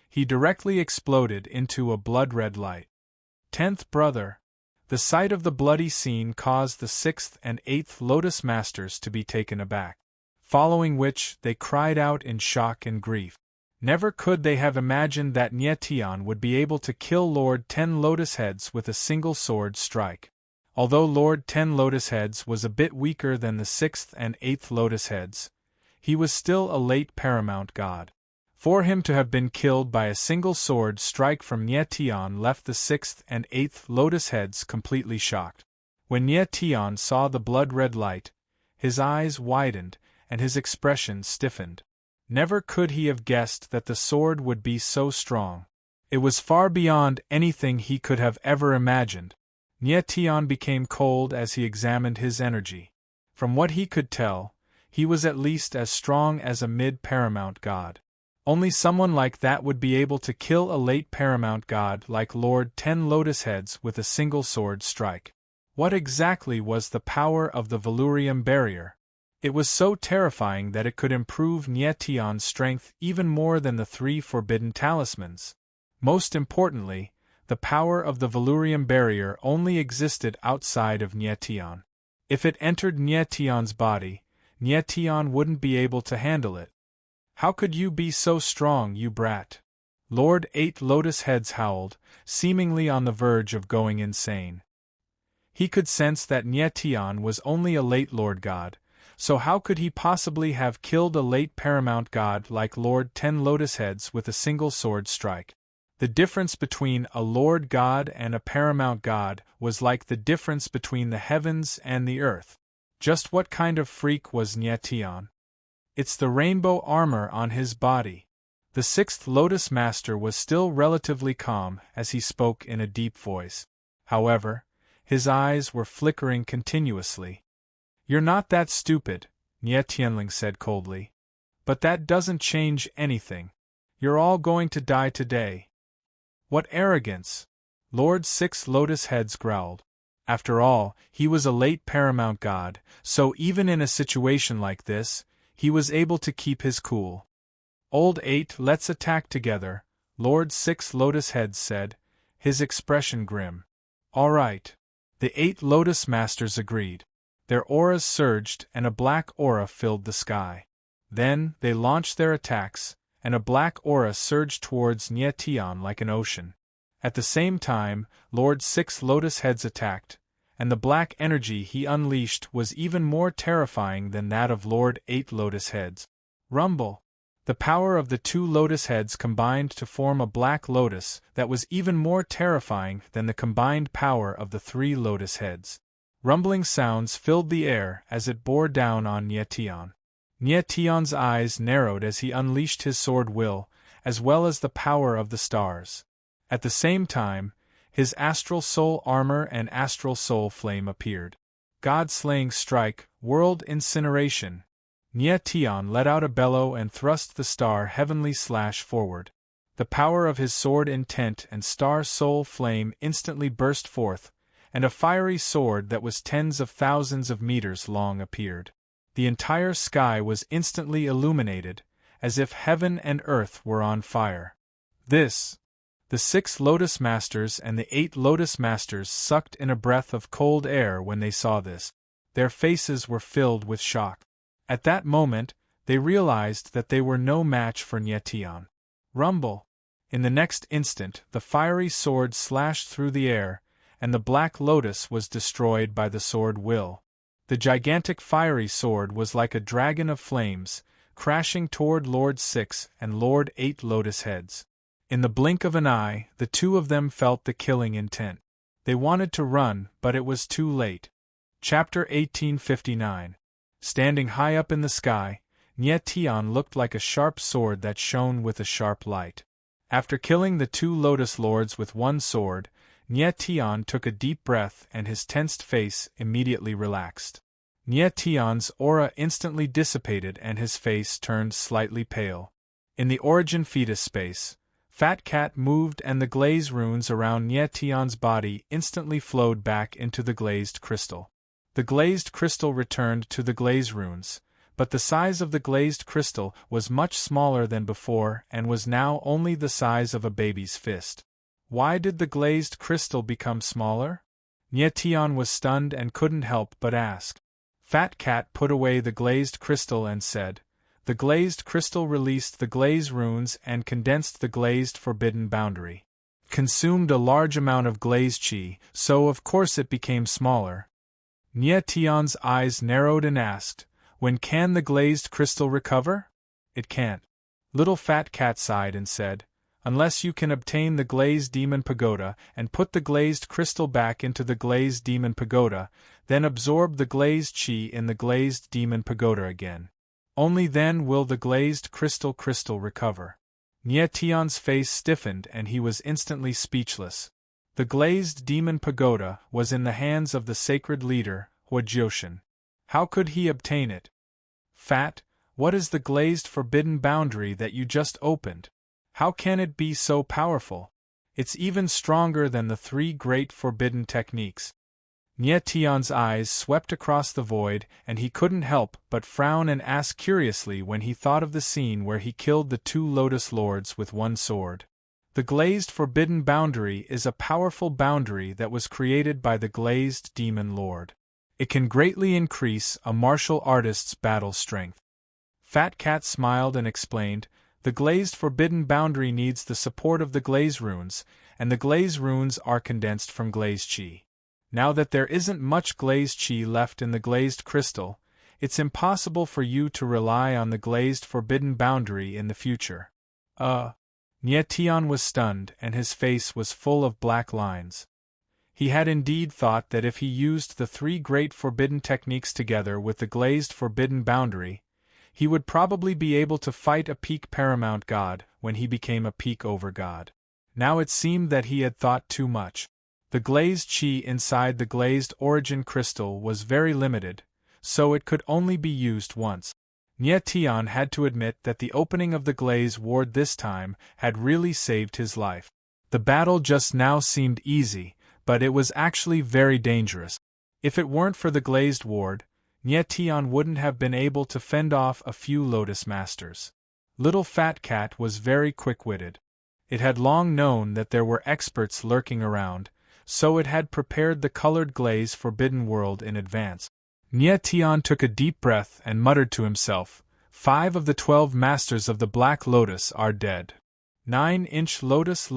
He directly exploded into a blood-red light. 10th brother. The sight of the bloody scene caused the 6th and 8th Lotus Masters to be taken aback, following which they cried out in shock and grief. Never could they have imagined that Nyetian would be able to kill Lord 10 Lotus Heads with a single sword strike. Although Lord 10 Lotus Heads was a bit weaker than the 6th and 8th Lotus Heads, he was still a late paramount god. For him to have been killed by a single sword strike from Nyetian left the 6th and 8th Lotus Heads completely shocked. When Nyetian saw the blood-red light, his eyes widened and his expression stiffened. Never could he have guessed that the sword would be so strong. It was far beyond anything he could have ever imagined. Nyetian became cold as he examined his energy. From what he could tell, he was at least as strong as a mid-paramount god. Only someone like that would be able to kill a late paramount god like Lord 10 Lotus Heads with a single sword strike. What exactly was the power of the Valurium barrier? It was so terrifying that it could improve Nyetian's strength even more than the 3 forbidden talismans. Most importantly, the power of the Valurium barrier only existed outside of Nyetian. If it entered Nyetian's body, Nyetian wouldn't be able to handle it. How could you be so strong, you brat? Lord 8 Lotus Heads howled, seemingly on the verge of going insane. He could sense that Nyetian was only a late Lord God, so how could he possibly have killed a late paramount god like Lord 10 Lotus Heads with a single sword strike? The difference between a Lord God and a paramount god was like the difference between the heavens and the earth. Just what kind of freak was Nyetian? It's the rainbow armor on his body. The 6th Lotus Master was still relatively calm as he spoke in a deep voice. However, his eyes were flickering continuously. "You're not that stupid," Nyetianling said coldly. "But that doesn't change anything. You're all going to die today." "What arrogance!" Lord 6 Lotus Heads growled. After all, he was a late paramount god, so even in a situation like this, he was able to keep his cool. "Old 8, let's attack together," Lord 6 Lotus Heads said, his expression grim. "All right." The 8 Lotus Masters agreed. Their auras surged and a black aura filled the sky. Then, they launched their attacks, and a black aura surged towards Nyetian like an ocean. At the same time, Lord 6 Lotus Heads attacked, and the black energy he unleashed was even more terrifying than that of Lord 8 Lotus Heads. Rumble! The power of the 2 Lotus Heads combined to form a black lotus that was even more terrifying than the combined power of the 3 Lotus Heads. Rumbling sounds filled the air as it bore down on Nyetian. Nyetian's eyes narrowed as he unleashed his sword will, as well as the power of the stars. At the same time, his astral soul armor and astral soul flame appeared. God-slaying strike, world incineration. Nyetian let out a bellow and thrust the star heavenly slash forward. The power of his sword intent and star soul flame instantly burst forth, and a fiery sword that was tens of thousands of meters long appeared. The entire sky was instantly illuminated, as if heaven and earth were on fire. The 6 Lotus Masters and the 8 Lotus Masters sucked in a breath of cold air when they saw this. Their faces were filled with shock. At that moment, they realized that they were no match for Nyetian. Rumble! In the next instant, the fiery sword slashed through the air, and the Black Lotus was destroyed by the sword will. The gigantic fiery sword was like a dragon of flames, crashing toward Lord 6 and Lord 8 Lotus Heads. In the blink of an eye, the two of them felt the killing intent. They wanted to run, but it was too late. Chapter 1859. Standing high up in the sky, Nyetian looked like a sharp sword that shone with a sharp light. After killing the 2 Lotus Lords with one sword, Nie Tian took a deep breath and his tensed face immediately relaxed. Nie Tian's aura instantly dissipated and his face turned slightly pale. In the origin fetus space, Fat Cat moved and the glaze runes around Nie Tian's body instantly flowed back into the glazed crystal. The glazed crystal returned to the glaze runes, but the size of the glazed crystal was much smaller than before and was now only the size of a baby's fist. Why did the glazed crystal become smaller? Nie Tian was stunned and couldn't help but ask. Fat Cat put away the glazed crystal and said, "The glazed crystal released the glaze runes and condensed the glazed forbidden boundary. Consumed a large amount of glaze chi, so of course it became smaller." Nie Tian's eyes narrowed and asked, "When can the glazed crystal recover?" "It can't." Little Fat Cat sighed and said, "Unless you can obtain the glazed demon pagoda and put the glazed crystal back into the glazed demon pagoda, then absorb the glazed chi in the glazed demon pagoda again. Only then will the glazed crystal recover." Nie Tian's face stiffened and he was instantly speechless. The glazed demon pagoda was in the hands of the sacred leader, Huajiushan. How could he obtain it? "Fat, what is the glazed forbidden boundary that you just opened? How can it be so powerful? It's even stronger than the 3 great forbidden techniques." Nie Tian's eyes swept across the void and he couldn't help but frown and ask curiously when he thought of the scene where he killed the 2 Lotus Lords with one sword. The glazed forbidden boundary is a powerful boundary that was created by the glazed demon lord. It can greatly increase a martial artist's battle strength. Fat Cat smiled and explained, "The glazed forbidden boundary needs the support of the glaze runes, and the glaze runes are condensed from glaze chi. Now that there isn't much glaze chi left in the glazed crystal, it's impossible for you to rely on the glazed forbidden boundary in the future." Nie Tian was stunned and his face was full of black lines. He had indeed thought that if he used the 3 great forbidden techniques together with the glazed forbidden boundary, he would probably be able to fight a peak paramount god when he became a peak over god. Now it seemed that he had thought too much. The glazed chi inside the glazed origin crystal was very limited, so it could only be used once. Nie Tian had to admit that the opening of the glaze ward this time had really saved his life. The battle just now seemed easy, but it was actually very dangerous. If it weren't for the glazed ward, Nie Tian wouldn't have been able to fend off a few Lotus Masters. Little Fat Cat was very quick-witted. It had long known that there were experts lurking around, so it had prepared the colored glaze forbidden world in advance. Nie Tian took a deep breath and muttered to himself, 5 of the 12 masters of the Black Lotus are dead. 9-inch Lotus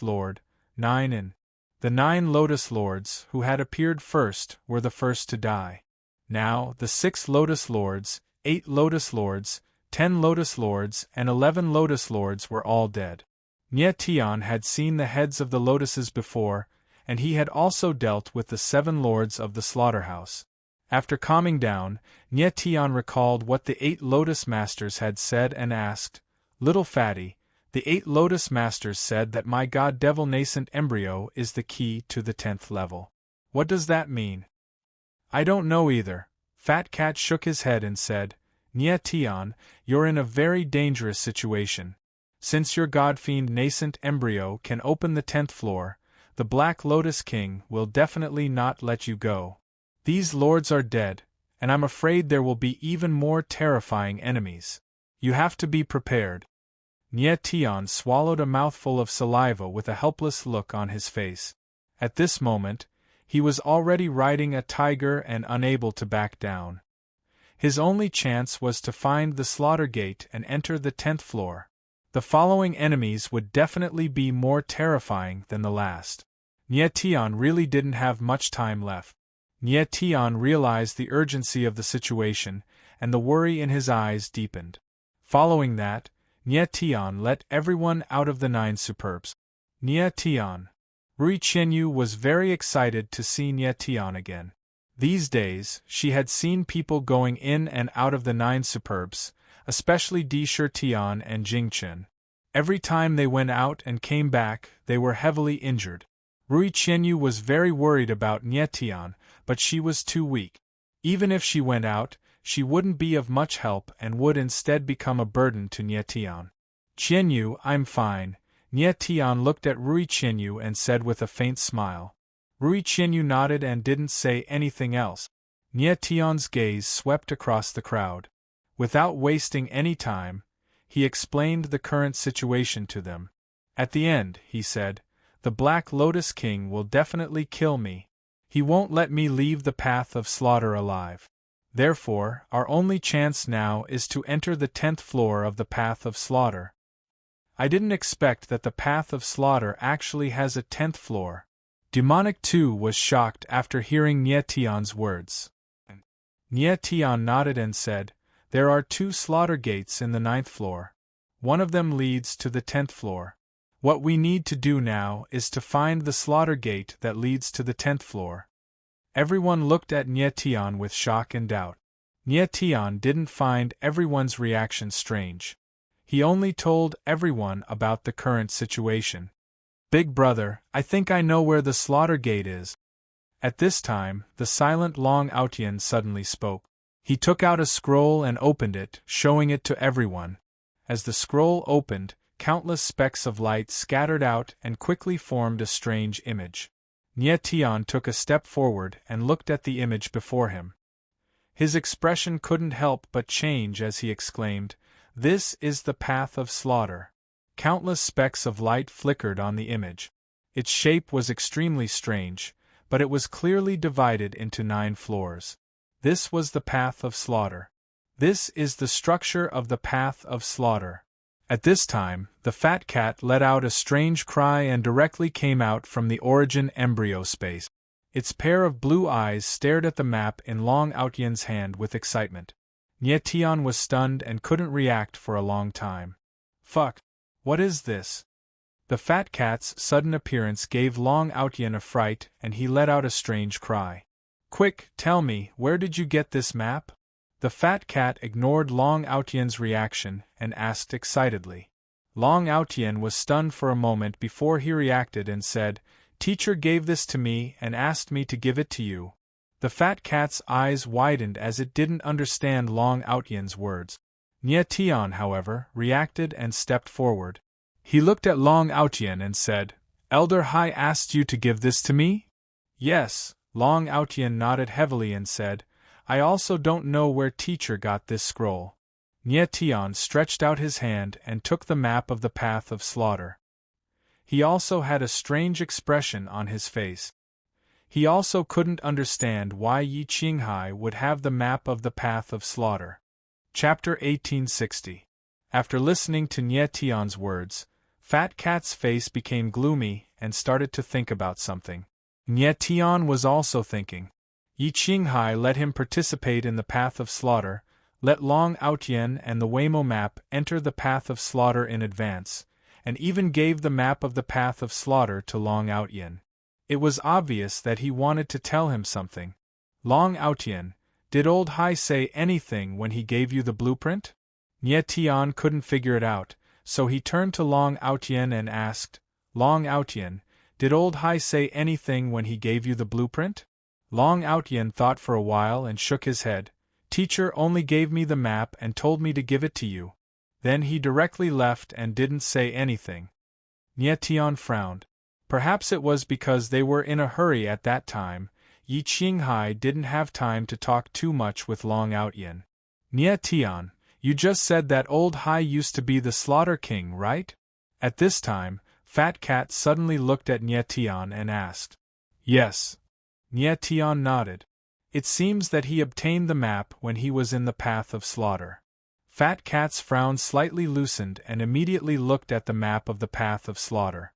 Lord, 9 in. The 9 Lotus Lords who had appeared first were the first to die. Now, the 6 Lotus Lords, 8 Lotus Lords, 10 Lotus Lords, and 11 Lotus Lords were all dead. Nie Tian had seen the heads of the lotuses before, and he had also dealt with the 7 Lords of the slaughterhouse. After calming down, Nie Tian recalled what the 8 Lotus Masters had said and asked, "Little Fatty, the 8 Lotus Masters said that my god devil nascent embryo is the key to the 10th level. What does that mean?" "I don't know either." Fat Cat shook his head and said, "Nie Tian, you're in a very dangerous situation. Since your godfiend nascent embryo can open the 10th floor, the Black Lotus King will definitely not let you go. These lords are dead, and I'm afraid there will be even more terrifying enemies. You have to be prepared." Nie Tian swallowed a mouthful of saliva with a helpless look on his face. At this moment, he was already riding a tiger and unable to back down. His only chance was to find the slaughter gate and enter the 10th floor. The following enemies would definitely be more terrifying than the last. Nie Tian really didn't have much time left. Nie Tian realized the urgency of the situation, and the worry in his eyes deepened. Following that, Nie Tian let everyone out of the 9 superbs. Nie Tian. Rui Qianyu was very excited to see Nie Tian again. These days, she had seen people going in and out of the 9 superbs, especially Di Shirtian and Jingchen. Every time they went out and came back, they were heavily injured. Rui Qianyu was very worried about Nietian, but she was too weak. Even if she went out, she wouldn't be of much help and would instead become a burden to Nietian. Qianyu, I'm fine. Nietian looked at Rui Qianyu and said with a faint smile. Rui Qianyu nodded and didn't say anything else. Nietian's gaze swept across the crowd. Without wasting any time, he explained the current situation to them. At the end, he said, the Black Lotus King will definitely kill me. He won't let me leave the path of slaughter alive. Therefore, our only chance now is to enter the 10th floor of the path of slaughter. I didn't expect that the path of slaughter actually has a 10th floor. Demonic too was shocked after hearing Nietian's words. Nietian nodded and said, there are 2 slaughter gates in the 9th floor. One of them leads to the 10th floor. What we need to do now is to find the slaughter gate that leads to the 10th floor. Everyone looked at Nietian with shock and doubt. Nietian didn't find everyone's reaction strange. He only told everyone about the current situation. Big brother, I think I know where the slaughter gate is. At this time, the silent Long Outian suddenly spoke. He took out a scroll and opened it, showing it to everyone. As the scroll opened, countless specks of light scattered out and quickly formed a strange image. Nietian took a step forward and looked at the image before him. His expression couldn't help but change as he exclaimed, "This is the path of slaughter." Countless specks of light flickered on the image. Its shape was extremely strange, but it was clearly divided into 9 floors. This was the path of slaughter. This is the structure of the path of slaughter. At this time, the fat cat let out a strange cry and directly came out from the origin embryo space. Its pair of blue eyes stared at the map in Long Outian's hand with excitement. Nietian was stunned and couldn't react for a long time. Fuck! What is this? The fat cat's sudden appearance gave Long Outian a fright and he let out a strange cry. Quick, tell me, where did you get this map? The fat cat ignored Long Outian's reaction and asked excitedly. Long Outian was stunned for a moment before he reacted and said, Teacher gave this to me and asked me to give it to you. The fat cat's eyes widened as it didn't understand Long Outian's words. Nietian, however, reacted and stepped forward. He looked at Long Outian and said, Elder Hai asked you to give this to me? Yes, Long Outian nodded heavily and said, I also don't know where teacher got this scroll. Nietian stretched out his hand and took the map of the path of slaughter. He also had a strange expression on his face. He also couldn't understand why Yi Qinghai would have the map of the path of slaughter. Chapter 1860. After listening to Nietian's words, Fat Cat's face became gloomy and started to think about something. Nietian was also thinking. Yi Qinghai let him participate in the path of slaughter, let Long Outian and the Waymo map enter the path of slaughter in advance, and even gave the map of the path of slaughter to Long Outian. It was obvious that he wanted to tell him something. Long Outian, did old Hai say anything when he gave you the blueprint? Nietian couldn't figure it out, so he turned to Long Outian and asked, Long Outian, did old Hai say anything when he gave you the blueprint? Long Outian thought for a while and shook his head. Teacher only gave me the map and told me to give it to you. Then he directly left and didn't say anything. Nietian frowned. Perhaps it was because they were in a hurry at that time. Yi Qinghai didn't have time to talk too much with Long Outian. Nietian, you just said that old Hai used to be the Slaughter King, right? At this time, Fat Cat suddenly looked at Nietian and asked. Yes. Nietian nodded. It seems that he obtained the map when he was in the path of slaughter. Fat Cat's frown slightly loosened and immediately looked at the map of the path of slaughter.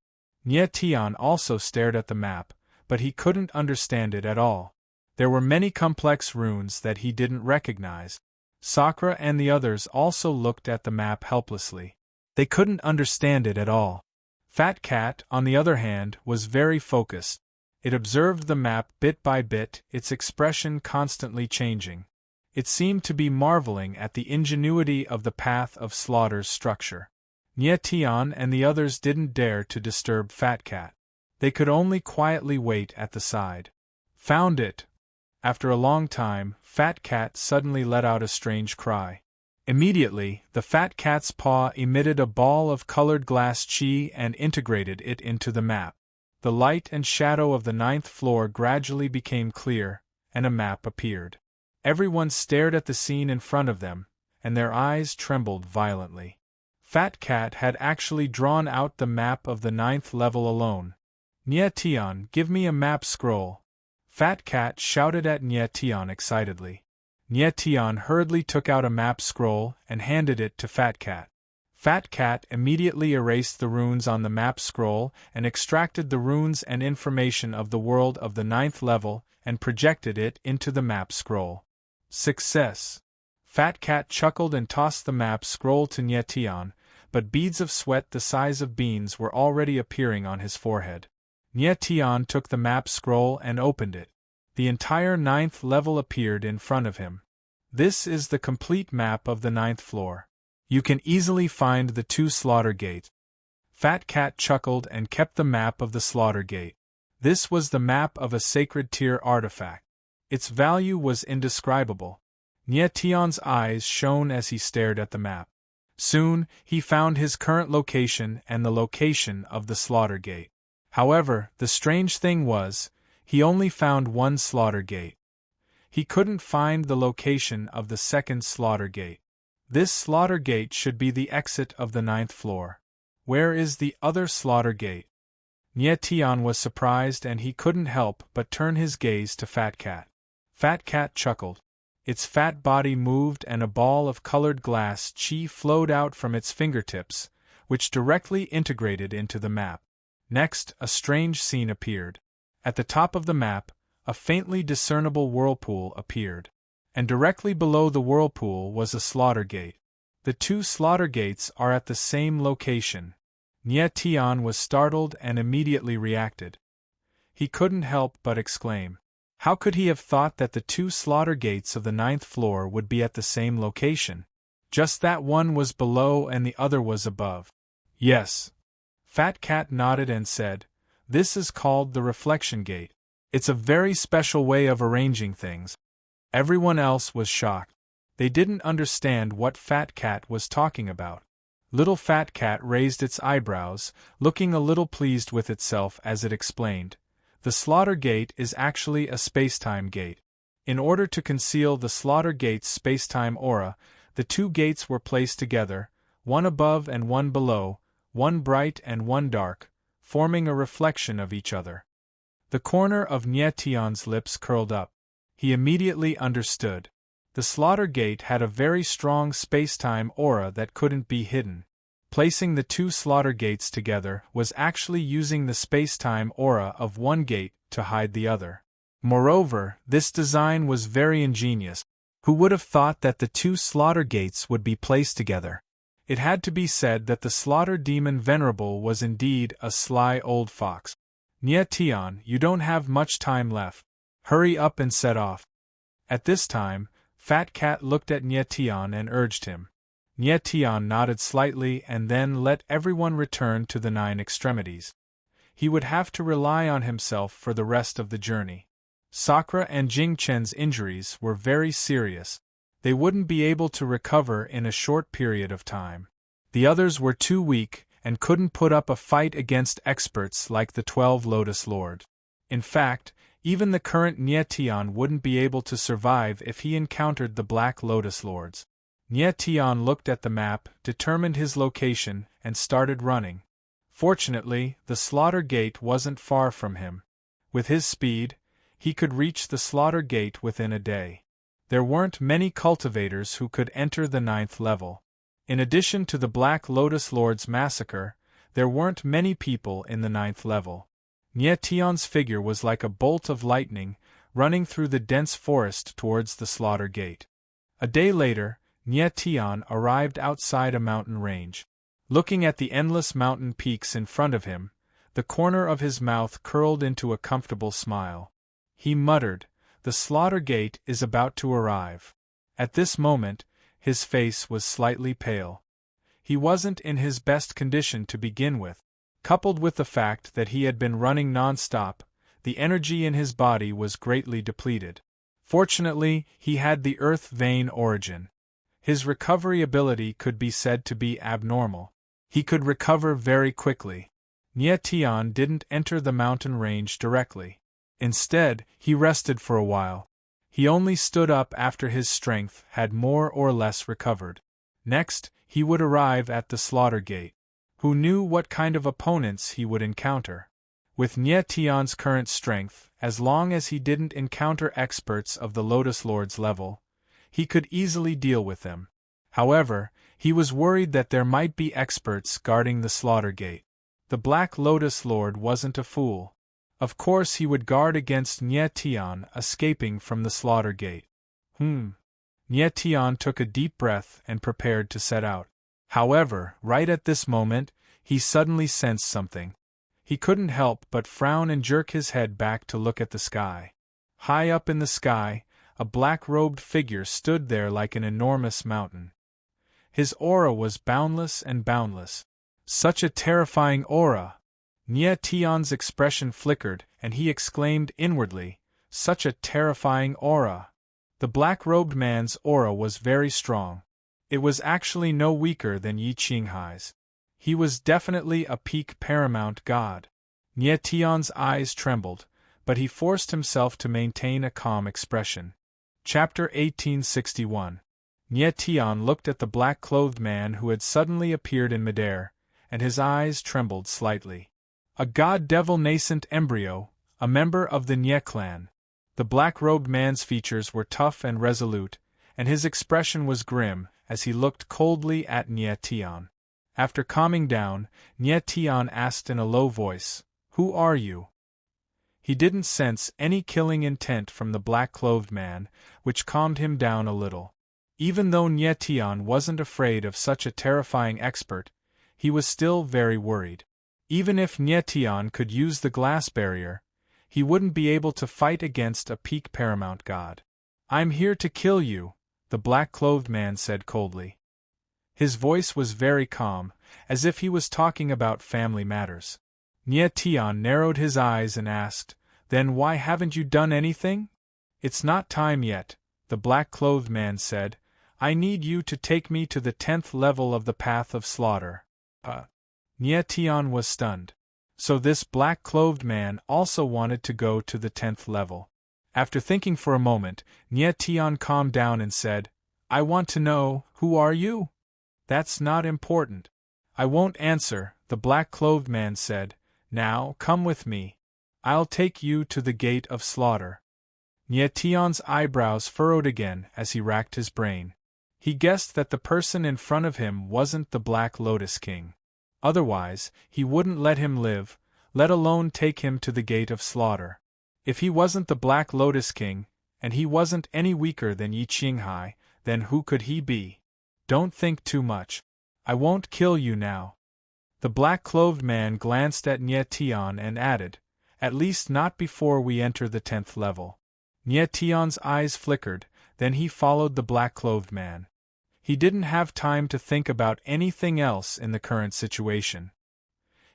Nietian also stared at the map, but he couldn't understand it at all. There were many complex runes that he didn't recognize. Sakura and the others also looked at the map helplessly. They couldn't understand it at all. Fat Cat, on the other hand, was very focused. It observed the map bit by bit, its expression constantly changing. It seemed to be marveling at the ingenuity of the path of slaughter's structure. Nietian and the others didn't dare to disturb Fat Cat. They could only quietly wait at the side. Found it! After a long time, Fat Cat suddenly let out a strange cry. Immediately, the Fat Cat's paw emitted a ball of colored glass chi and integrated it into the map. The light and shadow of the 9th floor gradually became clear, and a map appeared. Everyone stared at the scene in front of them, and their eyes trembled violently. Fat Cat had actually drawn out the map of the 9th level alone. "Nye Tian, give me a map scroll!" Fat Cat shouted at Nye Tian excitedly. Nye Tian hurriedly took out a map scroll and handed it to Fat Cat. Fat Cat immediately erased the runes on the map scroll and extracted the runes and information of the world of the 9th level and projected it into the map scroll. Success! Fat Cat chuckled and tossed the map scroll to Nye Tian, but beads of sweat the size of beans were already appearing on his forehead. Nye Tian took the map scroll and opened it. The entire 9th level appeared in front of him. This is the complete map of the 9th floor. You can easily find the 2 slaughter gates. Fat Cat chuckled and kept the map of the slaughter gate. This was the map of a sacred tier artifact. Its value was indescribable. Nye Tian's eyes shone as he stared at the map. Soon, he found his current location and the location of the slaughter gate. However, the strange thing was, he only found one slaughter gate. He couldn't find the location of the 2nd slaughter gate. This slaughter gate should be the exit of the 9th floor. Where is the other slaughter gate? Nye Tian was surprised and he couldn't help but turn his gaze to Fat Cat. Fat Cat chuckled. Its fat body moved and a ball of colored glass chi flowed out from its fingertips, which directly integrated into the map. Next, a strange scene appeared. At the top of the map, a faintly discernible whirlpool appeared. And directly below the whirlpool was a slaughter gate. The 2 slaughter gates are at the same location. Nye Tian was startled and immediately reacted. He couldn't help but exclaim. How could he have thought that the 2 slaughter gates of the 9th floor would be at the same location? Just that one was below and the other was above. Yes. Fat Cat nodded and said, "This is called the reflection gate. It's a very special way of arranging things." Everyone else was shocked. They didn't understand what Fat Cat was talking about. Little Fat Cat raised its eyebrows, looking a little pleased with itself as it explained. The slaughter gate is actually a spacetime gate. In order to conceal the slaughter gate's spacetime aura, the 2 gates were placed together, one above and one below, one bright and one dark, forming a reflection of each other. The corner of Nye Tian's lips curled up. He immediately understood. The slaughter gate had a very strong spacetime aura that couldn't be hidden. Placing the 2 slaughter gates together was actually using the spacetime aura of one gate to hide the other. Moreover, this design was very ingenious. Who would have thought that the 2 slaughter gates would be placed together? It had to be said that the slaughter demon Venerable was indeed a sly old fox. Nye Tian, you don't have much time left. Hurry up and set off. At this time, Fat Cat looked at Nye Tian and urged him. Nye Tian nodded slightly and then let everyone return to the 9 extremities. He would have to rely on himself for the rest of the journey. Sakura and Jing Chen's injuries were very serious. They wouldn't be able to recover in a short period of time. The others were too weak and couldn't put up a fight against experts like the 12 Lotus Lords. In fact, even the current Nye Tian wouldn't be able to survive if he encountered the Black Lotus Lords. Nye Tian looked at the map, determined his location, and started running. Fortunately, the slaughter gate wasn't far from him. With his speed, he could reach the slaughter gate within a day. There weren't many cultivators who could enter the 9th level. In addition to the Black Lotus Lord's massacre, there weren't many people in the 9th level. Nye Tian's figure was like a bolt of lightning, running through the dense forest towards the slaughter gate. A day later, Nye Tian arrived outside a mountain range. Looking at the endless mountain peaks in front of him, the corner of his mouth curled into a comfortable smile. He muttered, "The slaughter gate is about to arrive." At this moment, his face was slightly pale. He wasn't in his best condition to begin with. Coupled with the fact that he had been running non-stop, the energy in his body was greatly depleted. Fortunately, he had the earth vein origin. His recovery ability could be said to be abnormal. He could recover very quickly. Nye Tian didn't enter the mountain range directly. Instead, he rested for a while. He only stood up after his strength had more or less recovered. Next, he would arrive at the slaughter gate. Who knew what kind of opponents he would encounter? With Nye Tian's current strength, as long as he didn't encounter experts of the Lotus Lord's level, he could easily deal with them. However, he was worried that there might be experts guarding the slaughter gate. The Black Lotus Lord wasn't a fool. Of course he would guard against Nye Tian escaping from the slaughter gate. Nye Tian took a deep breath and prepared to set out. However, right at this moment, he suddenly sensed something. He couldn't help but frown and jerk his head back to look at the sky. High up in the sky, a black-robed figure stood there like an enormous mountain. His aura was boundless and boundless. Such a terrifying aura! Nye Tian's expression flickered, and he exclaimed inwardly, "Such a terrifying aura!" The black-robed man's aura was very strong. It was actually no weaker than Yi Qinghai's. He was definitely a peak paramount god. Nye Tian's eyes trembled, but he forced himself to maintain a calm expression. Chapter 1861. Nye Tian looked at the black-clothed man who had suddenly appeared in midair, and his eyes trembled slightly. A god-devil nascent embryo, a member of the Nye clan. The black-robed man's features were tough and resolute, and his expression was grim as he looked coldly at Nye Tian. After calming down, Nye Tian asked in a low voice, "Who are you?" He didn't sense any killing intent from the black-clothed man, which calmed him down a little. Even though Nye Tian wasn't afraid of such a terrifying expert, he was still very worried. Even if Nye Tian could use the glass barrier, he wouldn't be able to fight against a peak paramount god. "I'm here to kill you," the black-clothed man said coldly. His voice was very calm, as if he was talking about family matters. Nye Tian narrowed his eyes and asked, "Then why haven't you done anything?" "It's not time yet," the black-clothed man said. "I need you to take me to the 10th level of the Path of Slaughter." Nye Tian was stunned. So this black-clothed man also wanted to go to the 10th level. After thinking for a moment, Nye Tian calmed down and said, "I want to know, who are you?" "That's not important." "I won't answer," the black-clothed man said. "Now, come with me. I'll take you to the gate of slaughter." Nye Tian's eyebrows furrowed again as he racked his brain. He guessed that the person in front of him wasn't the Black Lotus King. Otherwise, he wouldn't let him live, let alone take him to the gate of slaughter. If he wasn't the Black Lotus King, and he wasn't any weaker than Yi Qinghai, then who could he be? "Don't think too much. I won't kill you now." The black-clothed man glanced at Nye Tian and added, "At least not before we enter the 10th level." Nye Tian's eyes flickered, then he followed the black-clothed man. He didn't have time to think about anything else in the current situation.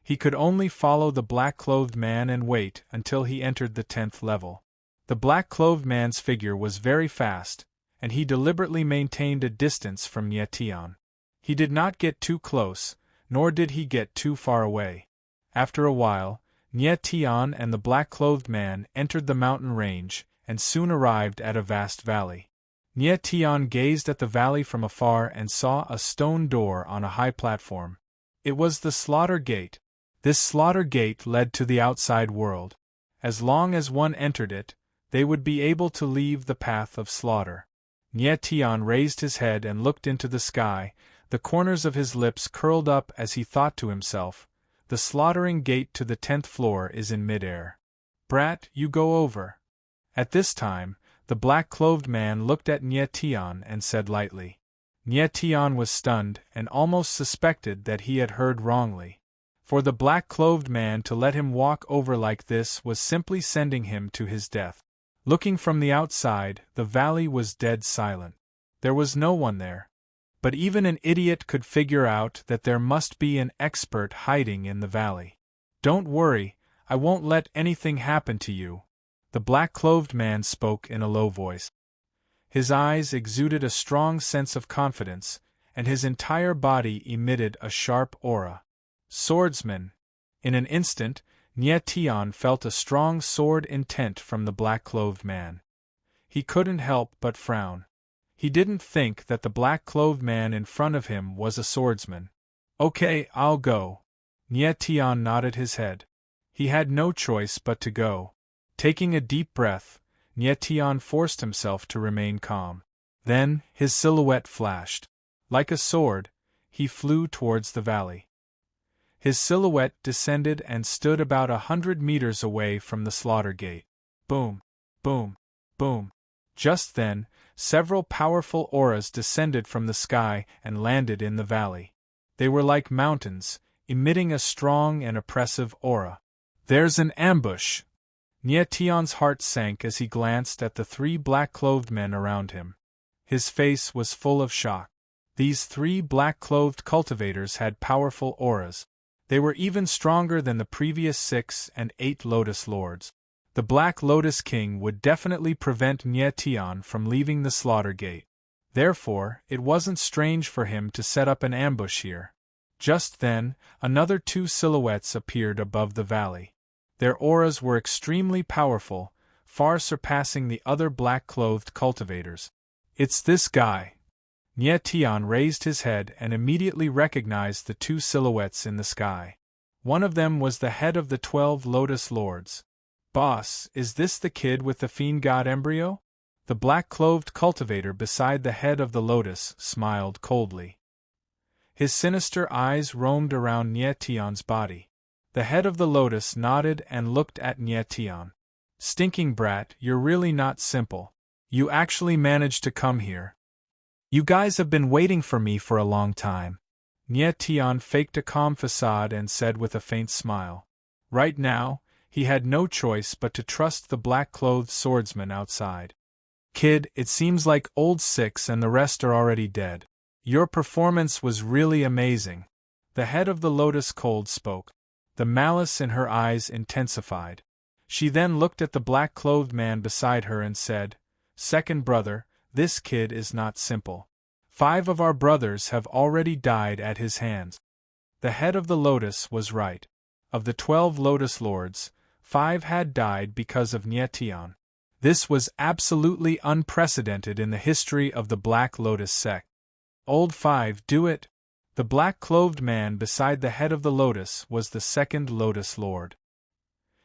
He could only follow the black-clothed man and wait until he entered the 10th level. The black-clothed man's figure was very fast, and he deliberately maintained a distance from Nye Tian. He did not get too close, nor did he get too far away. After a while, Nye Tian and the black-clothed man entered the mountain range and soon arrived at a vast valley. Nye Tian gazed at the valley from afar and saw a stone door on a high platform. It was the slaughter gate. This slaughter gate led to the outside world. As long as one entered it, they would be able to leave the path of slaughter. Nye Tian raised his head and looked into the sky, the corners of his lips curled up as he thought to himself, "The slaughtering gate to the 10th floor is in midair. Brat, you go over." At this time, the black-clothed man looked at Nye Tian and said lightly. Nye Tian was stunned and almost suspected that he had heard wrongly. For the black-clothed man to let him walk over like this was simply sending him to his death. Looking from the outside, the valley was dead silent. There was no one there. But even an idiot could figure out that there must be an expert hiding in the valley. Don't worry, I won't let anything happen to you. The black-clothed man spoke in a low voice. His eyes exuded a strong sense of confidence, and his entire body emitted a sharp aura. Swordsman! In an instant, Nietian felt a strong sword intent from the black-clothed man. He couldn't help but frown. He didn't think that the black-clothed man in front of him was a swordsman. Okay, I'll go. Nietian nodded his head. He had no choice but to go. Taking a deep breath, Nietian forced himself to remain calm. Then, his silhouette flashed. Like a sword, he flew towards the valley. His silhouette descended and stood about 100 meters away from the slaughter gate. Boom! Boom! Boom! Just then, several powerful auras descended from the sky and landed in the valley. They were like mountains, emitting a strong and oppressive aura. There's an ambush! Nietian's heart sank as he glanced at the 3 black-clothed men around him. His face was full of shock. These 3 black-clothed cultivators had powerful auras. They were even stronger than the previous 6 and 8 Lotus Lords. The Black Lotus King would definitely prevent Nietian from leaving the slaughter gate. Therefore, it wasn't strange for him to set up an ambush here. Just then, another 2 silhouettes appeared above the valley. Their auras were extremely powerful, far surpassing the other black-clothed cultivators. It's this guy. Nietian raised his head and immediately recognized the 2 silhouettes in the sky. One of them was the head of the 12 Lotus Lords. Boss, is this the kid with the fiend god embryo? The black-clothed cultivator beside the head of the lotus smiled coldly. His sinister eyes roamed around Nietian's body. The head of the lotus nodded and looked at Nietian. Stinking brat, you're really not simple. You actually managed to come here. You guys have been waiting for me for a long time. Nietian faked a calm facade and said with a faint smile. Right now, he had no choice but to trust the black-clothed swordsman outside. Kid, it seems like old 6 and the rest are already dead. Your performance was really amazing. The head of the Lotus Cold spoke. The malice in her eyes intensified. She then looked at the black-clothed man beside her and said, Second brother, this kid is not simple. 5 of our brothers have already died at his hands. The head of the Lotus was right. Of the 12 Lotus Lords, 5 had died because of Nietian. This was absolutely unprecedented in the history of the Black Lotus sect. Old 5, do it! The black-clothed man beside the head of the lotus was the 2nd Lotus Lord.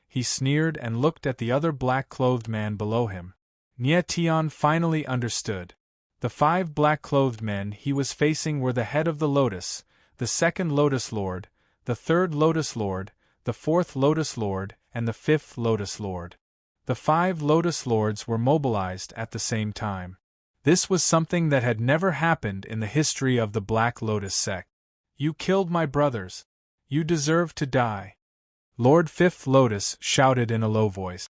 He sneered and looked at the other black-clothed man below him. Nietian finally understood. The 5 black-clothed men he was facing were the head of the lotus, the 2nd Lotus Lord, the 3rd Lotus Lord, the 4th Lotus Lord, and the 5th Lotus Lord. The 5 Lotus Lords were mobilized at the same time. This was something that had never happened in the history of the Black Lotus sect. You killed my brothers. You deserve to die. Lord 5th Lotus shouted in a low voice.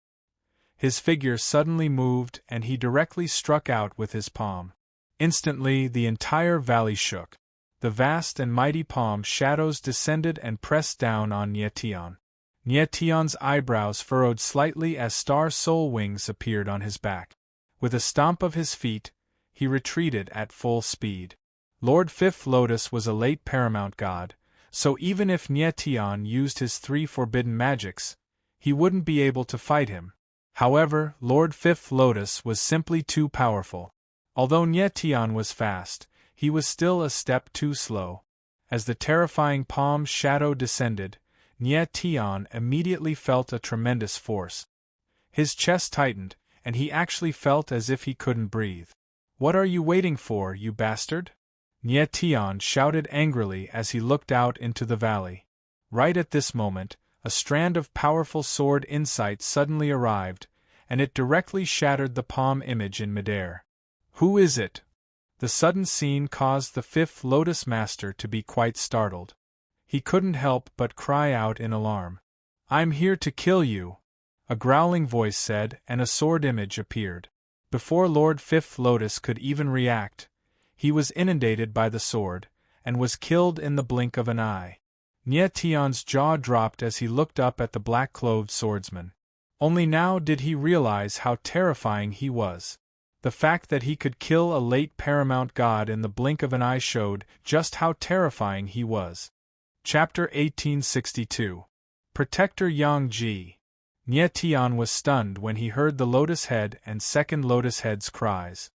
His figure suddenly moved and he directly struck out with his palm. Instantly the entire valley shook. The vast and mighty palm shadows descended and pressed down on Nietian. Nietian's eyebrows furrowed slightly as star soul wings appeared on his back. With a stomp of his feet, he retreated at full speed. Lord 5th Lotus was a late paramount god, so even if Nietian used his 3 forbidden magics, he wouldn't be able to fight him. However, Lord 5th Lotus was simply too powerful. Although Nietian was fast, he was still a step too slow. As the terrifying palm shadow descended, Nietian immediately felt a tremendous force. His chest tightened, and he actually felt as if he couldn't breathe. What are you waiting for, you bastard? Nietian shouted angrily as he looked out into the valley. Right at this moment, a strand of powerful sword insight suddenly arrived, and it directly shattered the palm image in midair. Who is it? The sudden scene caused the 5th Lotus Master to be quite startled. He couldn't help but cry out in alarm. I'm here to kill you, a growling voice said, and a sword image appeared. Before Lord 5th Lotus could even react, he was inundated by the sword, and was killed in the blink of an eye. Nie Tian's jaw dropped as he looked up at the black-clothed swordsman. Only now did he realize how terrifying he was. The fact that he could kill a late paramount god in the blink of an eye showed just how terrifying he was. Chapter 1862. Protector Yang Ji. Nie Tian was stunned when he heard the Lotus Head and Second Lotus Head's cries.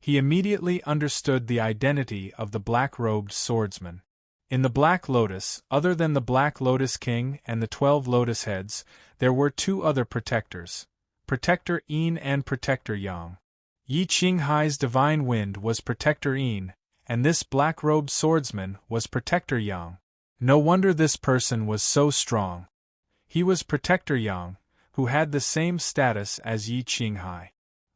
He immediately understood the identity of the black-robed swordsman. In the Black Lotus, other than the Black Lotus King and the 12 Lotus Heads, there were two other protectors, Protector Yin and Protector Yang. Yi Qinghai's divine wind was Protector Yin, and this black-robed swordsman was Protector Yang. No wonder this person was so strong. He was Protector Yang, who had the same status as Yi Qinghai.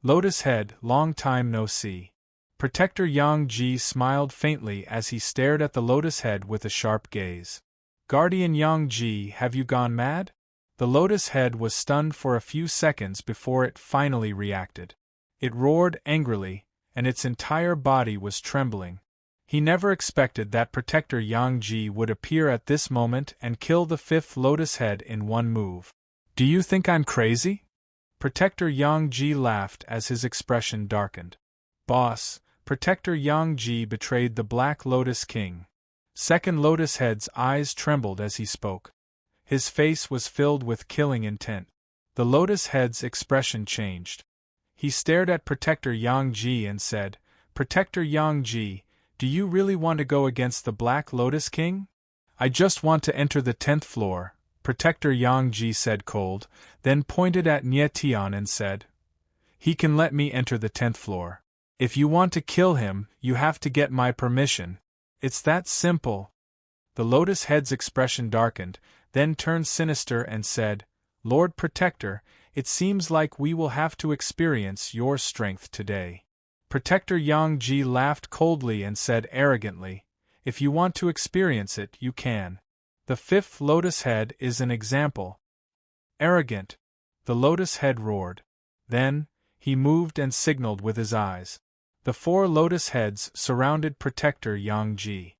Lotus Head, long time no see. Protector Yang Ji smiled faintly as he stared at the Lotus Head with a sharp gaze. Guardian Yang Ji, have you gone mad? The Lotus Head was stunned for a few seconds before it finally reacted. It roared angrily, and its entire body was trembling. He never expected that Protector Yang Ji would appear at this moment and kill the 5th Lotus Head in one move. Do you think I'm crazy? Protector Yang Ji laughed as his expression darkened. Boss, Protector Yang Ji betrayed the Black Lotus King. Second Lotus Head's eyes trembled as he spoke. His face was filled with killing intent. The Lotus Head's expression changed. He stared at Protector Yang Ji and said, Protector Yang Ji, do you really want to go against the Black Lotus King? I just want to enter the 10th floor, Protector Yang Ji said cold, then pointed at Nie Tian and said, He can let me enter the 10th floor. If you want to kill him, you have to get my permission. It's that simple. The Lotus Head's expression darkened, then turned sinister and said, Lord Protector, it seems like we will have to experience your strength today. Protector Yang Ji laughed coldly and said arrogantly, If you want to experience it, you can. The 5th Lotus Head is an example. Arrogant. The Lotus Head roared. Then, he moved and signaled with his eyes. The 4 Lotus Heads surrounded Protector Yang Ji.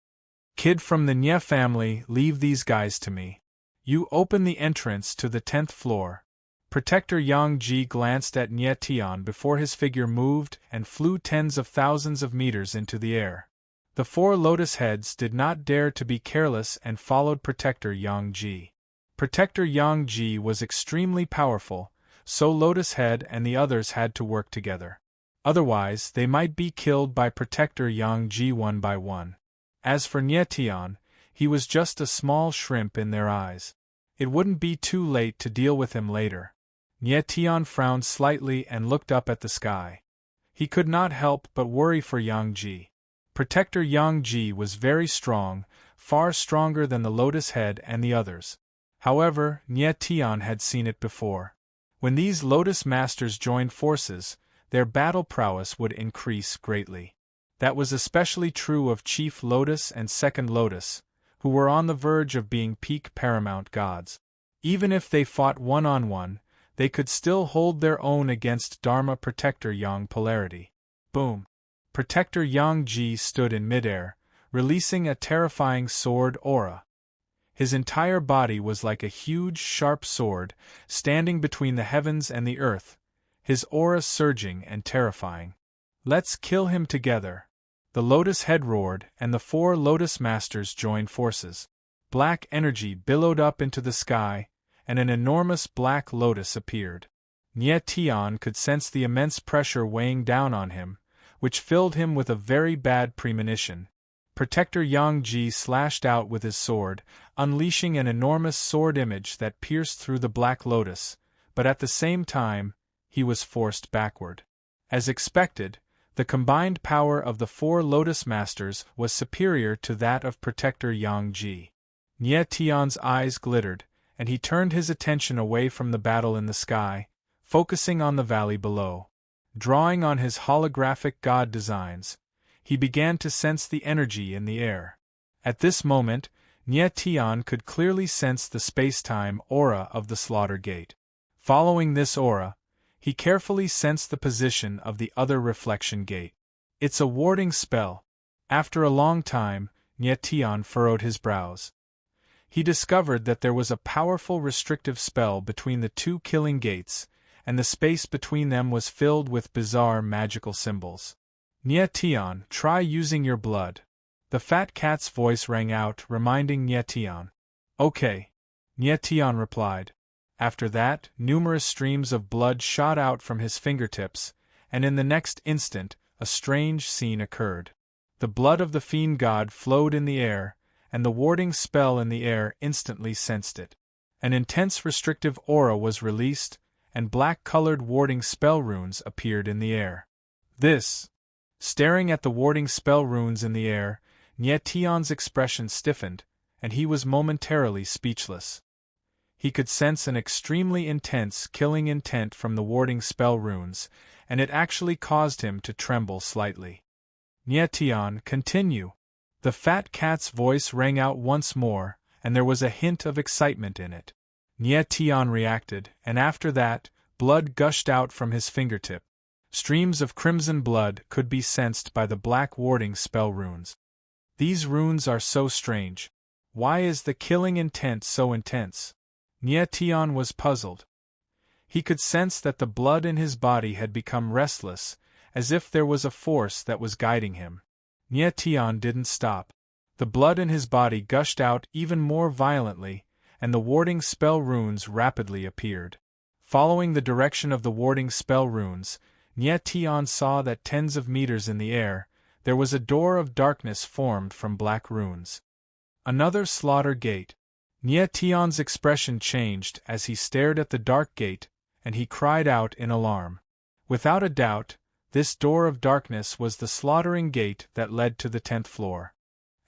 Kid from the Nye family, leave these guys to me. You open the entrance to the 10th floor. Protector Yang Ji glanced at Nie Tian before his figure moved and flew tens of thousands of meters into the air. The 4 Lotus Heads did not dare to be careless and followed Protector Yang Ji. Protector Yang Ji was extremely powerful, so Lotus Head and the others had to work together. Otherwise, they might be killed by Protector Yang Ji one by one. As for Nie Tian, he was just a small shrimp in their eyes. It wouldn't be too late to deal with him later. Nie Tian frowned slightly and looked up at the sky. He could not help but worry for Yang Ji. Protector Yang Ji was very strong, far stronger than the Lotus Head and the others. However, Nie Tian had seen it before. When these Lotus Masters joined forces, their battle prowess would increase greatly. That was especially true of Chief Lotus and Second Lotus, who were on the verge of being peak paramount gods. Even if they fought one-on-one, they could still hold their own against Dharma Protector Yang Polarity. Boom! Protector Yang Ji stood in midair, releasing a terrifying sword aura. His entire body was like a huge, sharp sword, standing between the heavens and the earth, his aura surging and terrifying. Let's kill him together. The Lotus Head roared, and the 4 Lotus Masters joined forces. Black energy billowed up into the sky, and an enormous black lotus appeared. Nie Tian could sense the immense pressure weighing down on him, which filled him with a very bad premonition. Protector Yang Ji slashed out with his sword, unleashing an enormous sword image that pierced through the black lotus, but at the same time, he was forced backward. As expected, the combined power of the 4 Lotus Masters was superior to that of Protector Yang Ji. Nie Tian's eyes glittered, and he turned his attention away from the battle in the sky, focusing on the valley below. Drawing on his holographic god designs, he began to sense the energy in the air. At this moment, Nie Tian could clearly sense the space-time aura of the slaughter gate. Following this aura, he carefully sensed the position of the other reflection gate. It's a warding spell. After a long time, Nie Tian furrowed his brows. He discovered that there was a powerful restrictive spell between the two killing gates, and the space between them was filled with bizarre magical symbols. Nia Tian, try using your blood. The fat cat's voice rang out, reminding Nia Tian. Okay. Nia Tian replied. After that, numerous streams of blood shot out from his fingertips, and in the next instant, a strange scene occurred. The blood of the fiend god flowed in the air, and the warding spell in the air instantly sensed it. An intense restrictive aura was released, and black-colored warding spell runes appeared in the air. Staring at the warding spell runes in the air, Nia Tian's expression stiffened, and he was momentarily speechless. He could sense an extremely intense killing intent from the warding spell runes, and it actually caused him to tremble slightly. Nia Tian, continue. The fat cat's voice rang out once more, and there was a hint of excitement in it. Nia Tian reacted, and after that, blood gushed out from his fingertip. Streams of crimson blood could be sensed by the black warding spell runes. These runes are so strange. Why is the killing intent so intense? Nia Tian was puzzled. He could sense that the blood in his body had become restless, as if there was a force that was guiding him. Nia Tian didn't stop. The blood in his body gushed out even more violently, and the warding spell runes rapidly appeared. Following the direction of the warding spell runes, Nia Tian saw that tens of meters in the air, there was a door of darkness formed from black runes. Another slaughter gate. Nia Tian's expression changed as he stared at the dark gate, and he cried out in alarm. Without a doubt, this door of darkness was the slaughtering gate that led to the 10th floor.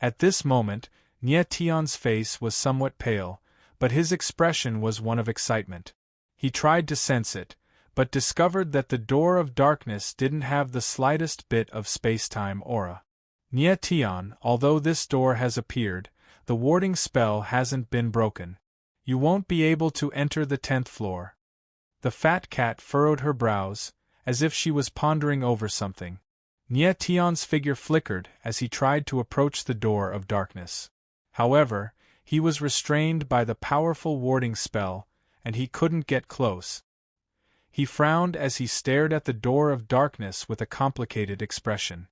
At this moment, Nia Tian's face was somewhat pale, but his expression was one of excitement. He tried to sense it, but discovered that the door of darkness didn't have the slightest bit of space-time aura. Nia Tian, although this door has appeared, the warding spell hasn't been broken. You won't be able to enter the 10th floor. The fat cat furrowed her brows, as if she was pondering over something. Nia Tian's figure flickered as he tried to approach the door of darkness. However, he was restrained by the powerful warding spell, and he couldn't get close. He frowned as he stared at the door of darkness with a complicated expression.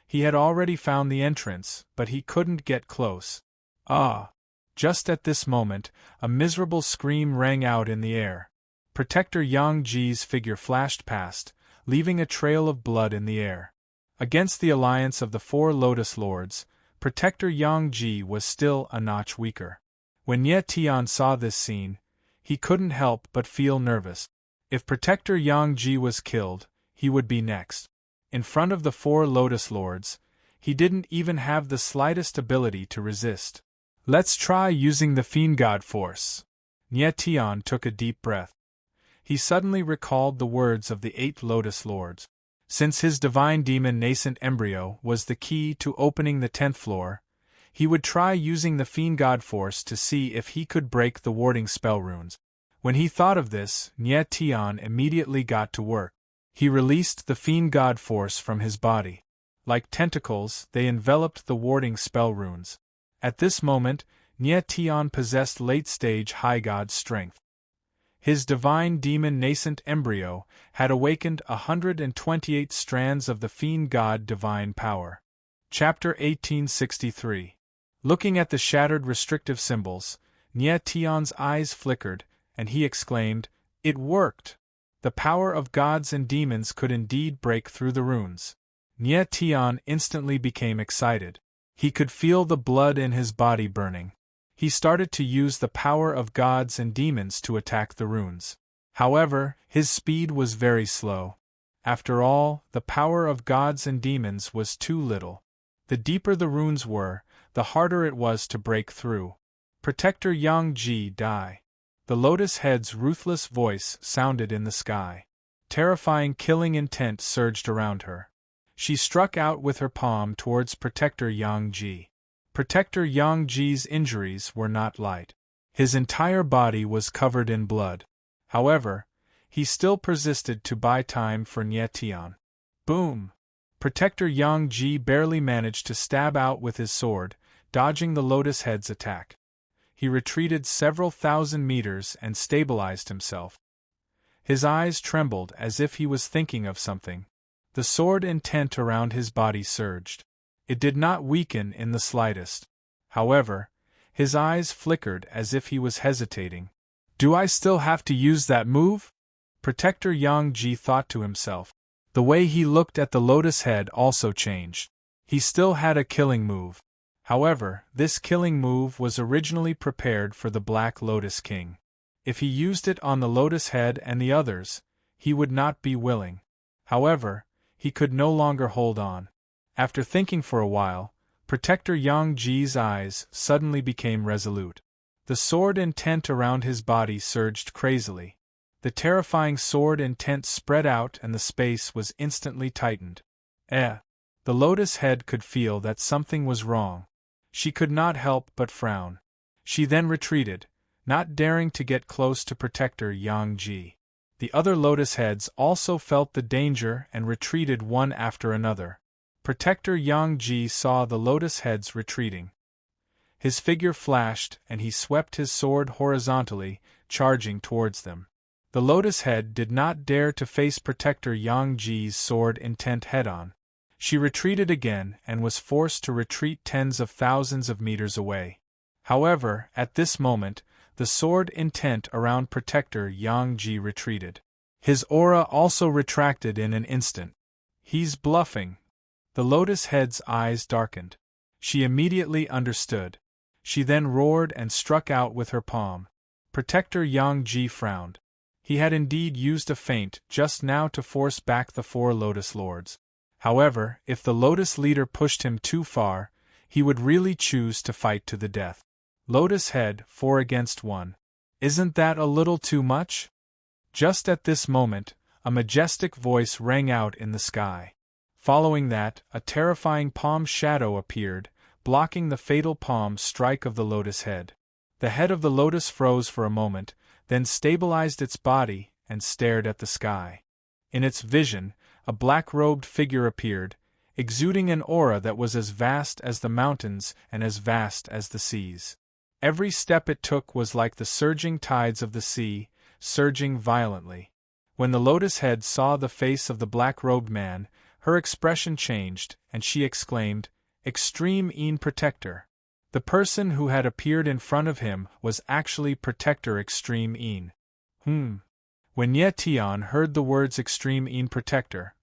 He had already found the entrance, but he couldn't get close. Ah! Just at this moment, a miserable scream rang out in the air. Protector Yang Ji's figure flashed past, leaving a trail of blood in the air. Against the alliance of the 4 Lotus Lords, Protector Yang Ji was still a notch weaker. When Nia Tian saw this scene, he couldn't help but feel nervous. If Protector Yang Ji was killed, he would be next. In front of the 4 Lotus Lords, he didn't even have the slightest ability to resist. Let's try using the Fiend God Force. Nia Tian took a deep breath. He suddenly recalled the words of the 8 Lotus Lords. Since his divine demon nascent embryo was the key to opening the 10th floor, he would try using the Fiend God Force to see if he could break the warding spell runes. When he thought of this, Nia Tian immediately got to work. He released the Fiend God Force from his body. Like tentacles, they enveloped the warding spell runes. At this moment, Nia Tian possessed late-stage High God strength. His divine demon nascent embryo had awakened 128 strands of the Fiend God divine power. Chapter 1863. Looking at the shattered restrictive symbols, Nia Tian's eyes flickered, and he exclaimed, "It worked! The power of gods and demons could indeed break through the runes." Nia Tian instantly became excited. He could feel the blood in his body burning. He started to use the power of gods and demons to attack the runes. However, his speed was very slow. After all, the power of gods and demons was too little. The deeper the runes were, the harder it was to break through. Protector Yang Ji die. The Lotus Head's ruthless voice sounded in the sky. Terrifying killing intent surged around her. She struck out with her palm towards Protector Yang Ji. Protector Yang Ji's injuries were not light. His entire body was covered in blood. However, he still persisted to buy time for Nia Tian. Boom! Protector Yang Ji barely managed to stab out with his sword, dodging the Lotus Head's attack. he retreated several thousand meters and stabilized himself. His eyes trembled as if he was thinking of something. The sword intent around his body surged. It did not weaken in the slightest. However, his eyes flickered as if he was hesitating. Do I still have to use that move? Protector Yang Ji thought to himself. The way he looked at the lotus head also changed. He still had a killing move. However, this killing move was originally prepared for the Black Lotus King. If he used it on the lotus head and the others, he would not be willing. However, he could no longer hold on. After thinking for a while, Protector Yang Ji's eyes suddenly became resolute. The sword intent around his body surged crazily. The terrifying sword intent spread out and the space was instantly tightened. The lotus head could feel that something was wrong. She could not help but frown. She then retreated, not daring to get close to Protector Yang Ji. The other lotus heads also felt the danger and retreated one after another. Protector Yang Ji saw the lotus heads retreating. His figure flashed and he swept his sword horizontally, charging towards them. The lotus head did not dare to face Protector Yang Ji's sword intent head-on. She retreated again and was forced to retreat tens of thousands of meters away. However, at this moment, the sword intent around Protector Yang Ji retreated. His aura also retracted in an instant. He's bluffing. The lotus head's eyes darkened. She immediately understood. She then roared and struck out with her palm. Protector Yang Ji frowned. He had indeed used a feint just now to force back the four lotus lords. However, if the lotus leader pushed him too far, he would really choose to fight to the death. Lotus head, 4 against 1. Isn't that a little too much? Just at this moment, a majestic voice rang out in the sky. Following that, a terrifying palm shadow appeared, blocking the fatal palm strike of the lotus head. The head of the lotus froze for a moment, then stabilized its body and stared at the sky. In its vision, a black-robed figure appeared, exuding an aura that was as vast as the mountains and as vast as the seas. Every step it took was like the surging tides of the sea, surging violently. When the lotus head saw the face of the black-robed man, her expression changed, and she exclaimed, "Extreme Een Protector." The person who had appeared in front of him was actually Protector Extreme Een. When Ye Tian heard the words Extreme Een Protector,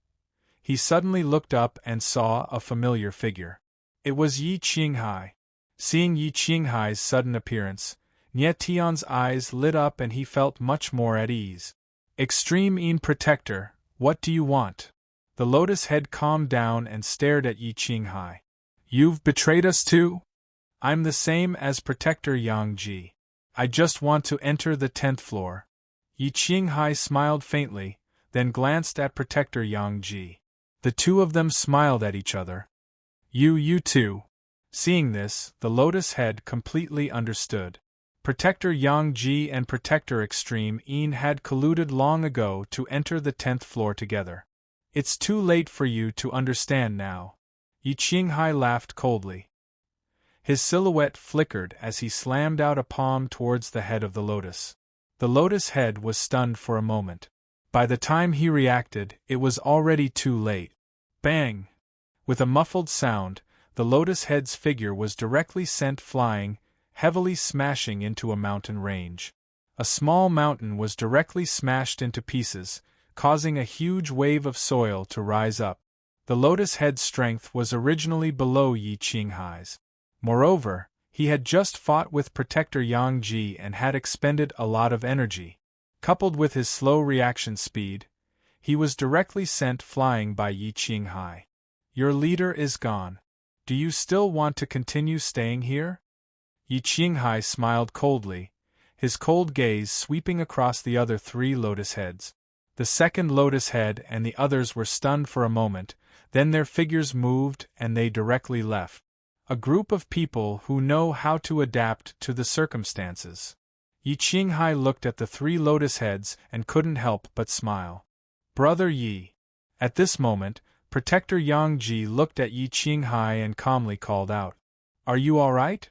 he suddenly looked up and saw a familiar figure. It was Yi Qinghai. Seeing Yi Qinghai's sudden appearance, Ye Tian's eyes lit up and he felt much more at ease. "Extreme Een Protector, what do you want?" The lotus head calmed down and stared at Yi Qinghai. "You've betrayed us too?" "I'm the same as Protector Yang Ji. I just want to enter the 10th floor. Yi Qinghai smiled faintly, then glanced at Protector Yang Ji. The two of them smiled at each other. You too." Seeing this, the lotus head completely understood. Protector Yang Ji and Protector Extreme Een had colluded long ago to enter the 10th floor together. "It's too late for you to understand now." Yi Qinghai laughed coldly. His silhouette flickered as he slammed out a palm towards the head of the lotus. The lotus head was stunned for a moment. By the time he reacted, it was already too late. Bang! With a muffled sound, the lotus head's figure was directly sent flying, heavily smashing into a mountain range. A small mountain was directly smashed into pieces, causing a huge wave of soil to rise up. The lotus head's strength was originally below Yi Qinghai's. Moreover, he had just fought with Protector Yang Ji and had expended a lot of energy. Coupled with his slow reaction speed, he was directly sent flying by Yi Qinghai. "Your leader is gone. Do you still want to continue staying here?" Yi Qinghai smiled coldly, his cold gaze sweeping across the other 3 lotus heads. The second lotus head and the others were stunned for a moment, then their figures moved and they directly left. A group of people who know how to adapt to the circumstances. Yi Qinghai looked at the 3 lotus heads and couldn't help but smile. "Brother Yi." At this moment, Protector Yang Ji looked at Yi Qinghai and calmly called out, "Are you all right?"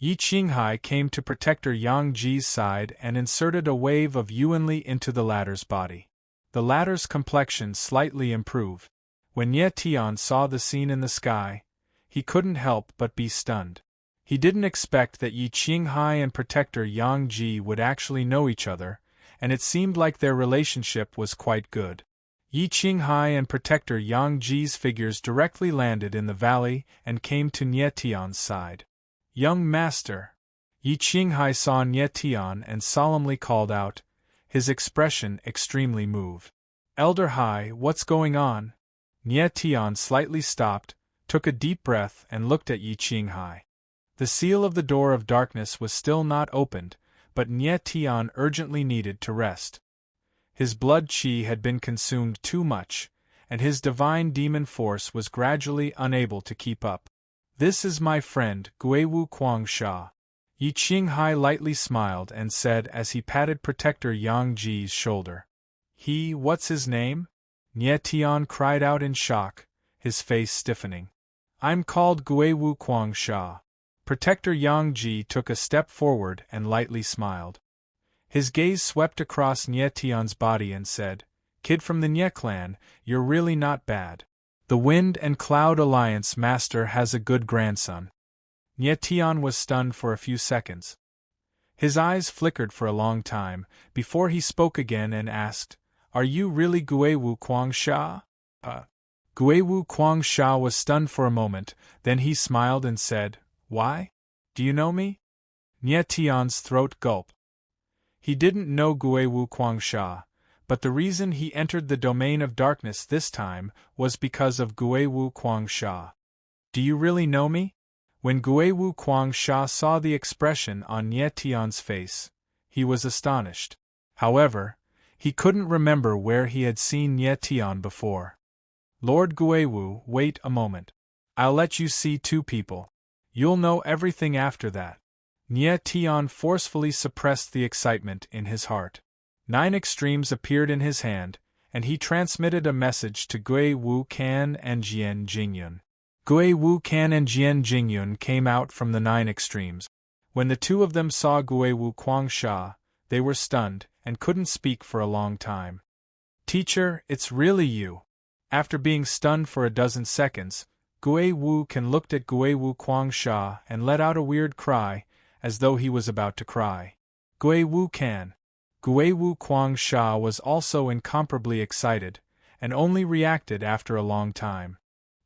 Yi Qinghai came to Protector Yang Ji's side and inserted a wave of Yuanli into the latter's body. The latter's complexion slightly improved. When Ye Tian saw the scene in the sky, he couldn't help but be stunned. He didn't expect that Yi Qinghai and Protector Yang Ji would actually know each other, and it seemed like their relationship was quite good. Yi Qinghai and Protector Yang Ji's figures directly landed in the valley and came to Nye Tian's side. "Young master!" Yi Qinghai saw Nye Tian and solemnly called out, his expression extremely moved. "Elder Hai, what's going on?" Nye Tian slightly stopped, took a deep breath and looked at Yi Qinghai. The seal of the door of darkness was still not opened, but Nye Tian urgently needed to rest. His blood qi had been consumed too much, and his divine demon force was gradually unable to keep up. "This is my friend, Guiwu Kwangsha." Yi Qinghai lightly smiled and said as he patted Protector Yang Ji's shoulder. What's his name?" Nye Tian cried out in shock, his face stiffening. "I'm called Guiwu Kwangsha." Protector Yang Ji took a step forward and lightly smiled. His gaze swept across Nye Tian's body and said, "Kid from the Nye clan, you're really not bad. The Wind and Cloud Alliance master has a good grandson." Nye Tian was stunned for a few seconds. His eyes flickered for a long time, before he spoke again and asked, "Are you really Guiwu Kwangsha?" Guiwu Kwangsha was stunned for a moment, then he smiled and said, "Why? Do you know me?" Nye Tian's throat gulped. He didn't know Guiwu Kwangsha, but the reason he entered the domain of darkness this time was because of Guiwu Kwangsha. "Do you really know me?" When Guiwu Kwangsha saw the expression on Nye Tian's face, he was astonished. However, he couldn't remember where he had seen Nye Tian before. "Lord Guiwu, wait a moment. I'll let you see two people. You'll know everything after that." Nye Tian forcefully suppressed the excitement in his heart. 9 extremes appeared in his hand, and he transmitted a message to Gui Wu Kan and Jian Jingyun. Gui Wu Kan and Jian Jingyun came out from the 9 extremes. When the two of them saw Guiwu Kwangsha, they were stunned and couldn't speak for a long time. "Teacher, it's really you." After being stunned for a dozen seconds, Gui Wu Kan looked at Guiwu Kwangsha and let out a weird cry, as though he was about to cry. "Gui Wu Kan." Guiwu Kwangsha was also incomparably excited, and only reacted after a long time.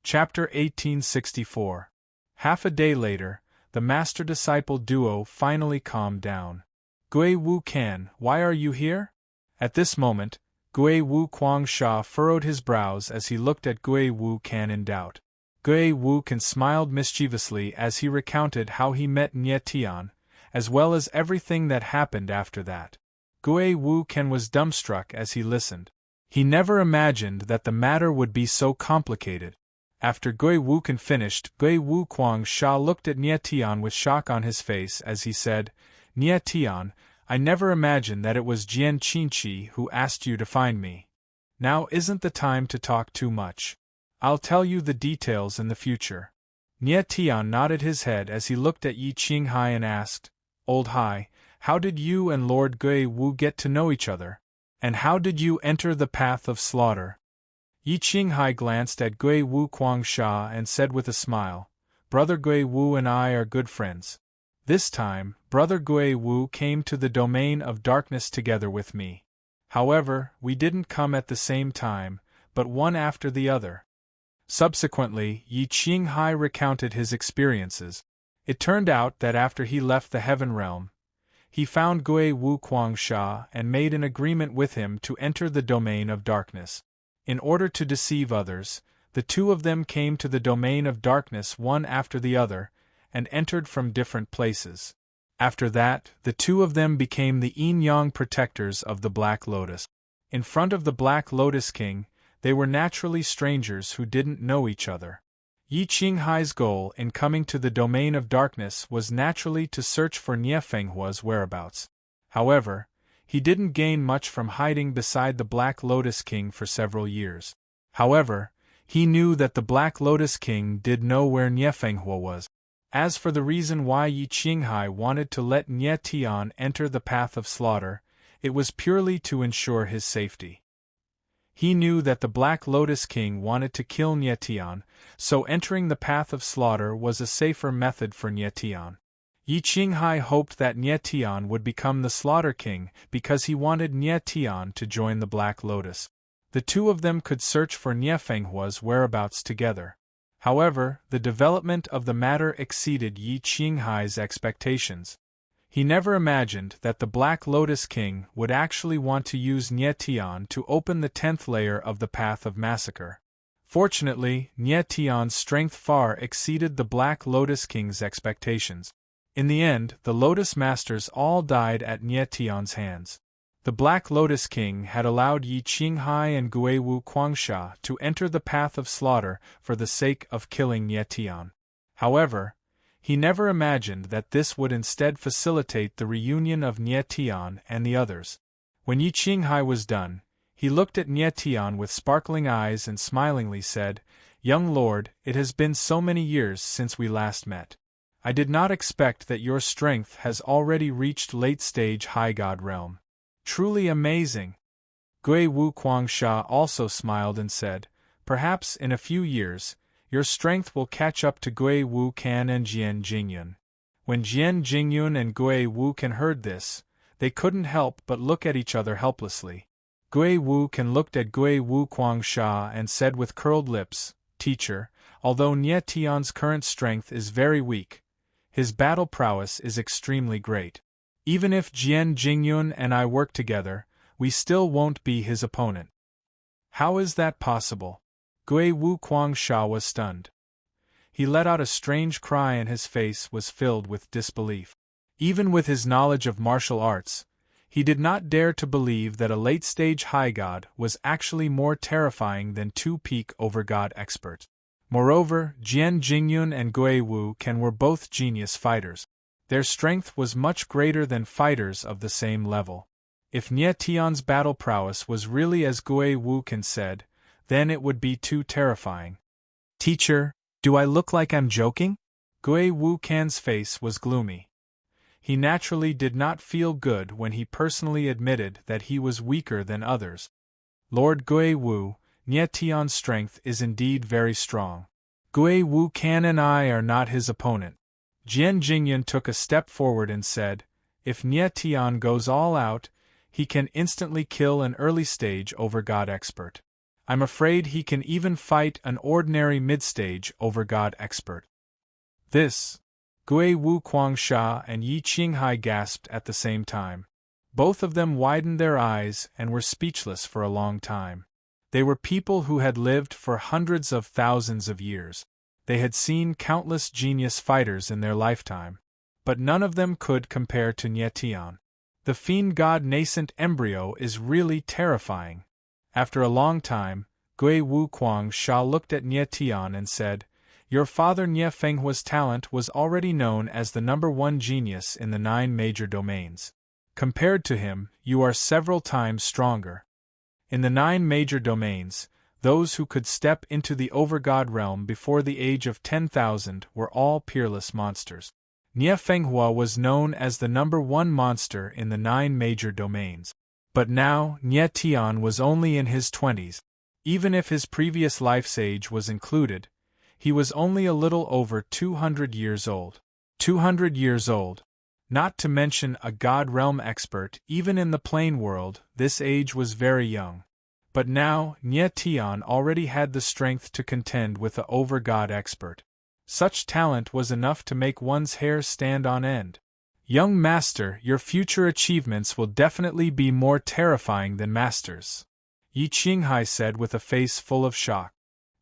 Chapter 1864. Half a day later, the master-disciple duo finally calmed down. "Gui Wu Kan, why are you here?" At this moment, Gui Wu Kwangsha furrowed his brows as he looked at Gui Wu Kan in doubt. Gui Wu Kan smiled mischievously as he recounted how he met Nye Tian, as well as everything that happened after that. Gui Wu Kan was dumbstruck as he listened. He never imagined that the matter would be so complicated. After Gui Wu Kan finished, Gui Wu Kwangsha looked at Nye Tian with shock on his face as he said, "Nye Tian, I never imagined that it was Jian Qinqi who asked you to find me. Now isn't the time to talk too much. I'll tell you the details in the future." Nye Tian nodded his head as he looked at Yi Qinghai and asked, "Old Hai, how did you and Lord Gui Wu get to know each other? And how did you enter the path of slaughter?" Yi Qinghai glanced at Gui Wu Kwangsha and said with a smile, "Brother Gui Wu and I are good friends. This time, Brother Gui Wu came to the domain of darkness together with me. However, we didn't come at the same time, but one after the other." Subsequently, Yi Qinghai recounted his experiences. It turned out that after he left the Heaven Realm, he found Gui Wu Kwangsha and made an agreement with him to enter the domain of darkness. In order to deceive others, the two of them came to the domain of darkness one after the other, and entered from different places. After that, the two of them became the yin-yang protectors of the Black Lotus. In front of the Black Lotus King, they were naturally strangers who didn't know each other. Yi Qinghai's goal in coming to the domain of darkness was naturally to search for Nie Fenghua's whereabouts. However, he didn't gain much from hiding beside the Black Lotus King for several years. However, he knew that the Black Lotus King did know where Nie Fenghua was. As for the reason why Yi Qinghai wanted to let Nie Tian enter the path of slaughter, it was purely to ensure his safety. He knew that the Black Lotus King wanted to kill Nie Tian, so entering the path of slaughter was a safer method for Nie Tian. Yi Qinghai hoped that Nie Tian would become the Slaughter King because he wanted Nie Tian to join the Black Lotus. The two of them could search for Nie Fenghua's whereabouts together. However, the development of the matter exceeded Yi Qinghai's expectations. He never imagined that the Black Lotus King would actually want to use Nie Tian to open the 10th layer of the Path of Massacre. Fortunately, Nie Tian's strength far exceeded the Black Lotus King's expectations. In the end, the Lotus Masters all died at Nie Tian's hands. The Black Lotus King had allowed Yi Qinghai and Guiwu Quangsha to enter the path of slaughter for the sake of killing Nie Tian. However, he never imagined that this would instead facilitate the reunion of Nie Tian and the others. When Yi Qinghai was done, he looked at Nie Tian with sparkling eyes and smilingly said, "Young lord, it has been so many years since we last met. I did not expect that your strength has already reached late-stage high god realm. Truly amazing." Guiwu Quangsha also smiled and said, "Perhaps in a few years, your strength will catch up to Guiwu Kan and Jian Jingyun." When Jian Jingyun and Guiwu Kan heard this, they couldn't help but look at each other helplessly. Guiwu Kan looked at Guiwu Quangsha and said with curled lips, "Teacher, although Nie Tian's current strength is very weak, his battle prowess is extremely great. Even if Jian Jingyun and I work together, we still won't be his opponent." "How is that possible?" Guiwu Quangsha was stunned. He let out a strange cry and his face was filled with disbelief. Even with his knowledge of martial arts, he did not dare to believe that a late-stage high god was actually more terrifying than two peak over-god experts. Moreover, Jian Jingyun and Guiwu Kan were both genius fighters. Their strength was much greater than fighters of the same level. If Nie Tian's battle prowess was really as Guiwu Kan said, then it would be too terrifying. "Teacher, do I look like I'm joking?" Guiwu Kan's face was gloomy. He naturally did not feel good when he personally admitted that he was weaker than others. "Lord Guiwu, Nie Tian's strength is indeed very strong. Guiwu Kan and I are not his opponent." Jian Jingyun took a step forward and said, "If Nie Tian goes all out, he can instantly kill an early-stage over-god expert. I'm afraid he can even fight an ordinary mid-stage over-god expert." This, Guiwu Quangsha and Yi Qinghai gasped at the same time. Both of them widened their eyes and were speechless for a long time. They were people who had lived for hundreds of thousands of years. They had seen countless genius fighters in their lifetime, but none of them could compare to Nie Tian. The fiend god nascent embryo is really terrifying. After a long time, Guiwu Quangsha looked at Nie Tian and said, "Your father Nie Fenghua's talent was already known as the #1 genius in the 9 major domains. Compared to him, you are several times stronger. In the 9 major domains, those who could step into the over-god realm before the age of 10,000 were all peerless monsters. Nie Fenghua was known as the #1 monster in the 9 major domains. But now, Nie Tian was only in his 20s. Even if his previous life's age was included, he was only a little over 200 years old. 200 years old. Not to mention a god realm expert, even in the plane world, this age was very young. But now, Nie Tian already had the strength to contend with a over-god expert. Such talent was enough to make one's hair stand on end. Young master, your future achievements will definitely be more terrifying than master's, Yi Qinghai said with a face full of shock.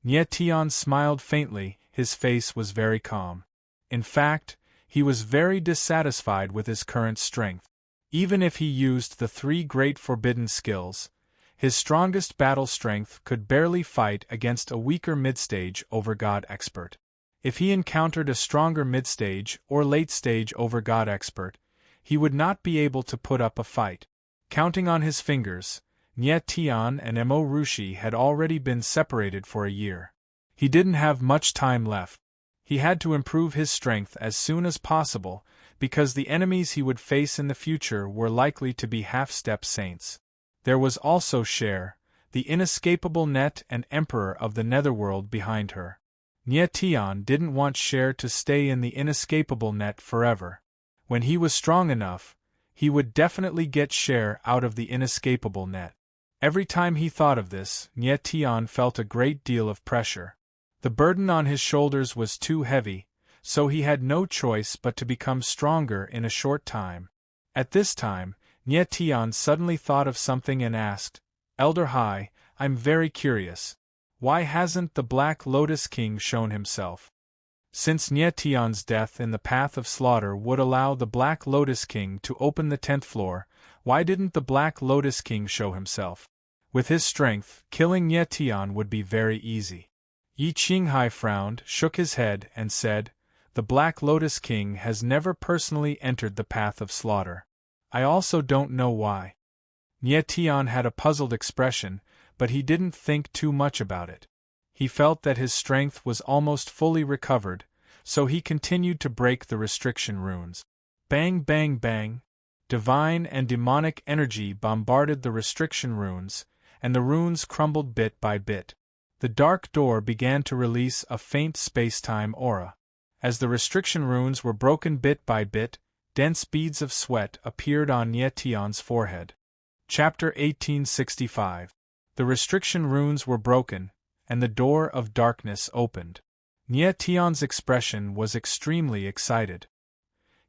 Nie Tian smiled faintly, his face was very calm. In fact, he was very dissatisfied with his current strength. Even if he used the 3 great forbidden skills, his strongest battle strength could barely fight against a weaker mid-stage over-god expert. If he encountered a stronger mid-stage or late-stage over-god expert, he would not be able to put up a fight. Counting on his fingers, Nie Tian and Mo Rushi had already been separated for a year. He didn't have much time left. He had to improve his strength as soon as possible, because the enemies he would face in the future were likely to be half-step saints. There was also Cher, the inescapable net and emperor of the netherworld behind her. Nie Tian didn't want Cher to stay in the inescapable net forever. When he was strong enough, he would definitely get Cher out of the inescapable net. Every time he thought of this, Nie Tian felt a great deal of pressure. The burden on his shoulders was too heavy, so he had no choice but to become stronger in a short time. At this time, Nie Tian suddenly thought of something and asked, "Elder Hai, I'm very curious. Why hasn't the Black Lotus King shown himself?" Since Nie Tian's death in the path of slaughter would allow the Black Lotus King to open the 10th floor, why didn't the Black Lotus King show himself? With his strength, killing Nie Tian would be very easy. Yi Qinghai frowned, shook his head, and said, "The Black Lotus King has never personally entered the path of slaughter. I also don't know why." Nie Tian had a puzzled expression, but he didn't think too much about it. He felt that his strength was almost fully recovered, so he continued to break the restriction runes. Bang bang bang! Divine and demonic energy bombarded the restriction runes, and the runes crumbled bit by bit. The dark door began to release a faint space-time aura. As the restriction runes were broken bit by bit, dense beads of sweat appeared on Nie Tian's forehead. Chapter 1865. The restriction runes were broken, and the door of darkness opened. Nie Tian's expression was extremely excited.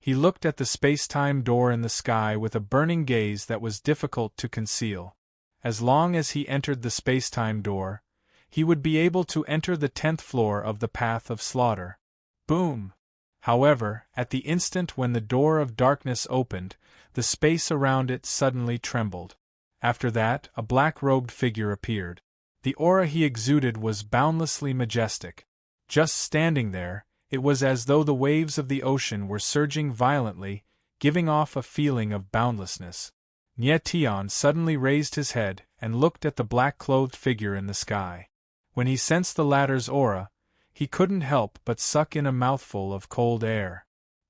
He looked at the space-time door in the sky with a burning gaze that was difficult to conceal. As long as he entered the space-time door, he would be able to enter the 10th floor of the path of slaughter. Boom! However, at the instant when the door of darkness opened, the space around it suddenly trembled. After that, a black-robed figure appeared. The aura he exuded was boundlessly majestic. Just standing there, it was as though the waves of the ocean were surging violently, giving off a feeling of boundlessness. Nie Tian suddenly raised his head and looked at the black-clothed figure in the sky. When he sensed the latter's aura, he couldn't help but suck in a mouthful of cold air.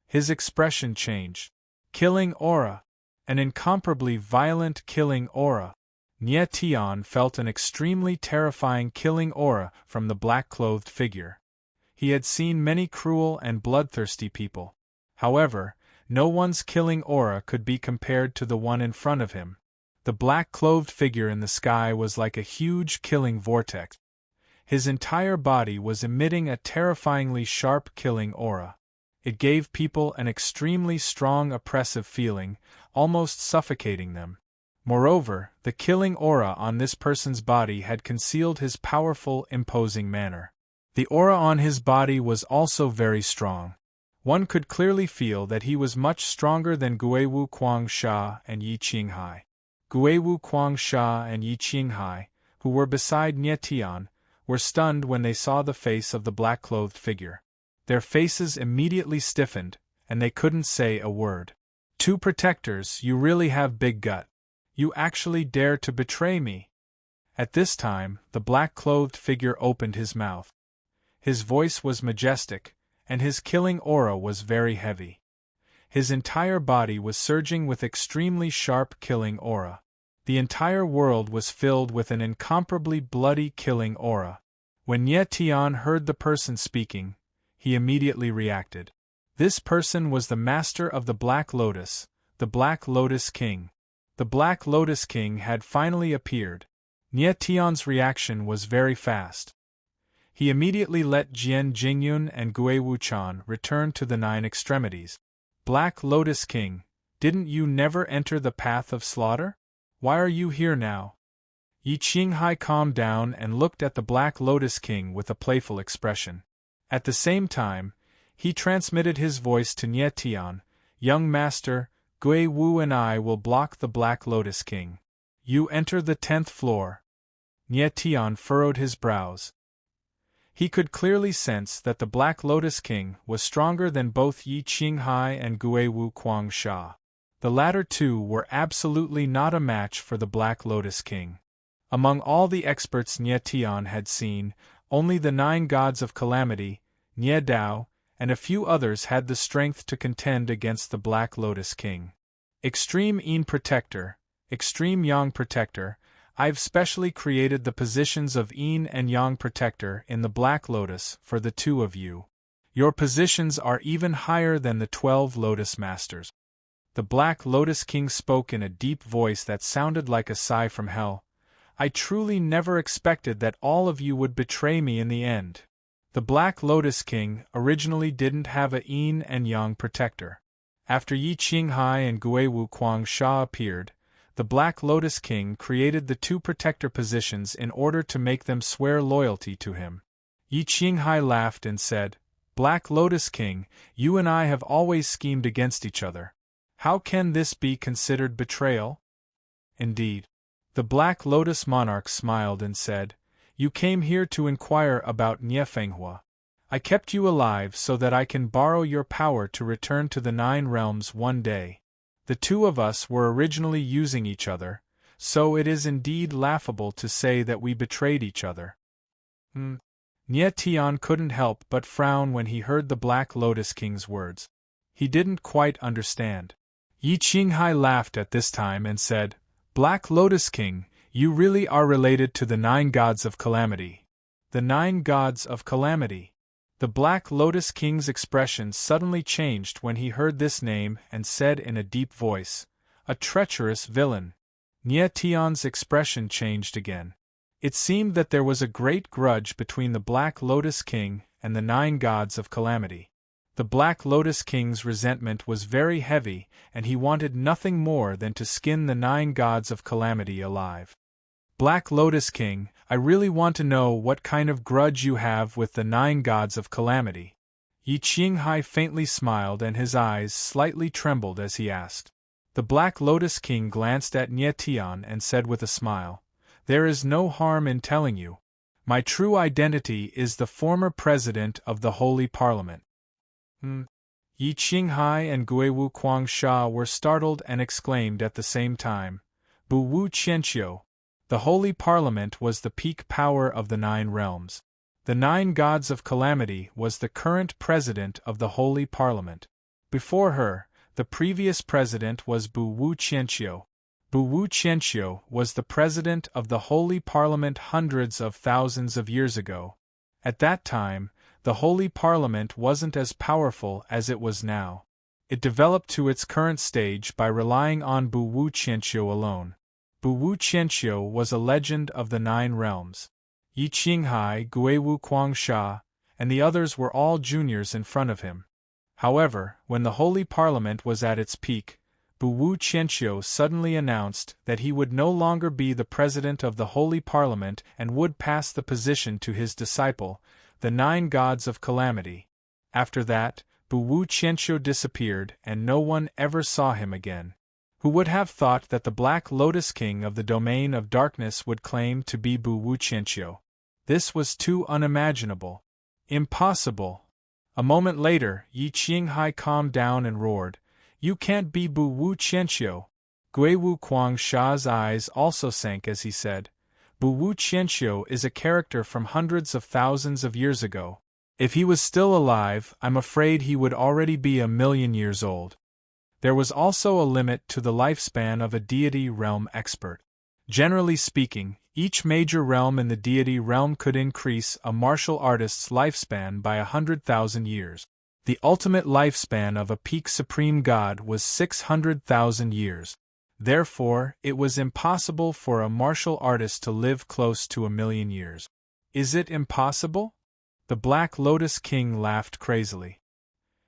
His expression changed. Killing aura! An incomparably violent killing aura! Nie Tian felt an extremely terrifying killing aura from the black-clothed figure. He had seen many cruel and bloodthirsty people. However, no one's killing aura could be compared to the one in front of him. The black-clothed figure in the sky was like a huge killing vortex. His entire body was emitting a terrifyingly sharp killing aura. It gave people an extremely strong oppressive feeling, almost suffocating them. Moreover, the killing aura on this person's body had concealed his powerful, imposing manner. The aura on his body was also very strong. One could clearly feel that he was much stronger than Guiwu Kuangsha and Yi Qinghai. Guiwu Kuangsha and Yi Qinghai, who were beside Nie Tian, were stunned when they saw the face of the black-clothed figure. Their faces immediately stiffened, and they couldn't say a word. "Two protectors, you really have big gut. You actually dare to betray me." At this time, the black-clothed figure opened his mouth. His voice was majestic, and his killing aura was very heavy. His entire body was surging with extremely sharp killing aura. The entire world was filled with an incomparably bloody killing aura. When Nie Tian heard the person speaking, he immediately reacted. This person was the master of the Black Lotus, the Black Lotus King. The Black Lotus King had finally appeared. Nie Tian's reaction was very fast. He immediately let Jian Jingyun and Gue Wuchan return to the 9 extremities. "Black Lotus King, didn't you never enter the path of slaughter? Why are you here now?" Yi Qinghai calmed down and looked at the Black Lotus King with a playful expression. At the same time, he transmitted his voice to Nie Tian. "Young master, Gui Wu and I will block the Black Lotus King. You enter the 10th floor." Nie Tian furrowed his brows. He could clearly sense that the Black Lotus King was stronger than both Yi Qinghai and Guiwu Kuangsha. The latter two were absolutely not a match for the Black Lotus King. Among all the experts Nie Tian had seen, only the 9 gods of calamity, Nie Dao, and a few others had the strength to contend against the Black Lotus King. Extreme Yin Protector, Extreme Yang Protector, I've specially created the positions of Yin and Yang Protector in the Black Lotus for the two of you. Your positions are even higher than the 12 Lotus Masters. The Black Lotus King spoke in a deep voice that sounded like a sigh from hell. I truly never expected that all of you would betray me in the end. The Black Lotus King originally didn't have a Yin and Yang Protector. After Yi Qinghai and Guiwu Kuangsha appeared, the Black Lotus King created the two protector positions in order to make them swear loyalty to him. Yi Qinghai laughed and said, Black Lotus King, you and I have always schemed against each other. How can this be considered betrayal? Indeed. The Black Lotus Monarch smiled and said, You came here to inquire about Nie Fenghua. I kept you alive so that I can borrow your power to return to the 9 realms one day. The two of us were originally using each other, so it is indeed laughable to say that we betrayed each other. Nie Tian couldn't help but frown when he heard the Black Lotus King's words. He didn't quite understand. Yi Qinghai laughed at this time and said, Black Lotus King, you really are related to the 9 gods of calamity. The 9 gods of calamity. The Black Lotus King's expression suddenly changed when he heard this name and said in a deep voice, A treacherous villain. Nie Tian's expression changed again. It seemed that there was a great grudge between the Black Lotus King and the 9 gods of calamity. The Black Lotus King's resentment was very heavy, and he wanted nothing more than to skin the 9 gods of calamity alive. Black Lotus King, I really want to know what kind of grudge you have with the 9 gods of calamity. Yi Qinghai faintly smiled and his eyes slightly trembled as he asked. The Black Lotus King glanced at Nie Tian and said with a smile, There is no harm in telling you. My true identity is the former president of the Holy Parliament. Yi Qinghai and Guiwu Kuangsha were startled and exclaimed at the same time, Bu Wu Qianqiu. The Holy Parliament was the peak power of the 9 realms. The 9 gods of calamity was the current president of the Holy Parliament. Before her, the previous president was Bu Wu Qianqiu. Bu Wu Qianqiu was the president of the Holy Parliament hundreds of thousands of years ago. At that time, the Holy Parliament wasn't as powerful as it was now. It developed to its current stage by relying on Bu Wu Qianqiu alone. Bu Wu Qianqiu was a legend of the 9 realms. Yi Qinghai, Guiwu Kuangsha, and the others were all juniors in front of him. However, when the Holy Parliament was at its peak, Bu Wu Qianqiu suddenly announced that he would no longer be the president of the Holy Parliament and would pass the position to his disciple, the 9 gods of calamity. After that, Bu Wu Qianqiu disappeared and no one ever saw him again. Who would have thought that the Black Lotus King of the domain of darkness would claim to be Bu Wu Qianqiu? This was too unimaginable. Impossible. A moment later, Yi Qinghai calmed down and roared, You can't be Bu Wu Qianqiu. Guiwu Kuangsha's eyes also sank as he said, Bu Wu Qianqiu is a character from hundreds of thousands of years ago. If he was still alive, I'm afraid he would already be 1,000,000 years old. There was also a limit to the lifespan of a deity realm expert. Generally speaking, each major realm in the deity realm could increase a martial artist's lifespan by 100,000 years. The ultimate lifespan of a peak supreme god was 600,000 years. Therefore, it was impossible for a martial artist to live close to 1,000,000 years. Is it impossible? The Black Lotus King laughed crazily.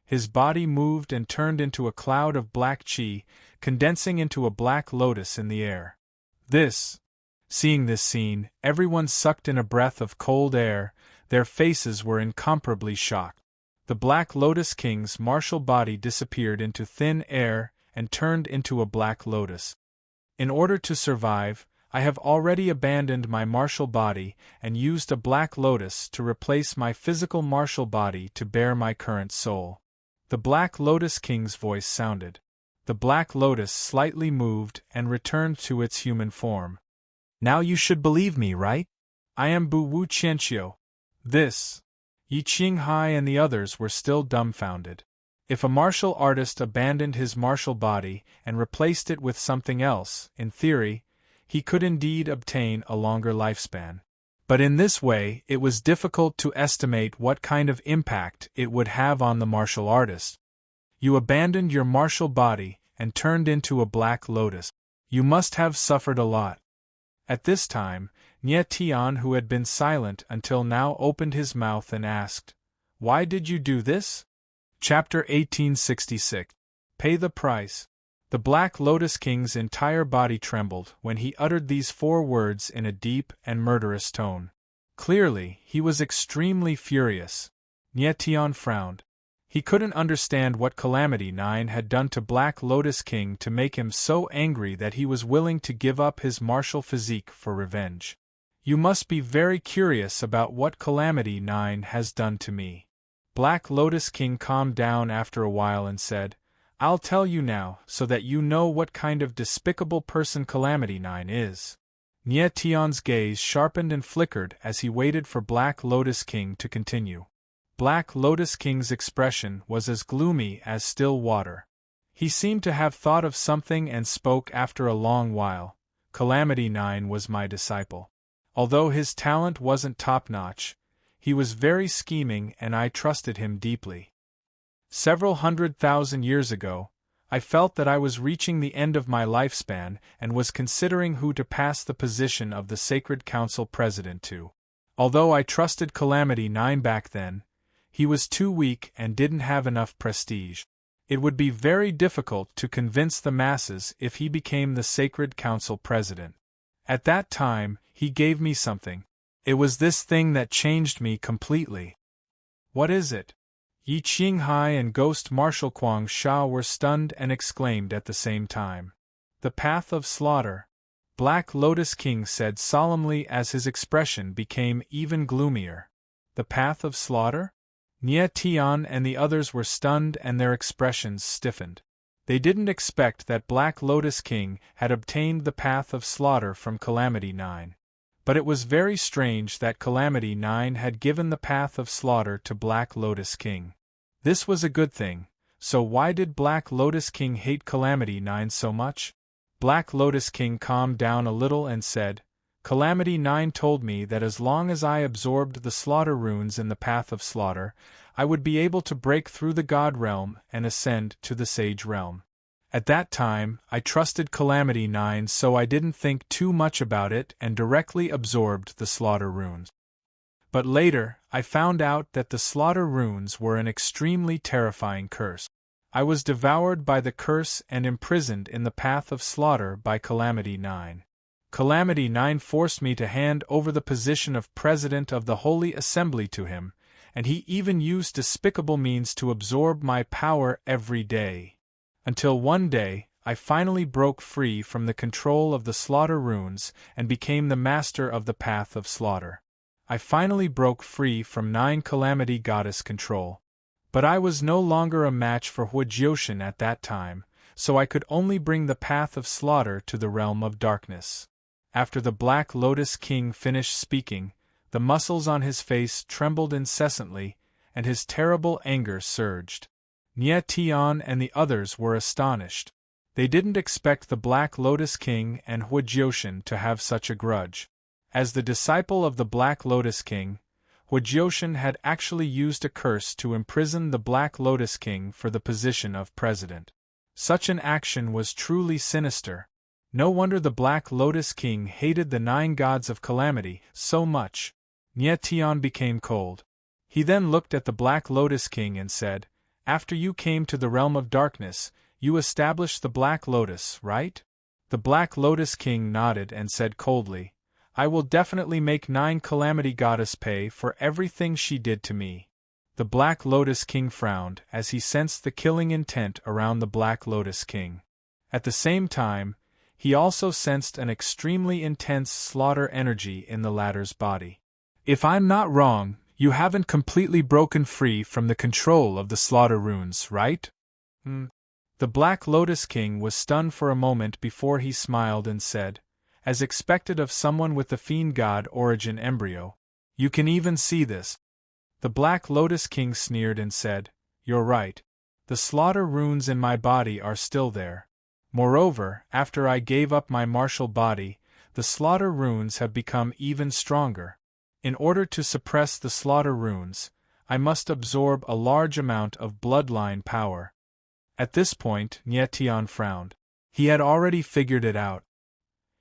His body moved and turned into a cloud of black qi, condensing into a black lotus in the air. Seeing this scene, everyone sucked in a breath of cold air, their faces were incomparably shocked. The Black Lotus King's martial body disappeared into thin air and turned into a black lotus. In order to survive, I have already abandoned my martial body and used a black lotus to replace my physical martial body to bear my current soul. The Black Lotus King's voice sounded. The black lotus slightly moved and returned to its human form. Now you should believe me, right? I am Bu Wu Qianqiu. Yi Qinghai and the others were still dumbfounded. If a martial artist abandoned his martial body and replaced it with something else, in theory, he could indeed obtain a longer lifespan. But in this way, it was difficult to estimate what kind of impact it would have on the martial artist. You abandoned your martial body and turned into a black lotus. You must have suffered a lot. At this time, Nie Tian, who had been silent until now, opened his mouth and asked, "Why did you do this?" Chapter 1866. Pay the price. The Black Lotus King's entire body trembled when he uttered these 4 words in a deep and murderous tone. Clearly, he was extremely furious. Nie Tian frowned. He couldn't understand what Calamity 9 had done to Black Lotus King to make him so angry that he was willing to give up his martial physique for revenge. "You must be very curious about what Calamity 9 has done to me." Black Lotus King calmed down after a while and said, "I'll tell you now, so that you know what kind of despicable person Calamity 9 is." Nie Tian's gaze sharpened and flickered as he waited for Black Lotus King to continue. Black Lotus King's expression was as gloomy as still water. He seemed to have thought of something and spoke after a long while. "Calamity 9 was my disciple. Although his talent wasn't top-notch, he was very scheming and I trusted him deeply. Several 100,000 years ago, I felt that I was reaching the end of my lifespan and was considering who to pass the position of the Sacred Council President to. Although I trusted Calamity 9 back then, he was too weak and didn't have enough prestige. It would be very difficult to convince the masses if he became the Sacred Council President. At that time, he gave me something. It was this thing that changed me completely." "What is it?" Yi Qinghai and Ghost Marshal Quang Sha were stunned and exclaimed at the same time. "The path of slaughter," Black Lotus King said solemnly as his expression became even gloomier. "The path of slaughter?" Nie Tian and the others were stunned and their expressions stiffened. They didn't expect that Black Lotus King had obtained the path of slaughter from Calamity 9. But it was very strange that Calamity 9 had given the path of slaughter to Black Lotus King. This was a good thing, so why did Black Lotus King hate Calamity 9 so much? Black Lotus King calmed down a little and said, "Calamity 9 told me that as long as I absorbed the slaughter runes in the path of slaughter, I would be able to break through the God realm and ascend to the Sage realm. At that time, I trusted Calamity 9, so I didn't think too much about it and directly absorbed the slaughter runes. But later, I found out that the slaughter runes were an extremely terrifying curse. I was devoured by the curse and imprisoned in the path of slaughter by Calamity 9. Calamity 9 forced me to hand over the position of President of the Holy Assembly to him, and he even used despicable means to absorb my power every day. Until one day, I finally broke free from the control of the slaughter runes and became the master of the path of slaughter. I finally broke free from 9 Calamity Goddess control. But I was no longer a match for Huijiushin at that time, so I could only bring the path of slaughter to the realm of darkness." After the Black Lotus King finished speaking, the muscles on his face trembled incessantly, and his terrible anger surged. Nie Tian and the others were astonished. They didn't expect the Black Lotus King and Huijiushin to have such a grudge. As the disciple of the Black Lotus King, Huijiushin had actually used a curse to imprison the Black Lotus King for the position of president. Such an action was truly sinister. No wonder the Black Lotus King hated the 9 gods of calamity so much. Nie Tian became cold. He then looked at the Black Lotus King and said, "After you came to the realm of darkness, you established the Black Lotus, right?" The Black Lotus King nodded and said coldly, "I will definitely make 9 Calamity Goddess pay for everything she did to me." The Black Lotus King frowned as he sensed the killing intent around the Black Lotus King. At the same time, he also sensed an extremely intense slaughter energy in the latter's body. "If I'm not wrong, you haven't completely broken free from the control of the slaughter runes, right?" The Black Lotus King was stunned for a moment before he smiled and said, as expected of someone with the fiend god origin embryo, "You can even see this." The Black Lotus King sneered and said, "You're right. The slaughter runes in my body are still there. Moreover, after I gave up my martial body, the slaughter runes have become even stronger. In order to suppress the slaughter runes, I must absorb a large amount of bloodline power." At this point, Nietian frowned. He had already figured it out.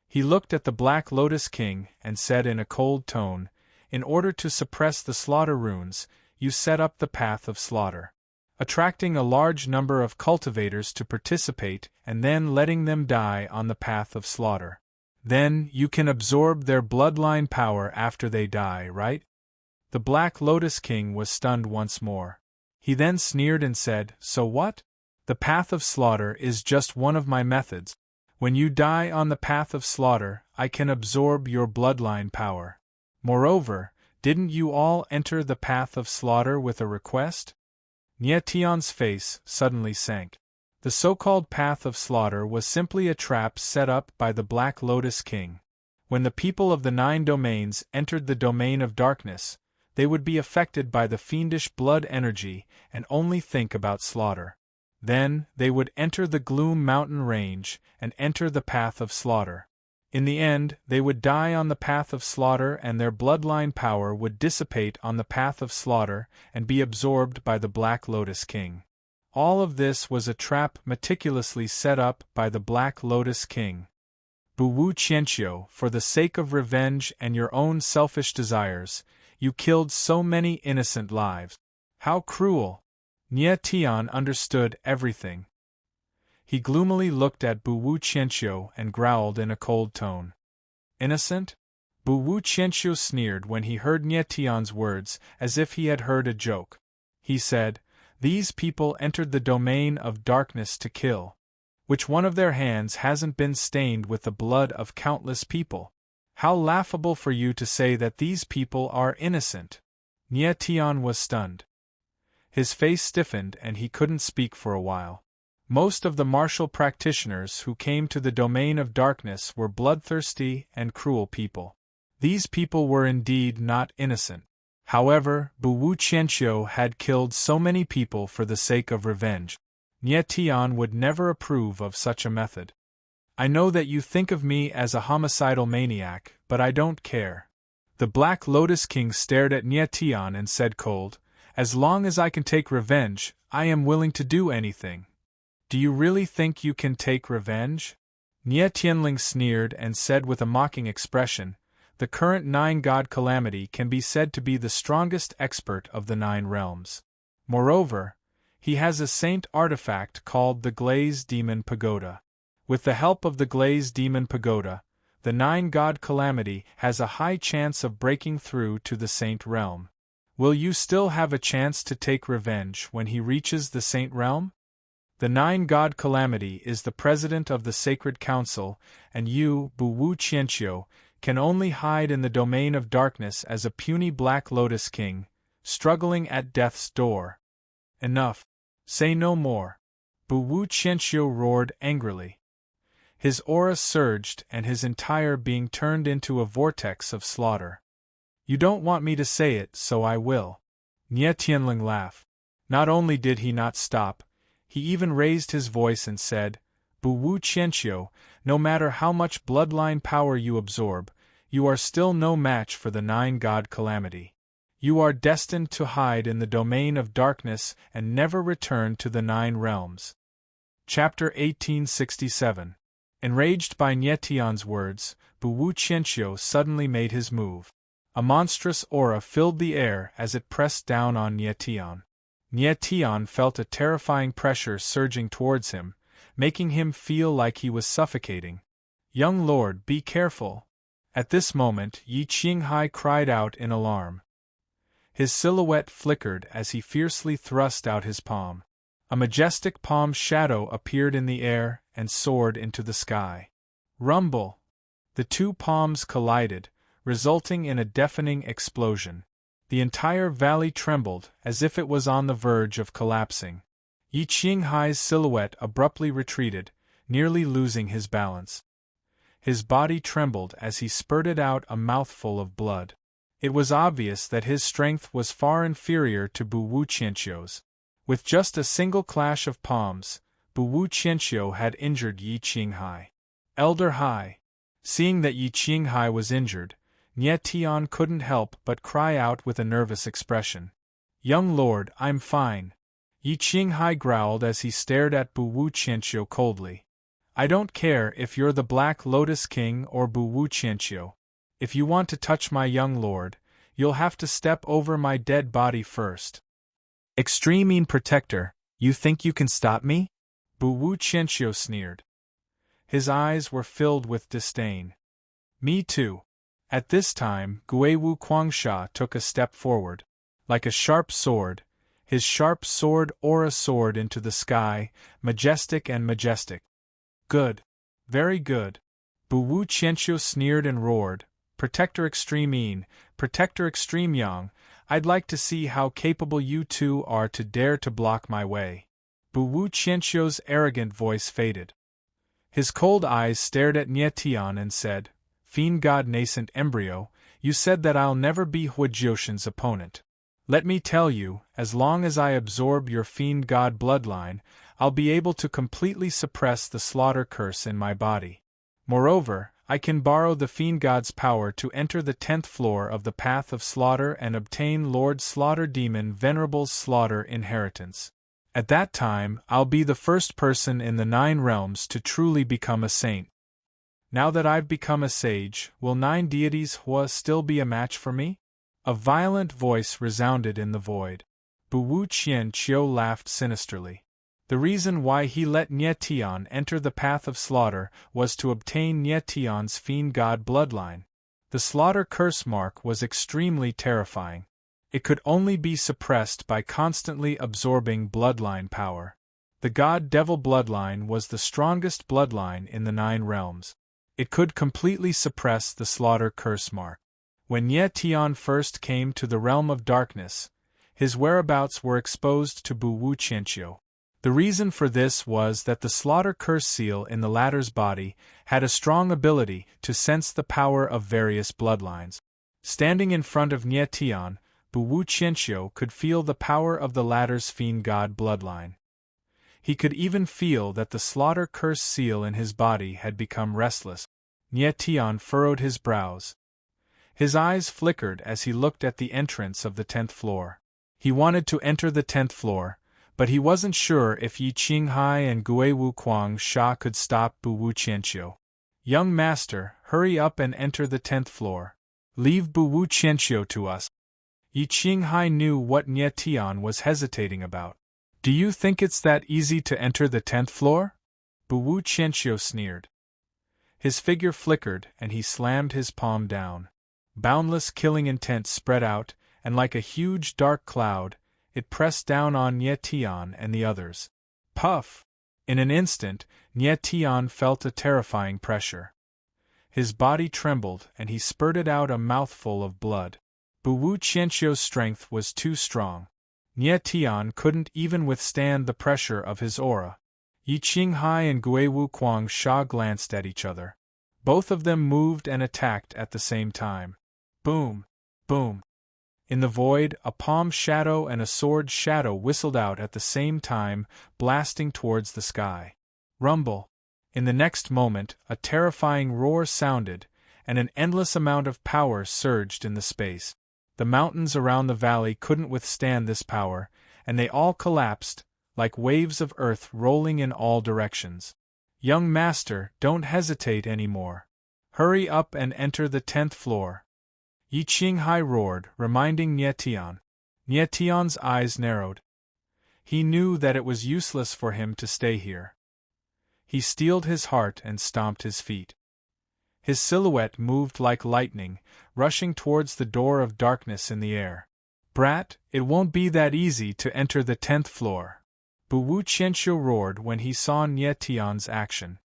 He looked at the Black Lotus King and said in a cold tone, "In order to suppress the slaughter runes, you set up the path of slaughter, attracting a large number of cultivators to participate and then letting them die on the path of slaughter. Then, you can absorb their bloodline power after they die, right?" The Black Lotus King was stunned once more. He then sneered and said, "So what? The path of slaughter is just one of my methods. When you die on the path of slaughter, I can absorb your bloodline power. Moreover, didn't you all enter the path of slaughter with a request?" Nietian's face suddenly sank. The so-called path of slaughter was simply a trap set up by the Black Lotus King. When the people of the 9 domains entered the domain of darkness, they would be affected by the fiendish blood energy and only think about slaughter. Then, they would enter the Gloom Mountain Range and enter the path of slaughter. In the end, they would die on the path of slaughter and their bloodline power would dissipate on the path of slaughter and be absorbed by the Black Lotus King. All of this was a trap meticulously set up by the Black Lotus King. Bu Wu Qianqiu, for the sake of revenge and your own selfish desires, you killed so many innocent lives. How cruel! Nietian understood everything. He gloomily looked at Bu Wu Qianqiu and growled in a cold tone. "Innocent?" Bu Wu Qianqiu sneered when he heard Nietian's words as if he had heard a joke. He said, "These people entered the domain of darkness to kill. Which one of their hands hasn't been stained with the blood of countless people? How laughable for you to say that these people are innocent!" Nietian was stunned. His face stiffened and he couldn't speak for a while. Most of the martial practitioners who came to the domain of darkness were bloodthirsty and cruel people. These people were indeed not innocent. However, Bu Wu Qianqiu had killed so many people for the sake of revenge. Nietian would never approve of such a method. "I know that you think of me as a homicidal maniac, but I don't care." The Black Lotus King stared at Nietian and said cold, "As long as I can take revenge, I am willing to do anything." "Do you really think you can take revenge?" Nietianling sneered and said with a mocking expression, "The current 9-god calamity can be said to be the strongest expert of the 9 realms. Moreover, he has a saint artifact called the Glaze Demon Pagoda. With the help of the Glaze Demon Pagoda, the 9-god calamity has a high chance of breaking through to the saint realm. Will you still have a chance to take revenge when he reaches the saint realm? The 9-god calamity is the president of the Sacred Council, and you, Bu Wu Qianqiu, can only hide in the domain of darkness as a puny Black Lotus King, struggling at death's door." "Enough. Say no more." Bu Wu Qianqiu roared angrily. His aura surged and his entire being turned into a vortex of slaughter. "You don't want me to say it, so I will." Nietianling laughed. Not only did he not stop, he even raised his voice and said, "Bu Wu Qianqiu, no matter how much bloodline power you absorb, you are still no match for the 9-god calamity. You are destined to hide in the domain of darkness and never return to the 9 realms." Chapter 1867. Enraged by Nietian's words, Bu Wu Qianqiu suddenly made his move. A monstrous aura filled the air as it pressed down on Nietian. Nietian felt a terrifying pressure surging towards him, making him feel like he was suffocating. "Young lord, be careful!" At this moment, Yi Qinghai cried out in alarm. His silhouette flickered as he fiercely thrust out his palm. A majestic palm shadow appeared in the air and soared into the sky. Rumble! The 2 palms collided, resulting in a deafening explosion. The entire valley trembled as if it was on the verge of collapsing. Yi Qinghai's silhouette abruptly retreated, nearly losing his balance. His body trembled as he spurted out a mouthful of blood. It was obvious that his strength was far inferior to Bu Wu Qianqiu's. With just a single clash of palms, Bu Wu Qianqiu had injured Yi Qinghai. Elder Hai. Seeing that Yi Qinghai was injured, Nie Tian couldn't help but cry out with a nervous expression. "Young lord, I'm fine." Yi Qinghai growled as he stared at Bu Wu Qianqiu coldly. "I don't care if you're the Black Lotus King or Bu Wu Qianqiu. If you want to touch my young lord, you'll have to step over my dead body first." "Extreme Protector, you think you can stop me?" Bu Wu Qianqiu sneered. His eyes were filled with disdain. "Me too." At this time, Guiwu Quangsha took a step forward. Like a sharp sword, his sharp sword aura soared into the sky, majestic and majestic. "Good. Very good." Bu Wu Qianqiu sneered and roared, "Protector Extreme, Protector Extreme Yang, I'd like to see how capable you two are to dare to block my way." Bu Wu Qianqiu's arrogant voice faded. His cold eyes stared at Nie Tian and said, "Fiend God Nascent Embryo, you said that I'll never be Huijiushin's opponent. Let me tell you, as long as I absorb your Fiend God bloodline, I'll be able to completely suppress the slaughter curse in my body. Moreover, I can borrow the Fiend God's power to enter the 10th floor of the Path of Slaughter and obtain Lord Slaughter Demon Venerable's slaughter inheritance. At that time, I'll be the first person in the 9 realms to truly become a saint. Now that I've become a sage, will 9 deities Hua still be a match for me?" A violent voice resounded in the void. Bu Wu Qianqiu laughed sinisterly. The reason why he let Nie Tian enter the Path of Slaughter was to obtain Nie Tian's Fiend God bloodline. The slaughter curse mark was extremely terrifying. It could only be suppressed by constantly absorbing bloodline power. The God-Devil bloodline was the strongest bloodline in the 9 realms. It could completely suppress the slaughter curse mark. When Nie Tian first came to the realm of darkness, his whereabouts were exposed to Bu Wu Qianqiu. The reason for this was that the slaughter curse seal in the latter's body had a strong ability to sense the power of various bloodlines. Standing in front of Nie Tian, Bu Wu Qianqiu could feel the power of the latter's Fiend God bloodline. He could even feel that the slaughter curse seal in his body had become restless. Nie Tian furrowed his brows. His eyes flickered as he looked at the entrance of the 10th floor. He wanted to enter the 10th floor, but he wasn't sure if Yi Qinghai and Guiwu Quangsha could stop Bu Wu Qianqiu. "Young master, hurry up and enter the 10th floor. Leave Bu Wu Qianqiu to us." Yi Qinghai knew what Nie Tian was hesitating about. "Do you think it's that easy to enter the 10th floor?" Bu Wu Qianqiu sneered. His figure flickered and he slammed his palm down. Boundless killing intent spread out, and like a huge dark cloud, it pressed down on Nie Tian and the others. Puff! In an instant, Nie Tian felt a terrifying pressure. His body trembled and he spurted out a mouthful of blood. Bu Wu Qianqiu's strength was too strong. Nie Tian couldn't even withstand the pressure of his aura. Yi Qinghai and Guiwu Quangsha glanced at each other. Both of them moved and attacked at the same time. Boom! Boom! In the void, a palm shadow and a sword shadow whistled out at the same time, blasting towards the sky. Rumble! In the next moment, a terrifying roar sounded, and an endless amount of power surged in the space. The mountains around the valley couldn't withstand this power, and they all collapsed, like waves of earth rolling in all directions. "Young master, don't hesitate anymore. Hurry up and enter the 10th floor." Yi Qinghai roared, reminding Nie Tian. Nie Tian's eyes narrowed. He knew that it was useless for him to stay here. He steeled his heart and stomped his feet. His silhouette moved like lightning, rushing towards the door of darkness in the air. "Brat, it won't be that easy to enter the 10th floor." Bu Wu Qianqiu roared when he saw Nie Tian's action.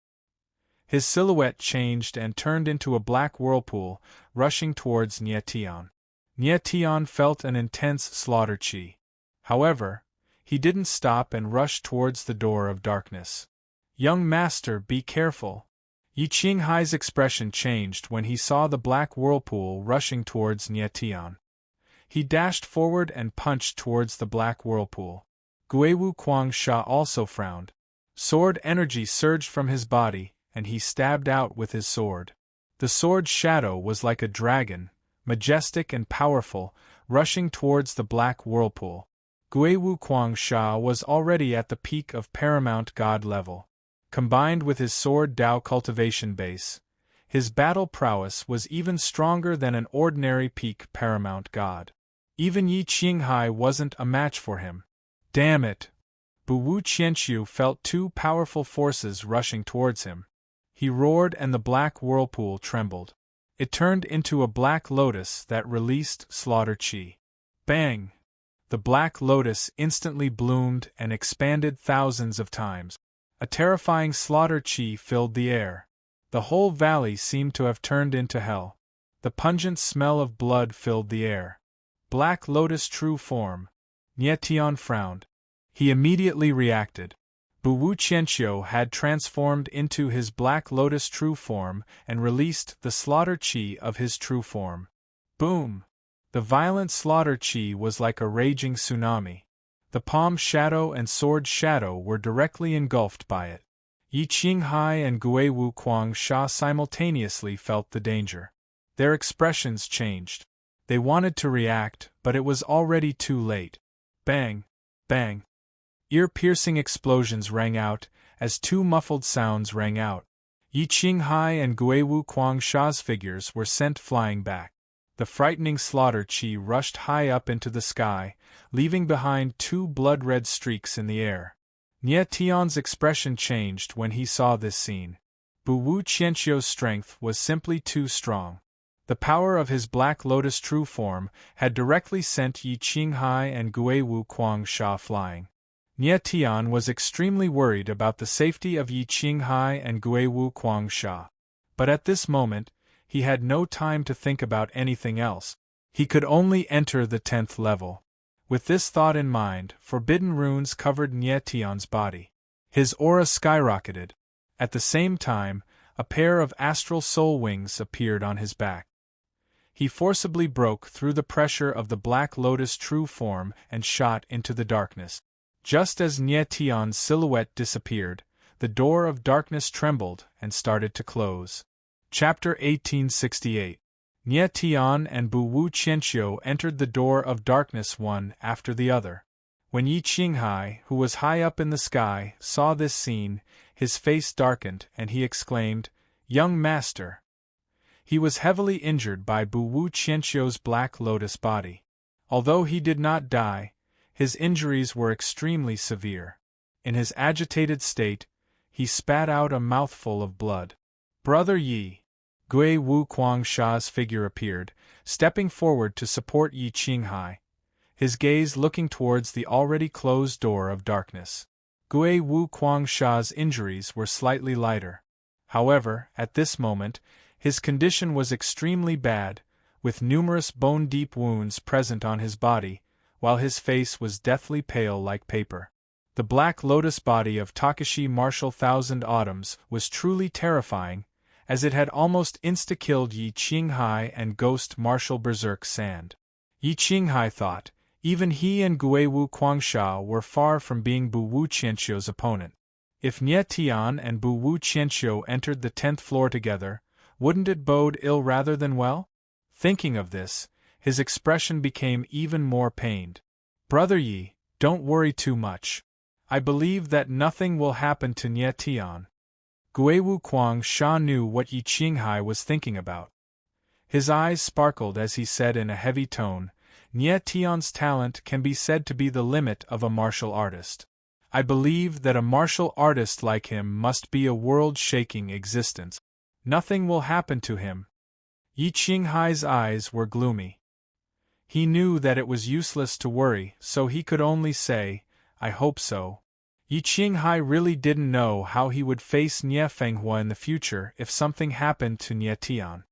His silhouette changed and turned into a black whirlpool, rushing towards Nie Tian. Nie Tian felt an intense slaughter chi. However, he didn't stop and rushed towards the door of darkness. "Young master, be careful." Yi Qinghai's expression changed when he saw the black whirlpool rushing towards Nie Tian. He dashed forward and punched towards the black whirlpool. Guiwu Kuangsha also frowned. Sword energy surged from his body, and he stabbed out with his sword. The sword's shadow was like a dragon, majestic and powerful, rushing towards the black whirlpool. Guiwu Kuangsha was already at the peak of paramount god level. Combined with his sword Dao cultivation base, his battle prowess was even stronger than an ordinary peak paramount god. Even Yi Qinghai wasn't a match for him. Damn it! Bu Wu Qianqiu felt two powerful forces rushing towards him. He roared and the black whirlpool trembled. It turned into a black lotus that released slaughter chi. Bang! The black lotus instantly bloomed and expanded thousands of times. A terrifying slaughter chi filled the air. The whole valley seemed to have turned into hell. The pungent smell of blood filled the air. Black Lotus true form. Nie Tian frowned. He immediately reacted. Bu Wu Qianqiu had transformed into his Black Lotus true form and released the slaughter chi of his true form. Boom! The violent slaughter chi was like a raging tsunami. The palm shadow and sword shadow were directly engulfed by it. Yi Qinghai and Guiwu Kuangsha simultaneously felt the danger. Their expressions changed. They wanted to react, but it was already too late. Bang! Bang! Ear-piercing explosions rang out, as two muffled sounds rang out. Yi Qinghai and Guiwu Kuangsha's figures were sent flying back. The frightening slaughter chi rushed high up into the sky, leaving behind two blood-red streaks in the air. Nie Tian's expression changed when he saw this scene. Bu Wu Qianqiu's strength was simply too strong. The power of his Black Lotus true form had directly sent Yi Qinghai and Guiwu Kuangsha flying. Nie Tian was extremely worried about the safety of Yi Qinghai and Guiwu Kuangsha. But at this moment, he had no time to think about anything else. He could only enter the 10th level. With this thought in mind, forbidden runes covered Nie Tian's body. His aura skyrocketed. At the same time, a pair of astral soul wings appeared on his back. He forcibly broke through the pressure of the Black Lotus true form and shot into the darkness. Just as Nie Tian's silhouette disappeared, the door of darkness trembled and started to close. Chapter 1868. Nie Tian and Bu Wu Qianqiu entered the door of darkness one after the other. When Yi Qinghai, who was high up in the sky, saw this scene, his face darkened and he exclaimed, "Young master!" He was heavily injured by Bu Wu Qianqiu's Black Lotus body. Although he did not die, his injuries were extremely severe. In his agitated state, he spat out a mouthful of blood. "Brother Yi!" Guiwu Kuangsha's figure appeared, stepping forward to support Yi Qinghai, his gaze looking towards the already closed door of darkness. Guiwu Kuangsha's injuries were slightly lighter. However, at this moment, his condition was extremely bad, with numerous bone-deep wounds present on his body, while his face was deathly pale like paper. The Black Lotus body of Takashi Martial Thousand Autumns was truly terrifying, as it had almost insta-killed Yi Qinghai and Ghost Martial Berserk Sand. Yi Qinghai thought, even he and Guiwu Kuangsha were far from being Bu Wu Qianqiu's opponent. If Nie Tian and Bu Wu Qianqiu entered the 10th floor together, wouldn't it bode ill rather than well? Thinking of this, his expression became even more pained. "Brother Yi, don't worry too much. I believe that nothing will happen to Nie Tian." Guiwu Kuangsha knew what Yi Qinghai was thinking about. His eyes sparkled as he said in a heavy tone, "Nie Tian's talent can be said to be the limit of a martial artist. I believe that a martial artist like him must be a world-shaking existence. Nothing will happen to him." Yi Qinghai's eyes were gloomy. He knew that it was useless to worry, so he could only say, "I hope so." Yi Qinghai really didn't know how he would face Nie Fenghua in the future if something happened to Nie Tian.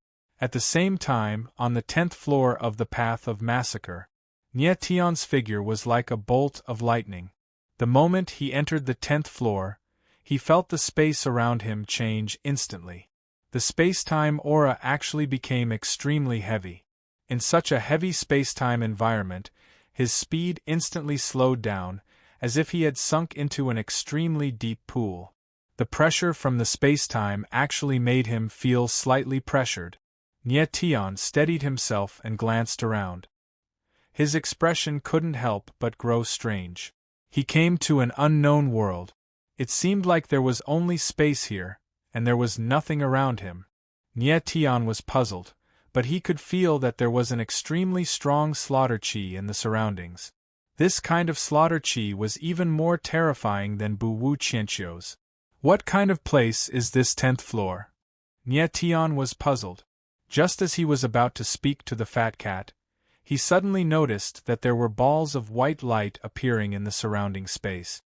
At the same time, on the 10th floor of the Path of Massacre, Nie Tian's figure was like a bolt of lightning. The moment he entered the 10th floor, he felt the space around him change instantly. The space-time aura actually became extremely heavy. In such a heavy space-time environment, his speed instantly slowed down, as if he had sunk into an extremely deep pool. The pressure from the space-time actually made him feel slightly pressured. Nye Tian steadied himself and glanced around. His expression couldn't help but grow strange. He came to an unknown world. It seemed like there was only space here, and there was nothing around him. Nye Tian was puzzled, but he could feel that there was an extremely strong slaughter chi in the surroundings. This kind of slaughter chi was even more terrifying than Bu Wu Qianqiu's. What kind of place is this 10th floor? Nye Tian was puzzled. Just as he was about to speak to the fat cat, he suddenly noticed that there were balls of white light appearing in the surrounding space.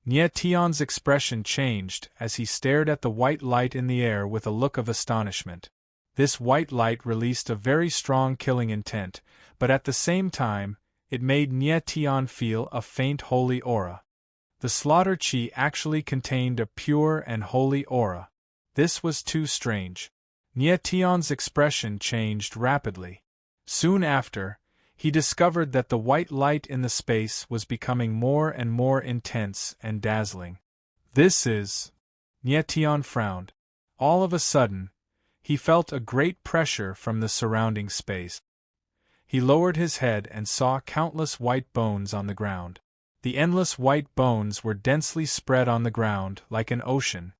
Nye Tian's expression changed as he stared at the white light in the air with a look of astonishment. This white light released a very strong killing intent, but at the same time, it made Nye Tian feel a faint holy aura. The slaughter chi actually contained a pure and holy aura. This was too strange. Nye Tian's expression changed rapidly. Soon after, he discovered that the white light in the space was becoming more and more intense and dazzling. This is... Nye Tian frowned. All of a sudden, he felt a great pressure from the surrounding space. He lowered his head and saw countless white bones on the ground. The endless white bones were densely spread on the ground like an ocean.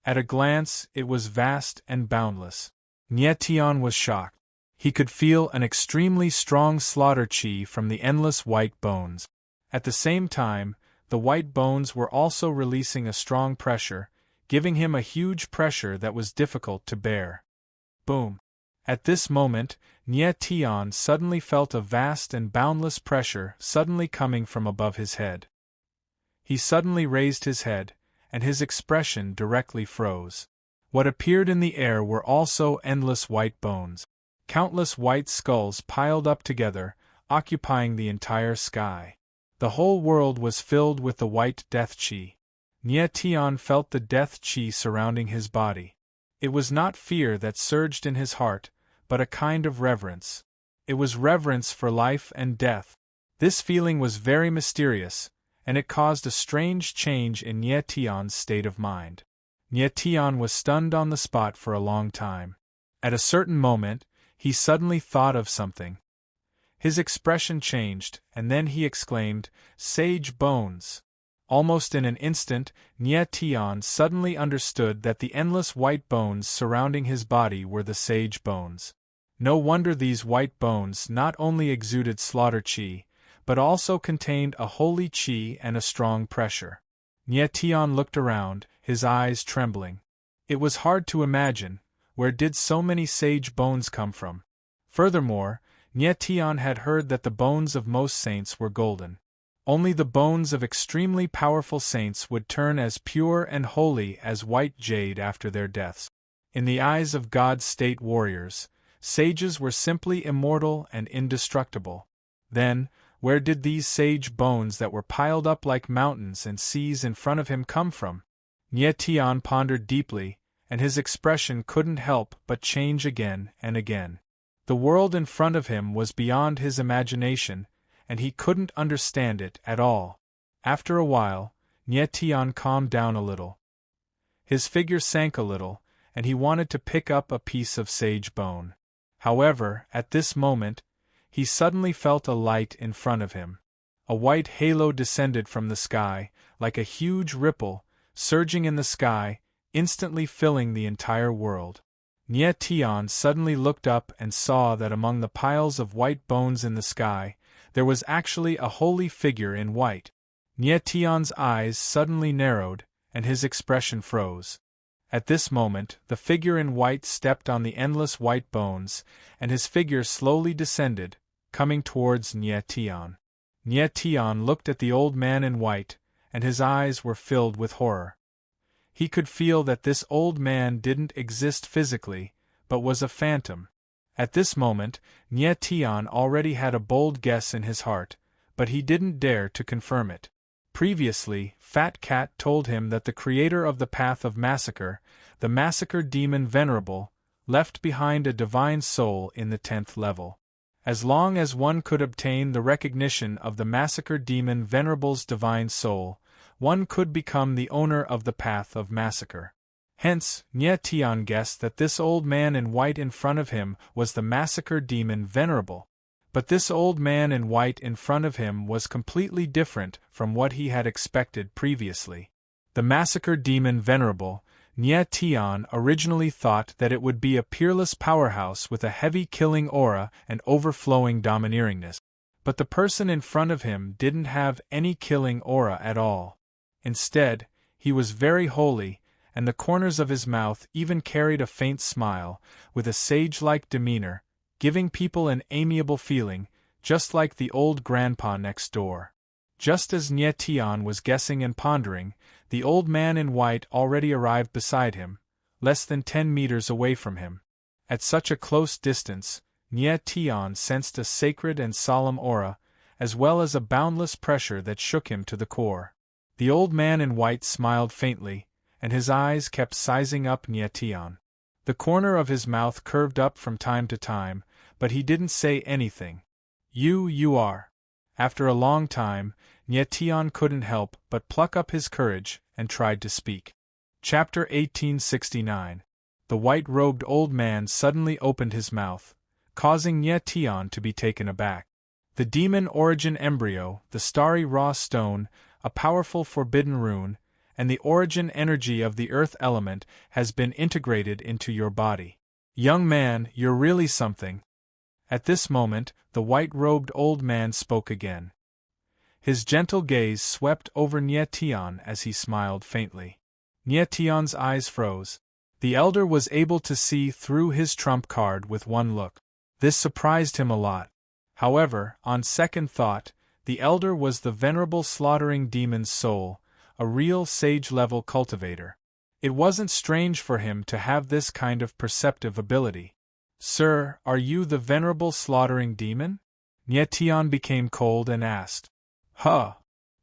At a glance, it was vast and boundless. Nye Tian was shocked. He could feel an extremely strong slaughter chi from the endless white bones. At the same time, the white bones were also releasing a strong pressure, giving him a huge pressure that was difficult to bear. Boom! At this moment, Nye Tian suddenly felt a vast and boundless pressure suddenly coming from above his head. He suddenly raised his head, and his expression directly froze. What appeared in the air were also endless white bones. Countless white skulls piled up together, occupying the entire sky. The whole world was filled with the white death chi. Nye Tian felt the death chi surrounding his body. It was not fear that surged in his heart, but a kind of reverence. It was reverence for life and death. This feeling was very mysterious, and it caused a strange change in Nye Tian's state of mind. Nye Tian was stunned on the spot for a long time. At a certain moment, he suddenly thought of something. His expression changed, and then he exclaimed, "Sage bones!" Almost in an instant, Nye Tian suddenly understood that the endless white bones surrounding his body were the sage bones. No wonder these white bones not only exuded slaughter chi, but also contained a holy chi and a strong pressure. Nye Tian looked around, his eyes trembling. It was hard to imagine, where did so many sage bones come from? Furthermore, Nye Tian had heard that the bones of most saints were golden. Only the bones of extremely powerful saints would turn as pure and holy as white jade after their deaths. In the eyes of God's state warriors, sages were simply immortal and indestructible. Then, where did these sage bones that were piled up like mountains and seas in front of him come from? Nye Tian pondered deeply, and his expression couldn't help but change again and again. The world in front of him was beyond his imagination, and he couldn't understand it at all. After a while, Nye Tian calmed down a little. His figure sank a little, and he wanted to pick up a piece of sage bone. However, at this moment, he suddenly felt a light in front of him. A white halo descended from the sky, like a huge ripple, surging in the sky, instantly filling the entire world. Nye Tian suddenly looked up and saw that among the piles of white bones in the sky, there was actually a holy figure in white. Nye Tian's eyes suddenly narrowed, and his expression froze. At this moment, the figure in white stepped on the endless white bones, and his figure slowly descended, coming towards Nye Tian. Nye Tian looked at the old man in white, and his eyes were filled with horror. He could feel that this old man didn't exist physically, but was a phantom. At this moment, Nye Tian already had a bold guess in his heart, but he didn't dare to confirm it. Previously, Fat Cat told him that the creator of the Path of Massacre, the Massacre Demon Venerable, left behind a divine soul in the 10th level. As long as one could obtain the recognition of the Massacre Demon Venerable's divine soul, one could become the owner of the Path of Massacre. Hence, Nye Tian guessed that this old man in white in front of him was the Massacre Demon Venerable. But this old man in white in front of him was completely different from what he had expected previously. The Massacre Demon Venerable, Nye Tian originally thought that it would be a peerless powerhouse with a heavy killing aura and overflowing domineeringness. But the person in front of him didn't have any killing aura at all. Instead, he was very holy, and the corners of his mouth even carried a faint smile, with a sage-like demeanor, giving people an amiable feeling, just like the old grandpa next door. Just as Nye Tian was guessing and pondering, the old man in white already arrived beside him, less than 10 meters away from him. At such a close distance, Nye Tian sensed a sacred and solemn aura, as well as a boundless pressure that shook him to the core. The old man in white smiled faintly, and his eyes kept sizing up Nye Tian. The corner of his mouth curved up from time to time, but he didn't say anything. You are. After a long time, Nye Tian couldn't help but pluck up his courage and tried to speak. Chapter 1869. The white-robed old man suddenly opened his mouth, causing Nye Tian to be taken aback. The demon origin embryo, the starry raw stone, a powerful forbidden rune, and the origin energy of the earth element has been integrated into your body. Young man, you're really something. At this moment, the white-robed old man spoke again. His gentle gaze swept over Nye Tian as he smiled faintly. Nye Tian's eyes froze. The elder was able to see through his trump card with one look. This surprised him a lot. However, on second thought, the elder was the venerable slaughtering demon's soul, a real sage-level cultivator. It wasn't strange for him to have this kind of perceptive ability. Sir, are you the venerable slaughtering demon? Nye Tian became cold and asked. Huh!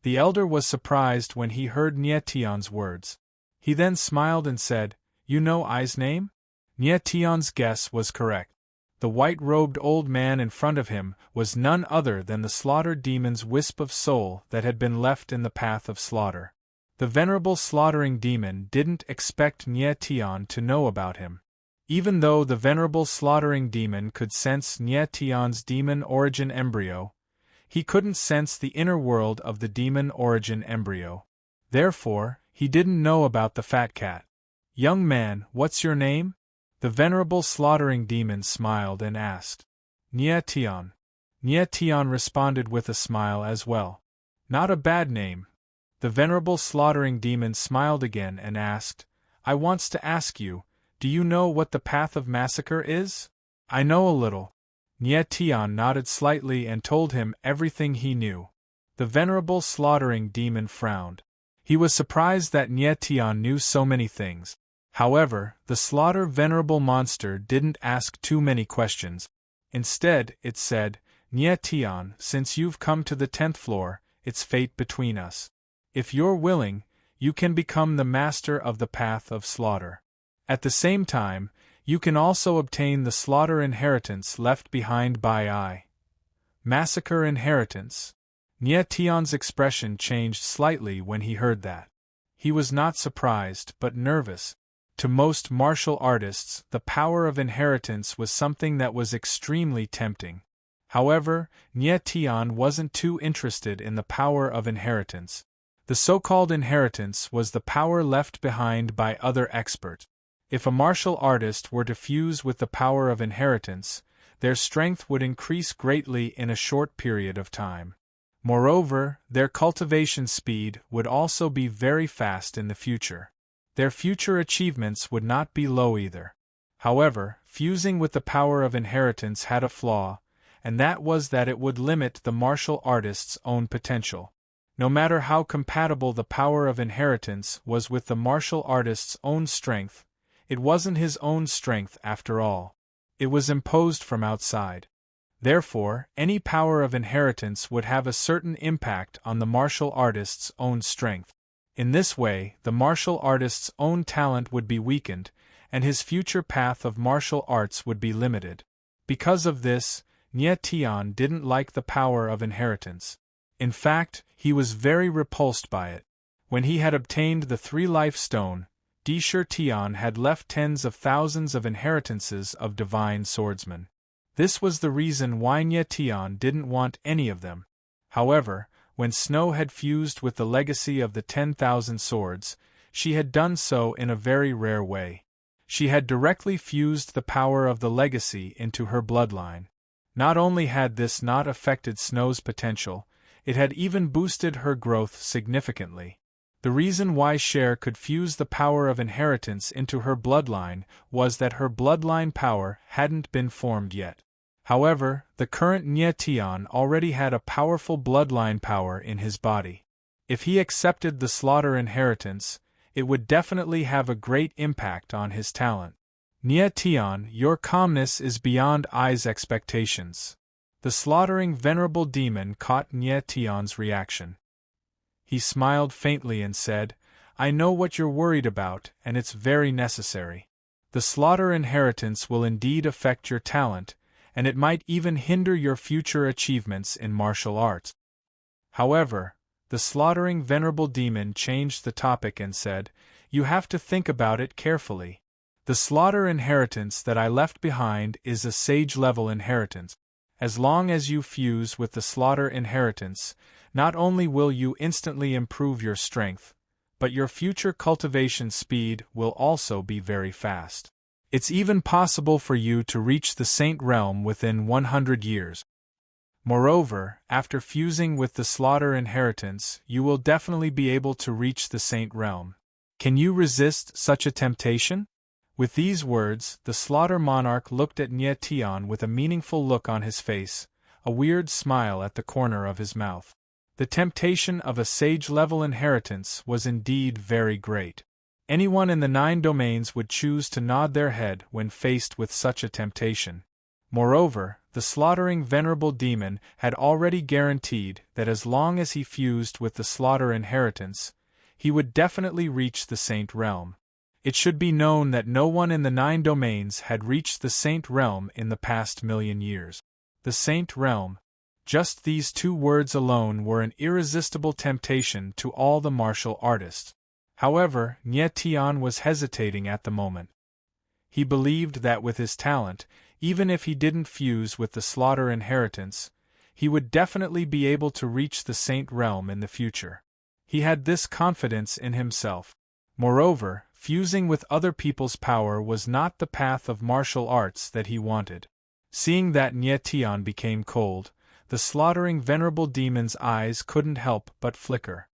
The elder was surprised when he heard Nye Tian's words. He then smiled and said, You know I's name? Nye Tian's guess was correct. The white-robed old man in front of him was none other than the slaughter demon's wisp of soul that had been left in the path of slaughter. The venerable slaughtering demon didn't expect Nye Tian to know about him. Even though the venerable slaughtering demon could sense Nye Tian's demon origin embryo, he couldn't sense the inner world of the demon origin embryo. Therefore, he didn't know about the fat cat. Young man, what's your name? The venerable slaughtering demon smiled and asked. Nye Tian. Nye Tian responded with a smile as well. Not a bad name. The venerable slaughtering demon smiled again and asked, I wants to ask you, do you know what the Path of Massacre is? I know a little. Nye Tian nodded slightly and told him everything he knew. The venerable slaughtering demon frowned. He was surprised that Nye Tian knew so many things. However, the slaughter venerable monster didn't ask too many questions. Instead, it said, Nye Tian, since you've come to the 10th floor, it's fate between us. If you're willing, you can become the master of the Path of Slaughter. At the same time, you can also obtain the slaughter inheritance left behind by I. Massacre inheritance. Nye Tian's expression changed slightly when he heard that. He was not surprised but nervous. To most martial artists, the power of inheritance was something that was extremely tempting. However, Nye Tian wasn't too interested in the power of inheritance. The so-called inheritance was the power left behind by other experts. If a martial artist were to fuse with the power of inheritance, their strength would increase greatly in a short period of time. Moreover, their cultivation speed would also be very fast in the future. Their future achievements would not be low either. However, fusing with the power of inheritance had a flaw, and that was that it would limit the martial artist's own potential. No matter how compatible the power of inheritance was with the martial artist's own strength, it wasn't his own strength after all. It was imposed from outside. Therefore, any power of inheritance would have a certain impact on the martial artist's own strength. In this way, the martial artist's own talent would be weakened, and his future path of martial arts would be limited. Because of this, Nye Tian didn't like the power of inheritance. In fact, he was very repulsed by it. When he had obtained the 3-life stone, Disher Tian had left tens of thousands of inheritances of divine swordsmen. This was the reason why Nye Tian didn't want any of them. However, when Snow had fused with the legacy of the 10,000 swords, she had done so in a very rare way. She had directly fused the power of the legacy into her bloodline. Not only had this not affected Snow's potential, it had even boosted her growth significantly. The reason why Cher could fuse the power of inheritance into her bloodline was that her bloodline power hadn't been formed yet. However, the current Nye Tian already had a powerful bloodline power in his body. If he accepted the Slaughter inheritance, it would definitely have a great impact on his talent. Nye Tian, your calmness is beyond I's expectations. The slaughtering venerable demon caught Nye Tian's reaction. He smiled faintly and said, I know what you're worried about, and it's very necessary. The Slaughter inheritance will indeed affect your talent, and it might even hinder your future achievements in martial arts. However, the slaughtering venerable demon changed the topic and said, You have to think about it carefully. The Slaughter inheritance that I left behind is a sage-level inheritance. As long as you fuse with the Slaughter inheritance, not only will you instantly improve your strength, but your future cultivation speed will also be very fast. It's even possible for you to reach the Saint Realm within 100 years. Moreover, after fusing with the Slaughter inheritance, you will definitely be able to reach the Saint Realm. Can you resist such a temptation? With these words, the Slaughter Monarch looked at Nye Tian with a meaningful look on his face, a weird smile at the corner of his mouth. The temptation of a sage-level inheritance was indeed very great. Anyone in the 9 domains would choose to nod their head when faced with such a temptation. Moreover, the slaughtering venerable demon had already guaranteed that as long as he fused with the Slaughter inheritance, he would definitely reach the Saint Realm. It should be known that no one in the 9 domains had reached the Saint Realm in the past 1,000,000 years. The Saint Realm. Just these 2 words alone were an irresistible temptation to all the martial artists. However, Nye Tian was hesitating at the moment. He believed that with his talent, even if he didn't fuse with the Slaughter inheritance, he would definitely be able to reach the Saint Realm in the future. He had this confidence in himself. Moreover, fusing with other people's power was not the path of martial arts that he wanted. Seeing that Nye Tian became cold, the slaughtering venerable demon's eyes couldn't help but flicker.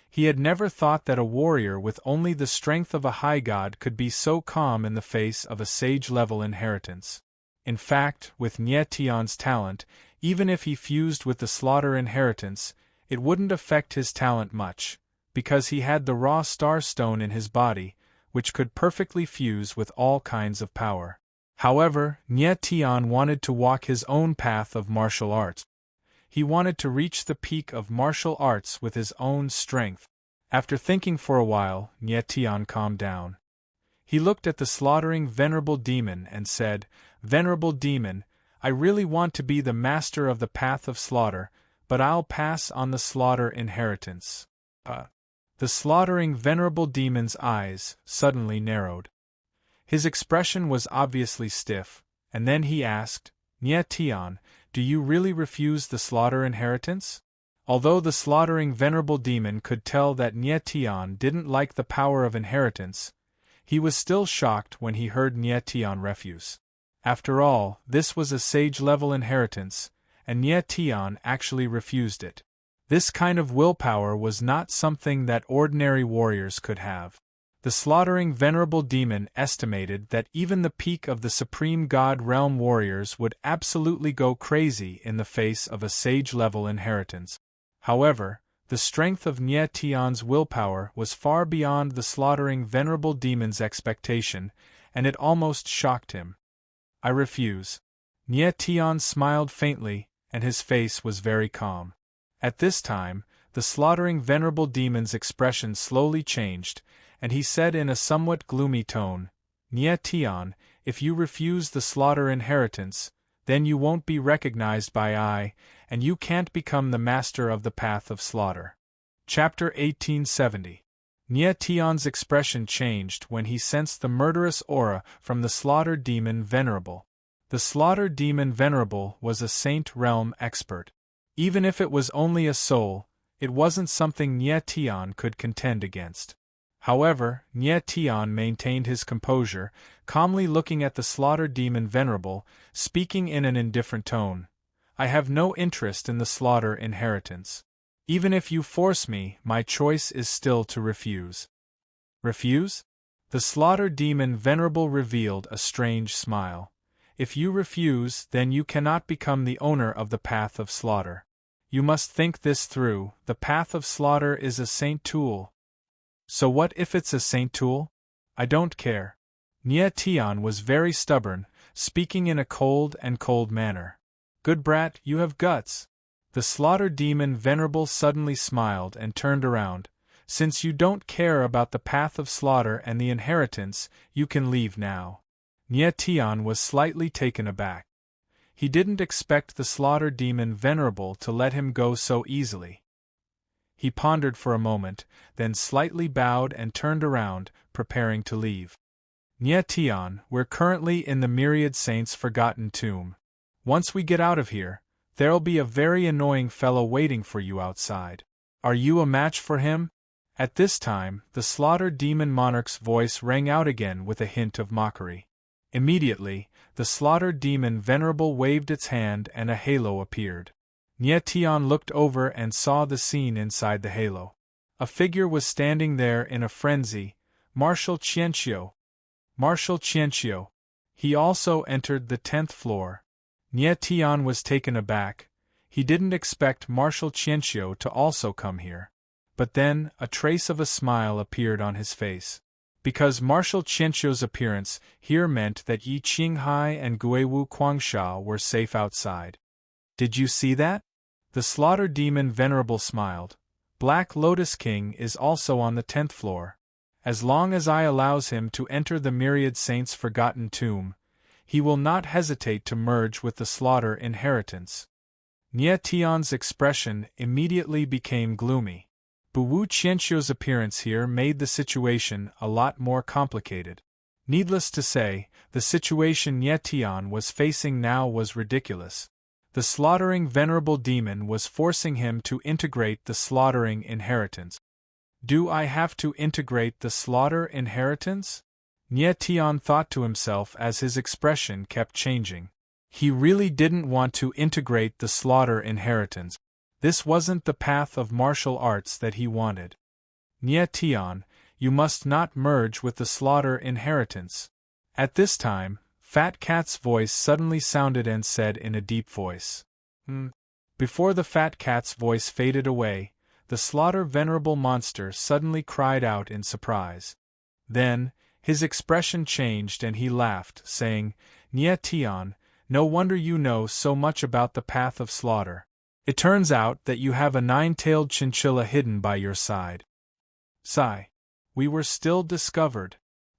He had never thought that a warrior with only the strength of a high god could be so calm in the face of a sage-level inheritance. In fact, with Nye Tian's talent, even if he fused with the Slaughter inheritance, it wouldn't affect his talent much, because he had the raw star stone in his body, which could perfectly fuse with all kinds of power. However, Nye Tian wanted to walk his own path of martial arts. He wanted to reach the peak of martial arts with his own strength. After thinking for a while, Nye Tian calmed down. He looked at the slaughtering venerable demon and said, Venerable demon, I really want to be the master of the path of slaughter, but I'll pass on the Slaughter inheritance. The slaughtering venerable demon's eyes suddenly narrowed. His expression was obviously stiff, and then he asked, Nye Tian, do you really refuse the Slaughter inheritance? Although the slaughtering venerable demon could tell that Nye Tian didn't like the power of inheritance, he was still shocked when he heard Nye Tian refuse. After all, this was a sage-level inheritance, and Nye Tian actually refused it. This kind of willpower was not something that ordinary warriors could have. The slaughtering venerable demon estimated that even the peak of the Supreme God Realm warriors would absolutely go crazy in the face of a sage-level inheritance. However, the strength of Nye Tian's willpower was far beyond the slaughtering venerable demon's expectation, and it almost shocked him. I refuse. Nie Tian smiled faintly, and his face was very calm. At this time, the slaughtering venerable demon's expression slowly changed, and he said in a somewhat gloomy tone, Nie Tian, if you refuse the slaughter inheritance, then you won't be recognized by I, and you can't become the master of the path of slaughter. Chapter 1870. Nie Tian's expression changed when he sensed the murderous aura from the slaughter demon venerable. The slaughter demon venerable was a saint realm expert. Even if it was only a soul, it wasn't something Nie Tian could contend against. However, Nie Tian maintained his composure, calmly looking at the slaughter demon venerable, speaking in an indifferent tone. I have no interest in the slaughter inheritance. Even if you force me, my choice is still to refuse. Refuse? The slaughter demon venerable revealed a strange smile. If you refuse, then you cannot become the owner of the path of slaughter. You must think this through. The path of slaughter is a saint tool. So what if it's a saint tool? I don't care. Nie Tian was very stubborn, speaking in a cold manner. Good brat, you have guts. The slaughter demon venerable suddenly smiled and turned around. Since you don't care about the path of slaughter and the inheritance, you can leave now. Nie Tian was slightly taken aback. He didn't expect the slaughter demon venerable to let him go so easily. He pondered for a moment, then slightly bowed and turned around, preparing to leave. Nie Tian, we're currently in the Myriad Saints' forgotten tomb. Once we get out of here, there'll be a very annoying fellow waiting for you outside. Are you a match for him? At this time, the slaughter demon monarch's voice rang out again with a hint of mockery. Immediately, the slaughter demon venerable waved its hand and a halo appeared. Nie Tian looked over and saw the scene inside the halo. A figure was standing there in a frenzy, Marshal Qianqiu. Marshal Qianqiu. He also entered the 10th floor. Nie Tian was taken aback. He didn't expect Marshal Qianqiu to also come here. But then, a trace of a smile appeared on his face. Because Marshal Qianqiu's appearance here meant that Yi Qinghai and Guiwu Guangsha were safe outside. Did you see that? The slaughter demon venerable smiled. Black Lotus King is also on the 10th floor. As long as I allows him to enter the Myriad Saints' forgotten tomb, he will not hesitate to merge with the slaughter inheritance. Nie Tian's expression immediately became gloomy. Wu Qianqiu's appearance here made the situation a lot more complicated. Needless to say, the situation Nie Tian was facing now was ridiculous. The slaughtering venerable demon was forcing him to integrate the slaughtering inheritance. Do I have to integrate the slaughter inheritance? Nie Tian thought to himself as his expression kept changing. He really didn't want to integrate the slaughter inheritance. This wasn't the path of martial arts that he wanted. Nie Tian, you must not merge with the slaughter inheritance. At this time, Fat Cat's voice suddenly sounded and said in a deep voice. Before the Fat Cat's voice faded away, the slaughter venerable monster suddenly cried out in surprise. Then, his expression changed and he laughed, saying, Nie Tian, no wonder you know so much about the path of slaughter. It turns out that you have a 9-tailed chinchilla hidden by your side. Sigh. We were still discovered.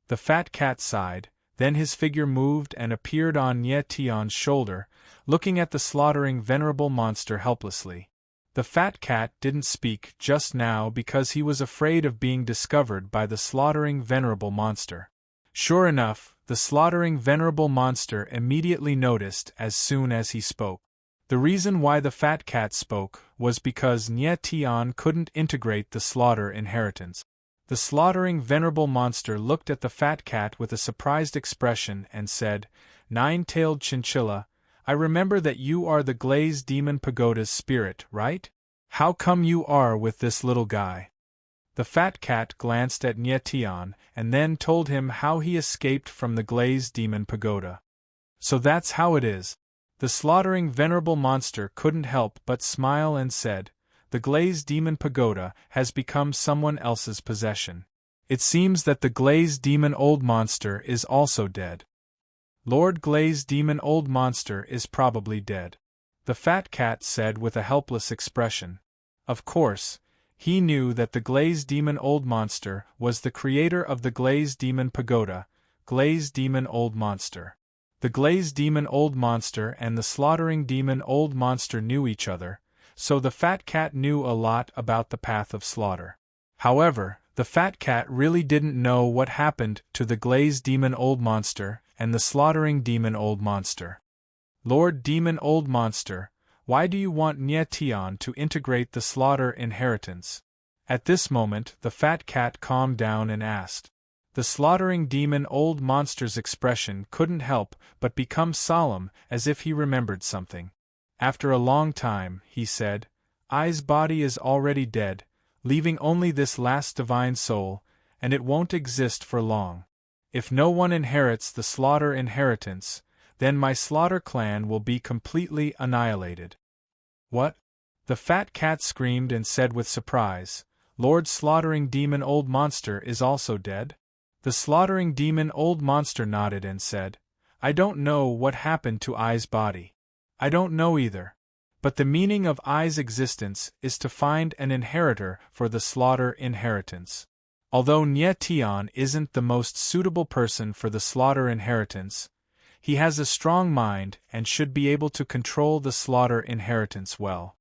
The Fat Cat sighed, then his figure moved and appeared on Nie Tian's shoulder, looking at the slaughtering venerable monster helplessly. The Fat Cat didn't speak just now because he was afraid of being discovered by the slaughtering venerable monster. Sure enough, the slaughtering venerable monster immediately noticed as soon as he spoke. The reason why the Fat Cat spoke was because Nie Tian couldn't integrate the slaughter inheritance. The slaughtering venerable monster looked at the Fat Cat with a surprised expression and said, 9-tailed chinchilla, I remember that you are the Glazed Demon Pagoda's spirit, right? How come you are with this little guy? The Fat Cat glanced at Nie Tian and then told him how he escaped from the Glazed Demon Pagoda. So that's how it is. The slaughtering venerable monster couldn't help but smile and said, the Glazed Demon Pagoda has become someone else's possession. It seems that the Glazed Demon Old Monster is also dead. Lord Glaze Demon Old Monster is probably dead. The fat cat said with a helpless expression. Of course, he knew that the Glaze Demon Old Monster was the creator of the Glaze Demon Pagoda, Glaze Demon Old Monster. The Glaze Demon Old Monster and the Slaughtering Demon Old Monster knew each other, so the fat cat knew a lot about the path of slaughter. However, the fat cat really didn't know what happened to the Glaze Demon Old Monster and the Slaughtering Demon Old Monster. Lord Demon Old Monster, why do you want Nyetian to integrate the slaughter inheritance? At this moment the fat cat calmed down and asked. The Slaughtering Demon Old Monster's expression couldn't help but become solemn, as if he remembered something. After a long time, he said, I's body is already dead, leaving only this last divine soul, and it won't exist for long. If no one inherits the slaughter inheritance, then my slaughter clan will be completely annihilated. What? The fat cat screamed and said with surprise, Lord Slaughtering Demon Old Monster is also dead? The Slaughtering Demon Old Monster nodded and said, I don't know what happened to I's body. I don't know either. But the meaning of I's existence is to find an inheritor for the slaughter inheritance. Although Nyetian isn't the most suitable person for the slaughter inheritance, he has a strong mind and should be able to control the slaughter inheritance well.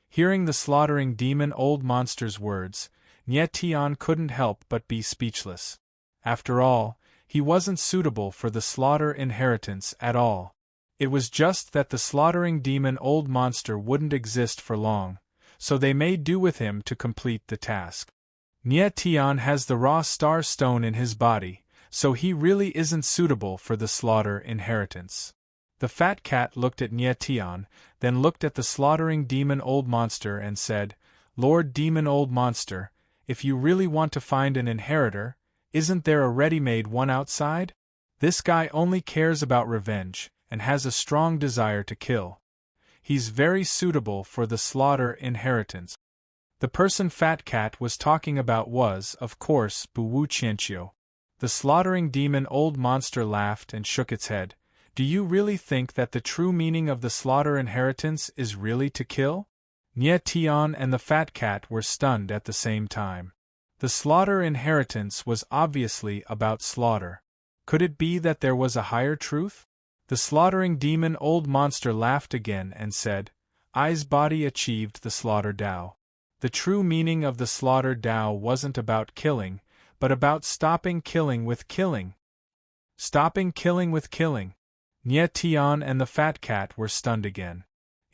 Hearing the Slaughtering Demon Old Monster's words, Nyetian couldn't help but be speechless. After all, he wasn't suitable for the slaughter inheritance at all. It was just that the Slaughtering Demon Old Monster wouldn't exist for long, so they made do with him to complete the task. Nyetian has the raw star stone in his body, so he really isn't suitable for the slaughter inheritance. The fat cat looked at Nyetian, then looked at the Slaughtering Demon Old Monster and said, Lord Demon Old Monster, if you really want to find an inheritor, isn't there a ready-made one outside? This guy only cares about revenge, and has a strong desire to kill. He's very suitable for the slaughter inheritance. The person Fat Cat was talking about was, of course, Buwu Qianqiu. The Slaughtering Demon Old Monster laughed and shook its head. Do you really think that the true meaning of the slaughter inheritance is really to kill? Nyetian and the Fat Cat were stunned at the same time. The slaughter inheritance was obviously about slaughter. Could it be that there was a higher truth? The Slaughtering Demon Old Monster laughed again and said, I's body achieved the slaughter Tao. The true meaning of the slaughter Tao wasn't about killing, but about stopping killing with killing. Stopping killing with killing. Nyetian and the Fat Cat were stunned again.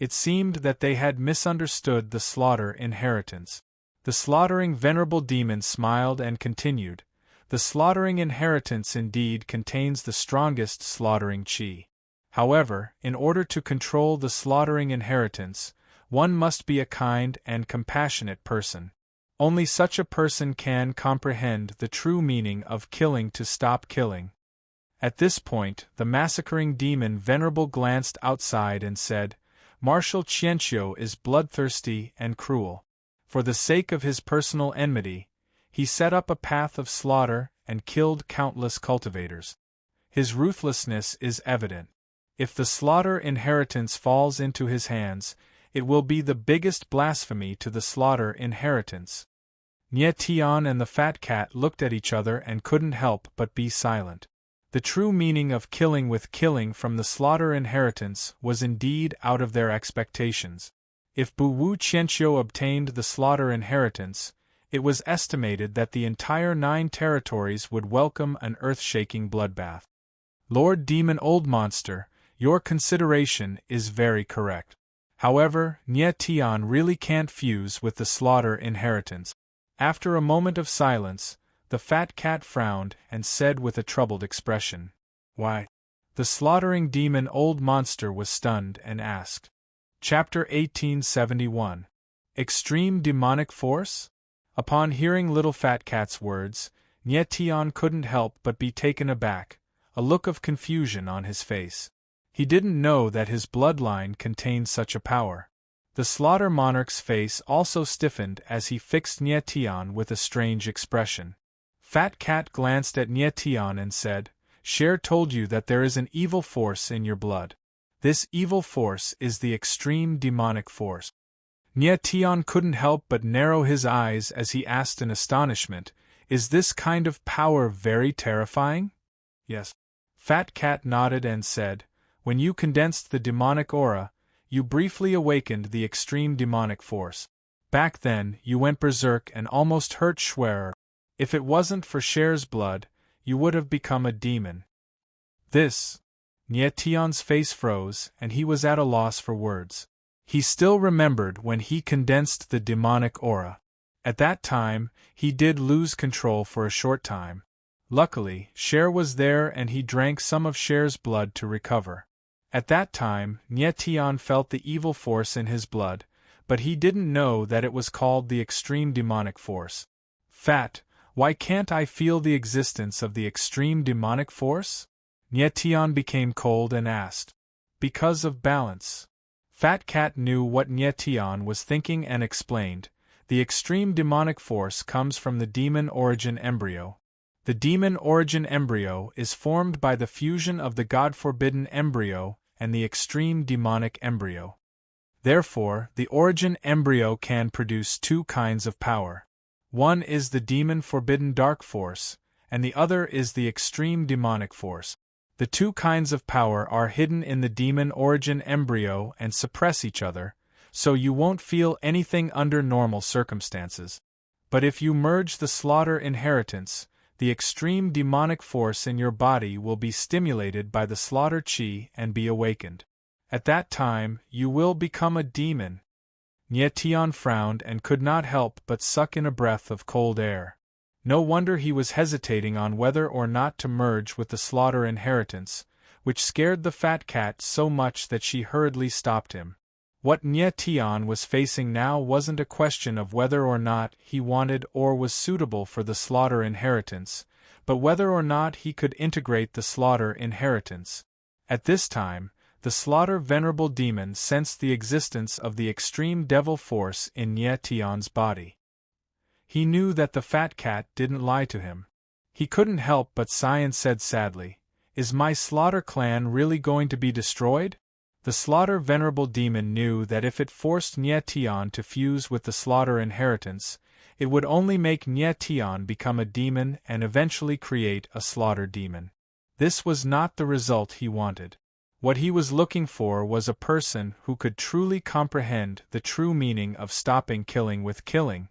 It seemed that they had misunderstood the slaughter inheritance. The Slaughtering Venerable Demon smiled and continued, The slaughtering inheritance indeed contains the strongest slaughtering chi. However, in order to control the slaughtering inheritance, one must be a kind and compassionate person. Only such a person can comprehend the true meaning of killing to stop killing. At this point, the massacring demon Venerable glanced outside and said, Marshal Qianqiu is bloodthirsty and cruel. For the sake of his personal enmity, he set up a path of slaughter and killed countless cultivators. His ruthlessness is evident. If the slaughter inheritance falls into his hands, it will be the biggest blasphemy to the slaughter inheritance. Nyetian and the Fat Cat looked at each other and couldn't help but be silent. The true meaning of killing with killing from the slaughter inheritance was indeed out of their expectations. If Buwu Qianqiu obtained the slaughter inheritance, it was estimated that the entire 9 territories would welcome an earth-shaking bloodbath. Lord Demon Old Monster, your consideration is very correct. However, Nyetian really can't fuse with the slaughter inheritance. After a moment of silence, the Fat Cat frowned and said with a troubled expression, Why? The Slaughtering Demon Old Monster was stunned and asked. Chapter 1871. Extreme Demonic Force? Upon hearing Little Fat Cat's words, Nyetian couldn't help but be taken aback, a look of confusion on his face. He didn't know that his bloodline contained such a power. The Slaughter Monarch's face also stiffened as he fixed Nyetian with a strange expression. Fat Cat glanced at Nyetian and said, Cher told you that there is an evil force in your blood. This evil force is the extreme demonic force. Nye Tian couldn't help but narrow his eyes as he asked in astonishment, "Is this kind of power very terrifying?" "Yes." Fat Cat nodded and said, "When you condensed the demonic aura, you briefly awakened the extreme demonic force. Back then, you went berserk and almost hurt Schwerer. If it wasn't for Cher's blood, you would have become a demon." This. Nye Tian's face froze, and he was at a loss for words. He still remembered when he condensed the demonic aura. At that time, he did lose control for a short time. Luckily, Cher was there and he drank some of Cher's blood to recover. At that time, Nye Tian felt the evil force in his blood, but he didn't know that it was called the extreme demonic force. "Fat, why can't I feel the existence of the extreme demonic force?" Nye Tian became cold and asked. "Because of balance." Fat Cat knew what Nye Tian was thinking and explained, "The extreme demonic force comes from the demon origin embryo. The demon origin embryo is formed by the fusion of the God-forbidden embryo and the extreme demonic embryo. Therefore, the origin embryo can produce two kinds of power. One is the demon-forbidden dark force, and the other is the extreme demonic force. The two kinds of power are hidden in the demon origin embryo and suppress each other, so you won't feel anything under normal circumstances. But if you merge the slaughter inheritance, the extreme demonic force in your body will be stimulated by the slaughter chi and be awakened. At that time, you will become a demon." Nye Tian frowned and could not help but suck in a breath of cold air. No wonder he was hesitating on whether or not to merge with the slaughter inheritance, which scared the Fat Cat so much that she hurriedly stopped him. What Nye Tian was facing now wasn't a question of whether or not he wanted or was suitable for the slaughter inheritance, but whether or not he could integrate the slaughter inheritance. At this time, the slaughter venerable demon sensed the existence of the extreme devil force in Nye Tian's body. He knew that the Fat Cat didn't lie to him. He couldn't help but sigh and said sadly, "Is my slaughter clan really going to be destroyed?" The slaughter venerable demon knew that if it forced Nye Tian to fuse with the slaughter inheritance, it would only make Nye Tian become a demon and eventually create a slaughter demon. This was not the result he wanted. What he was looking for was a person who could truly comprehend the true meaning of stopping killing with killing.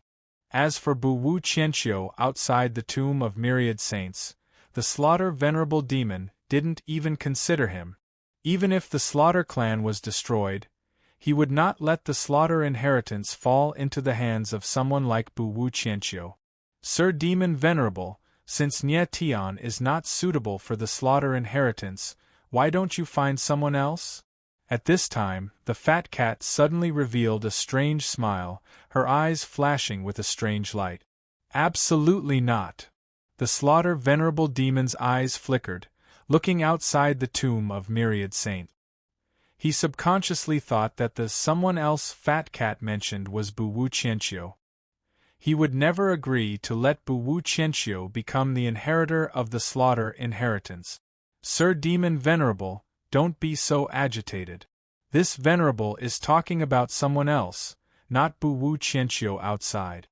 As for Bu Wu Qianqiu outside the tomb of myriad saints, the slaughter venerable demon didn't even consider him. Even if the slaughter clan was destroyed, he would not let the slaughter inheritance fall into the hands of someone like Bu Wu Qianqiu. "Sir Demon Venerable, since Nye Tian is not suitable for the slaughter inheritance, why don't you find someone else?" At this time, the Fat Cat suddenly revealed a strange smile, her eyes flashing with a strange light. "Absolutely not." The slaughter venerable demon's eyes flickered, looking outside the tomb of myriad saints. He subconsciously thought that the someone else Fat Cat mentioned was Bu Wu Qianqiu. He would never agree to let Bu Wu Qianqiu become the inheritor of the slaughter inheritance. "Sir Demon Venerable, don't be so agitated. This venerable is talking about someone else, not Bu Wu Qianqiu outside."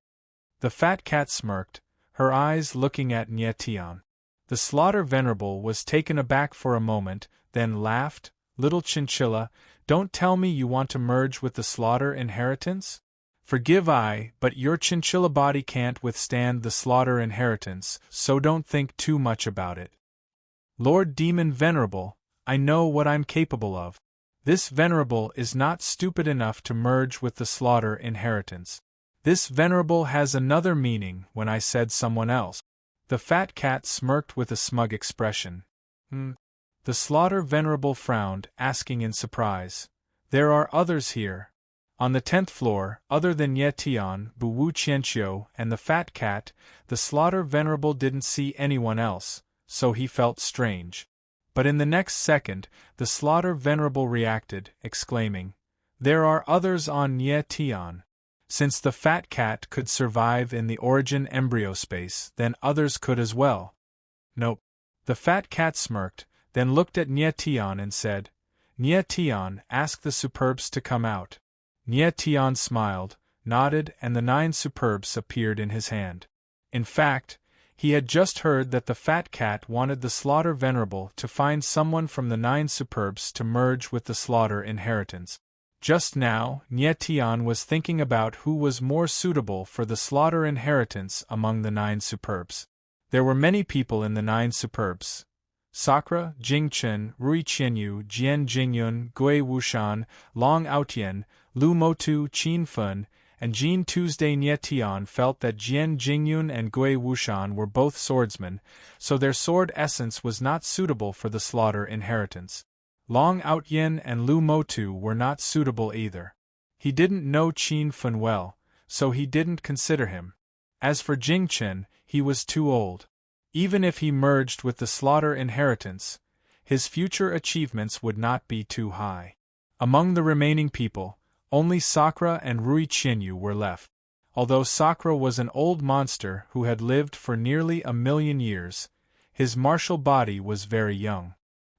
The Fat Cat smirked, her eyes looking at Nye Tian. The slaughter venerable was taken aback for a moment, then laughed, "Little chinchilla, don't tell me you want to merge with the slaughter inheritance? Forgive I, but your chinchilla body can't withstand the slaughter inheritance, so don't think too much about it. Lord Demon Venerable, I know what I'm capable of. This venerable is not stupid enough to merge with the slaughter inheritance. This venerable has another meaning when I said someone else." The Fat Cat smirked with a smug expression. The slaughter venerable frowned, asking in surprise, "There are others here." On the 10th floor, other than Nye Tian, Bu Wu Qianqiu, and the Fat Cat, the slaughter venerable didn't see anyone else, so he felt strange. But in the next second, the slaughter venerable reacted, exclaiming, "There are others on Nye Tian. Since the Fat Cat could survive in the origin embryo space, then others could as well." "Nope. The fat cat smirked, then looked at Nye Tian and said, Nye Tian, ask the superbs to come out. Nye Tian smiled, nodded, and the 9 superbs appeared in his hand. In fact, he had just heard that the fat cat wanted the Slaughter Venerable to find someone from the 9 superbs to merge with the Slaughter inheritance. Just now, Nye Tian was thinking about who was more suitable for the Slaughter inheritance among the 9 superbs. There were many people in the 9 superbs. Sakura, Jingchen, Rui Qianyu, Jian Jingyun, Gui Wushan, Long Aotian, Lu Motu, Qin Fun, and Jean Tuesday. Nye Tian felt that Jian Jingyun and Gui Wushan were both swordsmen, so their sword essence was not suitable for the Slaughter inheritance. Long Aotian and Lu Motu were not suitable either. He didn't know Qin Fun well, so he didn't consider him. As for Jingchen, he was too old. Even if he merged with the Slaughter inheritance, his future achievements would not be too high. Among the remaining people, only Sakura and Rui Qianyu were left. Although Sakura was an old monster who had lived for nearly 1,000,000 years, his martial body was very young.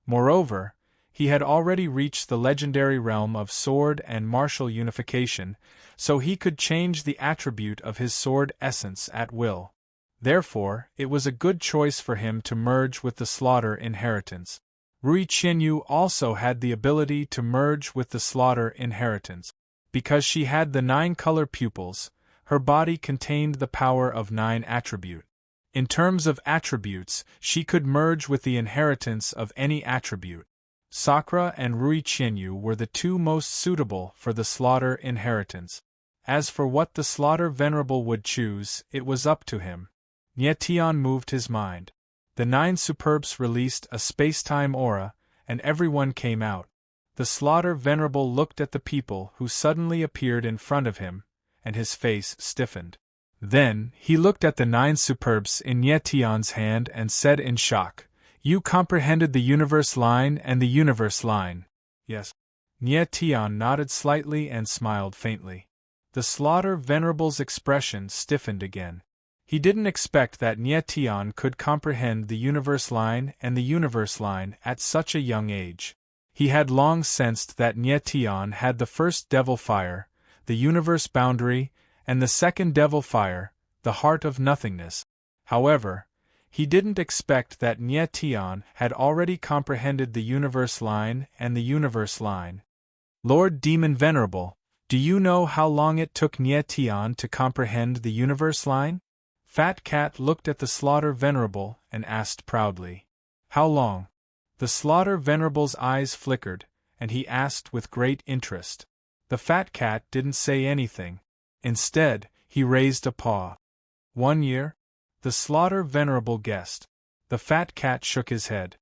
Moreover, he had already reached the legendary realm of sword and martial unification, so he could change the attribute of his sword essence at will. Therefore, it was a good choice for him to merge with the Slaughter inheritance. Rui Qianyu also had the ability to merge with the Slaughter inheritance. Because she had the 9 color pupils, her body contained the power of 9 attribute. In terms of attributes, she could merge with the inheritance of any attribute. Sakura and Rui Qianyu were the 2 most suitable for the Slaughter inheritance. As for what the Slaughter Venerable would choose, it was up to him. Nye Tian moved his mind. The 9 superbs released a space-time aura, and everyone came out. The Slaughter Venerable looked at the people who suddenly appeared in front of him, and his face stiffened. Then, he looked at the 9 superbs in Nye Tian's hand and said in shock, You comprehended the universe line and the universe line. Yes. Nye Tian nodded slightly and smiled faintly. The Slaughter Venerable's expression stiffened again. He didn't expect that Nye Tian could comprehend the universe line and the universe line at such a young age. He had long sensed that Nye Tian had the first devil fire, the universe boundary, and the second devil fire, the heart of nothingness. However, he didn't expect that Nye Tian had already comprehended the universe line and the universe line. Lord Demon Venerable, do you know how long it took Nye Tian to comprehend the universe line? Fat Cat looked at the Slaughter Venerable and asked proudly. How long? The Slaughter Venerable's eyes flickered, and he asked with great interest. The Fat Cat didn't say anything. Instead, he raised a paw. 1 year? The Slaughter Venerable guessed. The Fat Cat shook his head.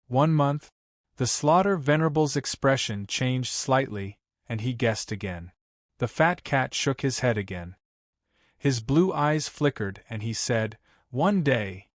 1 month? The Slaughter Venerable's expression changed slightly, and he guessed again. The Fat Cat shook his head again. His blue eyes flickered and he said, 1 day.